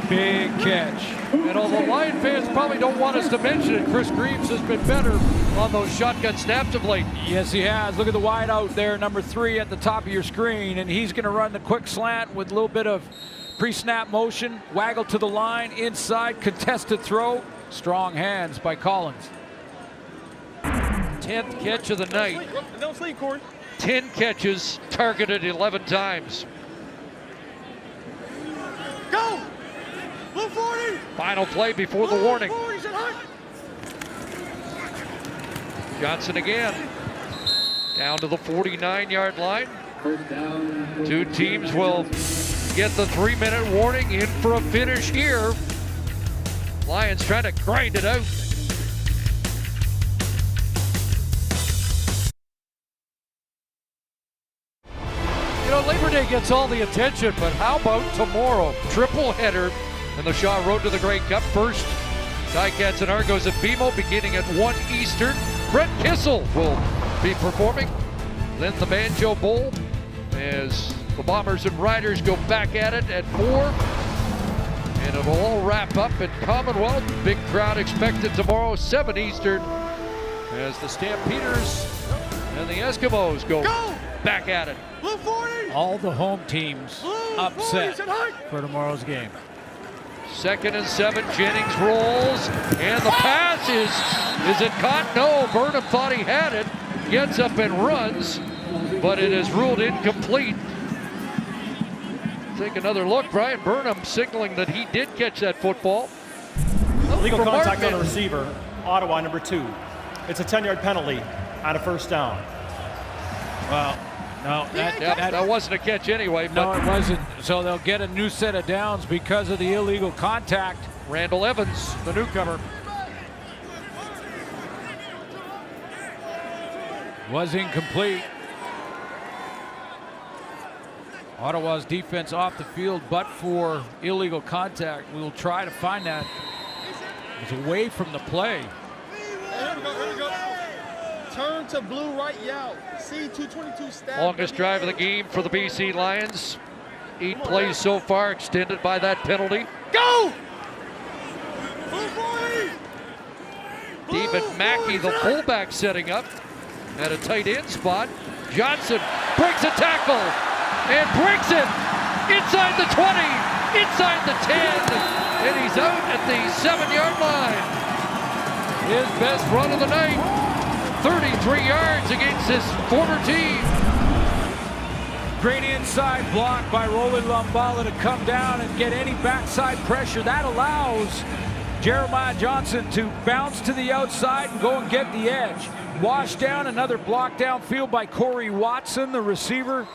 Speaker 9: Big catch.
Speaker 8: And although Lion fans probably don't want us to mention it, Chris Greaves has been better on those shotgun snaps of late.
Speaker 9: Yes, he has. Look at the wide out there, number 3 at the top of your screen, and he's going to run the quick slant with a little bit of pre-snap motion, waggle to the line, inside, contested throw. Strong hands by Collins.
Speaker 8: 10th catch of the night.
Speaker 19: Don't sleep, Corey.
Speaker 8: 10 catches, targeted 11 times.
Speaker 19: Go! Blue 40!
Speaker 8: Final play before the warning. Johnson again. Down to the 49-yard line. Two teams will get the 3-minute warning. In for a finish here. Lions trying to grind it out. You know, Labor Day gets all the attention, but how about tomorrow? Triple header in the Shaw Road to the Grey Cup. First, Ticats and Argos at BMO beginning at 1 Eastern. Brett Kissel will be performing. Then the Banjo Bowl as the Bombers and Riders go back at it at 4. And it'll all wrap up at Commonwealth. Big crowd expected tomorrow, 7 Eastern, as the Stampeders and the Eskimos go back at it.
Speaker 19: Blue 40!
Speaker 9: All the home teams upset for tomorrow's game.
Speaker 8: 2nd and 7, Jennings rolls, and the pass is it caught? No, Burnham thought he had it, gets up and runs, but it is ruled incomplete. Take another look. Brian Burnham signaling that he did catch that football.
Speaker 10: Illegal contact on the receiver, Ottawa, number 2. It's a 10-yard penalty on a first down.
Speaker 9: Well, no,
Speaker 8: that wasn't a catch anyway. But
Speaker 9: no, it wasn't. So they'll get a new set of downs because of the illegal contact.
Speaker 8: Randall Evans, the newcomer.
Speaker 9: Was incomplete. Ottawa's defense off the field, but for illegal contact. We'll try to find that. It's away from the play.
Speaker 19: Here we go. Turn to blue right yow. C222 stab.
Speaker 8: Longest drive of the game for the BC Lions. 8 plays so far, extended by that penalty.
Speaker 19: Go!
Speaker 8: David Mackey, the fullback, setting up at a tight end spot. Johnson breaks a tackle and breaks it inside the 20, inside the 10, and he's out at the 7-yard line. His best run of the night. 33 yards against his former team.
Speaker 9: Great inside block by Roland Lumbala to come down and get any backside pressure. That allows Jeremiah Johnson to bounce to the outside and go and get the edge. Wash down, another block downfield by Corey Watson, the receiver.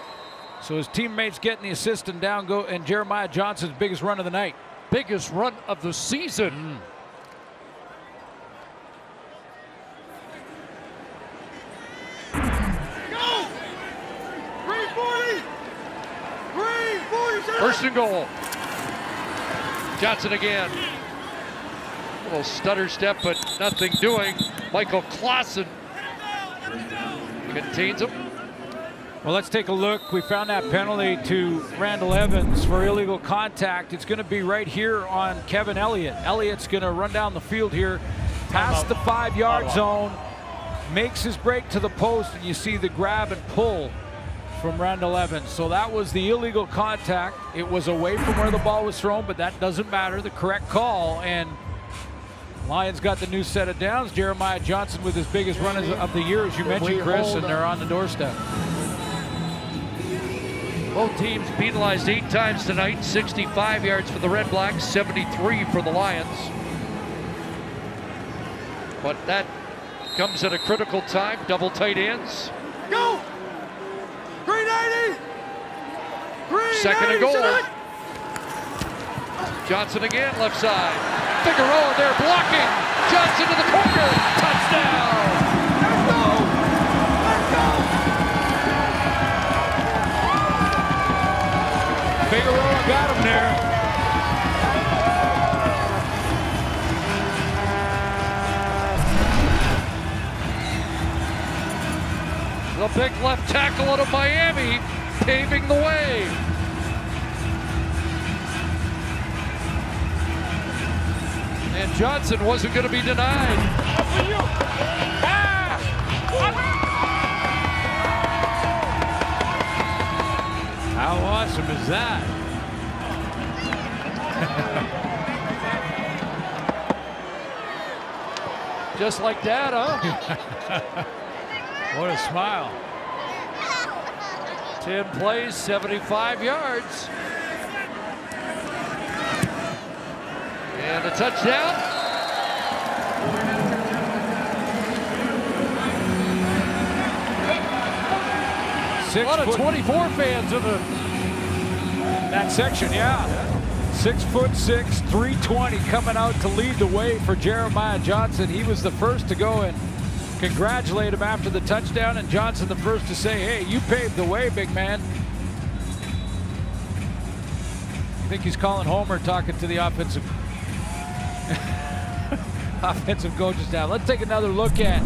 Speaker 9: So his teammates getting the assist and down go, and Jeremiah Johnson's biggest run of the night.
Speaker 8: Biggest run of the season. First and goal. Johnson again. A little stutter step, but nothing doing. Michael Clausen contains him.
Speaker 9: Well, let's take a look. We found that penalty to Randall Evans for illegal contact. It's going to be right here on Kevin Elliott. Elliott's going to run down the field here, past the 5-yard zone, makes his break to the post, and you see the grab and pull from Randall Evans. So that was the illegal contact. It was away from where the ball was thrown, but that doesn't matter. The correct call, and Lions got the new set of downs. Jeremiah Johnson with his biggest run of the year, as you mentioned, Chris, and they're on the doorstep.
Speaker 8: Both teams penalized 8 times tonight. 65 yards for the Red Blacks, 73 for the Lions. But that comes at a critical time. Double tight ends.
Speaker 19: Go!
Speaker 8: Second and goal. Johnson again, left side. Figueroa there blocking. Johnson to the corner. Touchdown.
Speaker 9: Figueroa got him there.
Speaker 8: The big left tackle out of Miami paving the way. And Johnson wasn't going to be denied.
Speaker 9: How awesome is that?
Speaker 8: Just like that, huh?
Speaker 9: What a smile.
Speaker 8: 10 plays, 75 yards. And a touchdown. A lot of 24 fans in
Speaker 9: that section, yeah. 6'6", 320 coming out to lead the way for Jeremiah Johnson. He was the first to go and congratulate him after the touchdown, and Johnson the first to say, hey, you paved the way, big man. I think he's calling Homer, talking to the offensive coaches now. Let's take another look at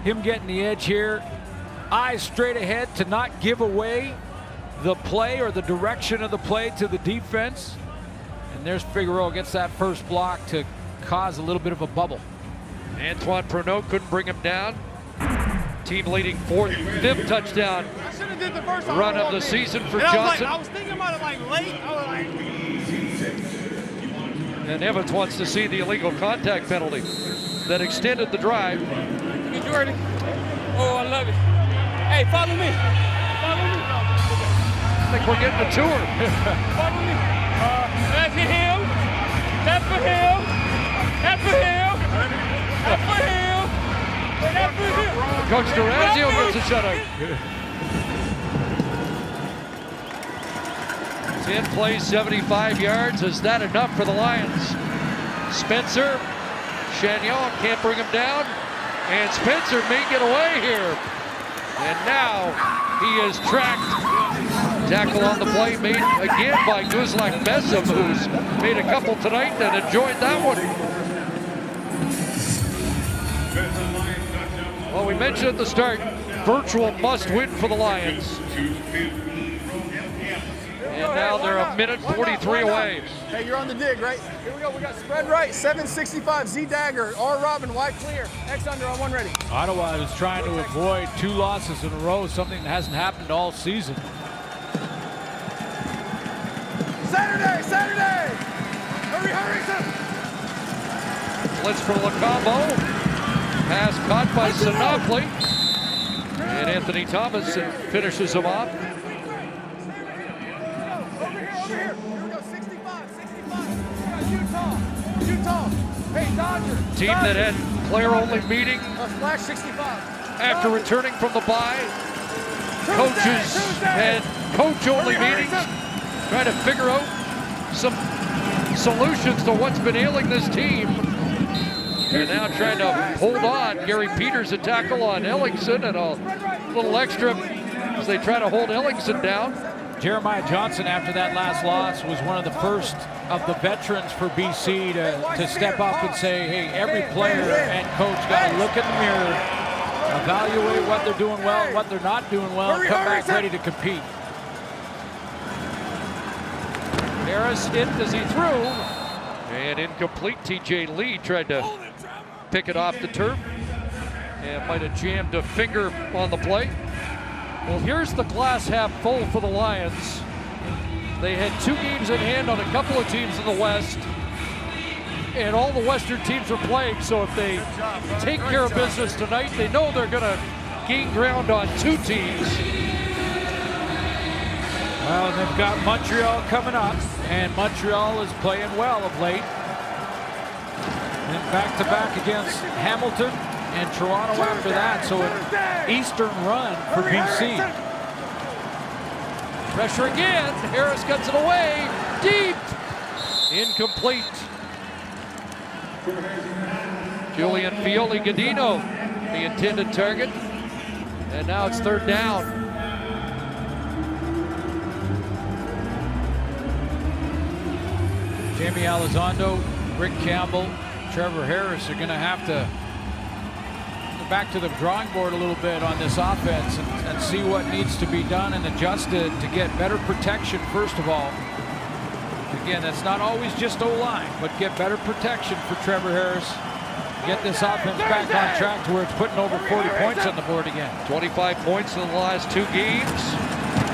Speaker 9: him getting the edge here. Eyes straight ahead to not give away the play or the direction of the play to the defense. And there's Figueroa, gets that first block to cause a little bit of a bubble.
Speaker 8: Antoine Pruneau couldn't bring him down. Team leading fifth touchdown run of the season for Johnson.
Speaker 18: I was thinking about it like late.
Speaker 8: And Evans wants to see the illegal contact penalty that extended the drive.
Speaker 1: Hey, Jordan. Oh, I love it. Hey, follow me. Follow me.
Speaker 8: I think we're getting a tour.
Speaker 1: Follow me. That's for him. That's for him. That's for him. That's for him. That's for him.
Speaker 8: Coach Durazio gets a shutout. 10 plays, 75 yards. Is that enough for the Lions? Spencer, Chagnon can't bring him down. And Spencer may get away here. And now he is tracked. Tackle on the play made again by Guzlak Besem, who's made a couple tonight and enjoyed that one. Well, we mentioned at the start, virtual must-win for the Lions. And now they're a minute 43 away.
Speaker 18: Hey, you're on the dig, right? Here we go. We got spread right, 765, Z dagger, R Robin, Y clear, X under on one ready.
Speaker 9: Ottawa is trying to avoid 2 losses in a row, something that hasn't happened all season.
Speaker 18: Saturday! Hurry,
Speaker 8: Blitz from Lacombo. Pass caught by Sinopoli. And Anthony Thomas finishes him off.
Speaker 18: Over here. Here we go, 65. We got Utah. Hey, Dodger.
Speaker 8: Team that had player-only meeting
Speaker 18: Flash 65.
Speaker 8: after returning from the bye. Coaches had coach-only meetings, trying to figure out some solutions to what's been ailing this team. They're now trying to hold on. Gary Peters a tackle on Ellingson and a little extra as they try to hold Ellingson down.
Speaker 9: Jeremiah Johnson, after that last loss, was one of the first of the veterans for BC to step up and say, hey, every player and coach got to look in the mirror, evaluate what they're doing well, what they're not doing well, and come back ready to compete.
Speaker 8: Harris hit as he threw, and incomplete. TJ Lee tried to pick it off the turf and might have jammed a finger on the play. Well, here's the glass half full for the Lions. They had 2 games in hand on a couple of teams in the West, and all the Western teams are playing, so if they take care of business tonight, they know they're going to gain ground on 2 teams.
Speaker 9: Well, they've got Montreal coming up, and Montreal is playing well of late. And back-to-back against Hamilton and Toronto after that, so an Eastern run for BC.
Speaker 8: Pressure again. Harris gets it away. Deep. Incomplete. Julian Fioli-Gadino, the intended target. And now it's third down.
Speaker 9: Jamie Elizondo, Rick Campbell, Trevor Harris are going to have to go back to the drawing board a little bit on this offense and see what needs to be done and adjusted to get better protection, first of all. Again, that's not always just O-line, but get better protection for Trevor Harris. Get this offense back on track to where it's putting over 40 points on the board again.
Speaker 8: 25 points in the last 2 games.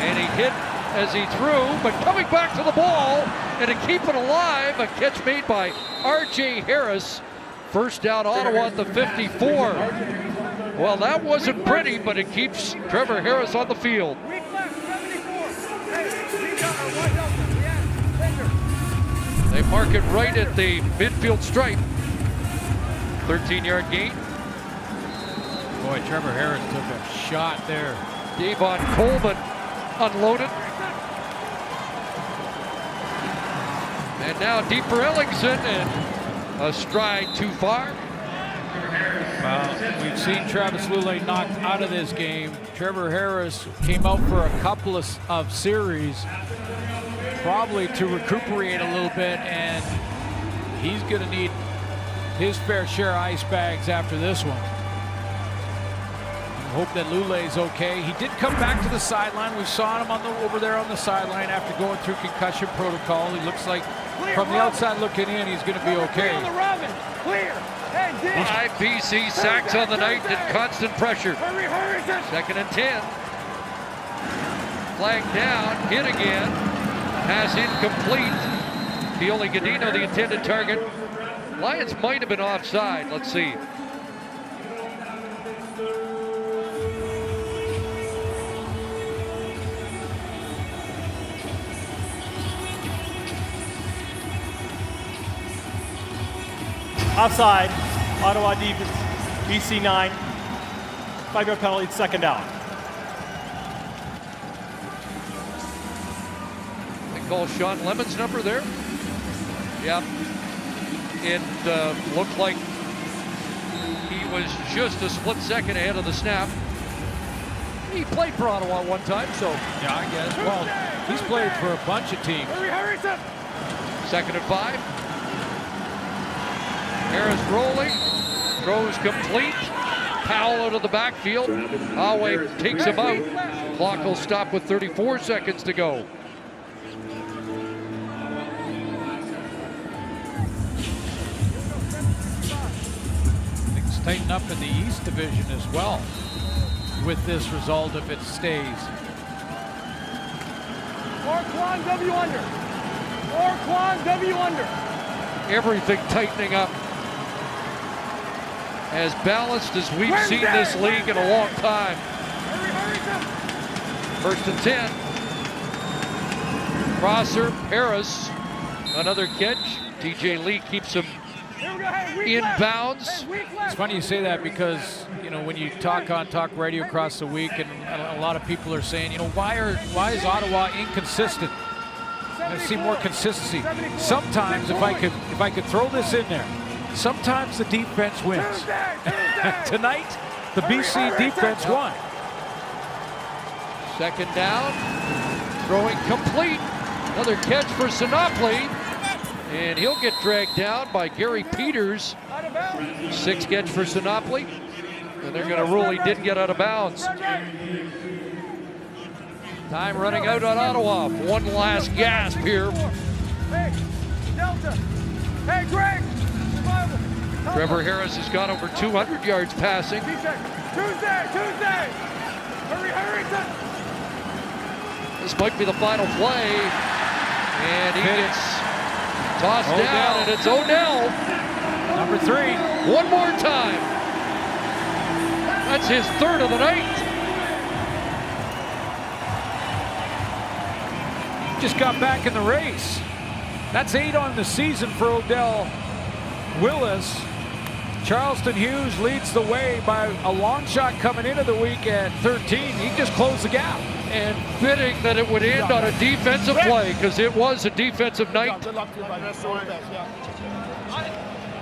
Speaker 8: And he hit as he threw, but coming back to the ball and to keep it alive, a catch made by R.J. Harris. First down, Ottawa at the 54. Well, that wasn't pretty, but it keeps Trevor Harris on the field. They mark it right at the midfield stripe. 13-yard gain.
Speaker 9: Boy, Trevor Harris took a shot there.
Speaker 8: Davon Coleman unloaded. And now deep for Ellingson, and a stride too far.
Speaker 9: Well, we've seen Travis Lulay knocked out of this game. Trevor Harris came out for a couple of series, probably to recuperate a little bit, and he's going to need his fair share of ice bags after this one. Hope that Lulay's okay. He did come back to the sideline. We saw him over there on the sideline after going through concussion protocol. He looks like from the outside looking in, he's going to be okay.
Speaker 8: 5 BC sacks on the night and constant pressure. Second and 10. Flag down, hit again. Pass incomplete. Fioli-Gadino, the intended target. Lions might have been offside. Let's see.
Speaker 10: Offside, Ottawa defense, BC 9. 5-yard penalty, second down.
Speaker 8: They call Sean Lemon's number there. Yep. It looked like he was just a split second ahead of the snap. He played for Ottawa one time, so.
Speaker 9: Yeah, I guess. Well, he's played for a bunch of teams.
Speaker 8: Second and 5. Harris rolling, throws complete. Powell out of the backfield. Awe takes him out. Clock will stop with 34 seconds to go.
Speaker 9: Things tighten up in the East Division as well with this result if it stays.
Speaker 18: Orquan W under. Orquan W under.
Speaker 8: Everything tightening up. As balanced as we've seen this league in a long time. First and 10. Prosser, Harris, another catch. TJ Lee keeps him in bounds.
Speaker 9: It's funny you say that because, you know, when you talk on talk radio across the week, and a lot of people are saying, you know, why is Ottawa inconsistent? I see more consistency. Sometimes if I could throw this in there, sometimes the defense wins. Tonight, the BC defense won.
Speaker 8: Second down, throwing complete. Another catch for Sinopoli, and he'll get dragged down by Gary Peters. 6 catch for Sinopoli, and they're going to rule he didn't get out of bounds. Time running out on Ottawa. One last gasp here.
Speaker 18: Hey, Delta. Hey, Greg.
Speaker 8: Trevor Harris has got over 200 yards passing.
Speaker 18: Tuesday. Hurry.
Speaker 8: This might be the final play. And he gets tossed down, and it's Odell.
Speaker 9: Number 3.
Speaker 8: One more time. That's his 3rd of the night.
Speaker 9: Just got back in the race. That's 8 on the season for Odell Willis. Charleston Hughes leads the way by a long shot coming into the week at 13. He just closed the gap.
Speaker 8: And fitting that it would end on a defensive play, because it was a defensive night.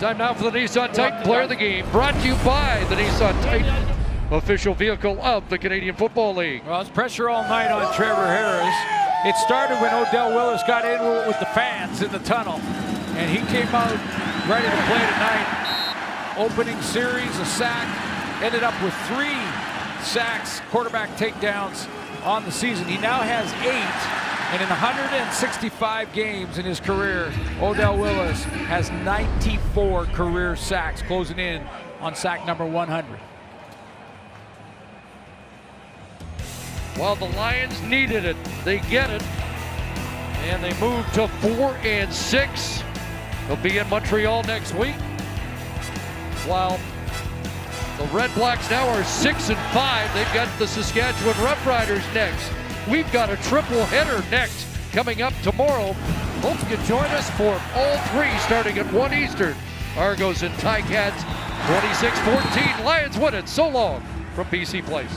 Speaker 8: Time now for the Nissan Titan Player of the Game, brought to you by the Nissan Titan, official vehicle of the Canadian Football League.
Speaker 9: Well, it's pressure all night on Trevor Harris. It started when Odell Willis got in with the fans in the tunnel, and he came out ready to play tonight. Opening series, a sack, ended up with 3 sacks, quarterback takedowns on the season. He now has 8, and in 165 games in his career, Odell Willis has 94 career sacks, closing in on sack number 100.
Speaker 8: Well, the Lions needed it. They get it. And they move to 4-6. They'll be in Montreal next week. While the Red Blacks now are 6-5. They've got the Saskatchewan Roughriders next. We've got a triple header next coming up tomorrow. Hope you can join us for all 3 starting at 1 Eastern. Argos and Ticats 26-14. Lions win it. So long from BC Place.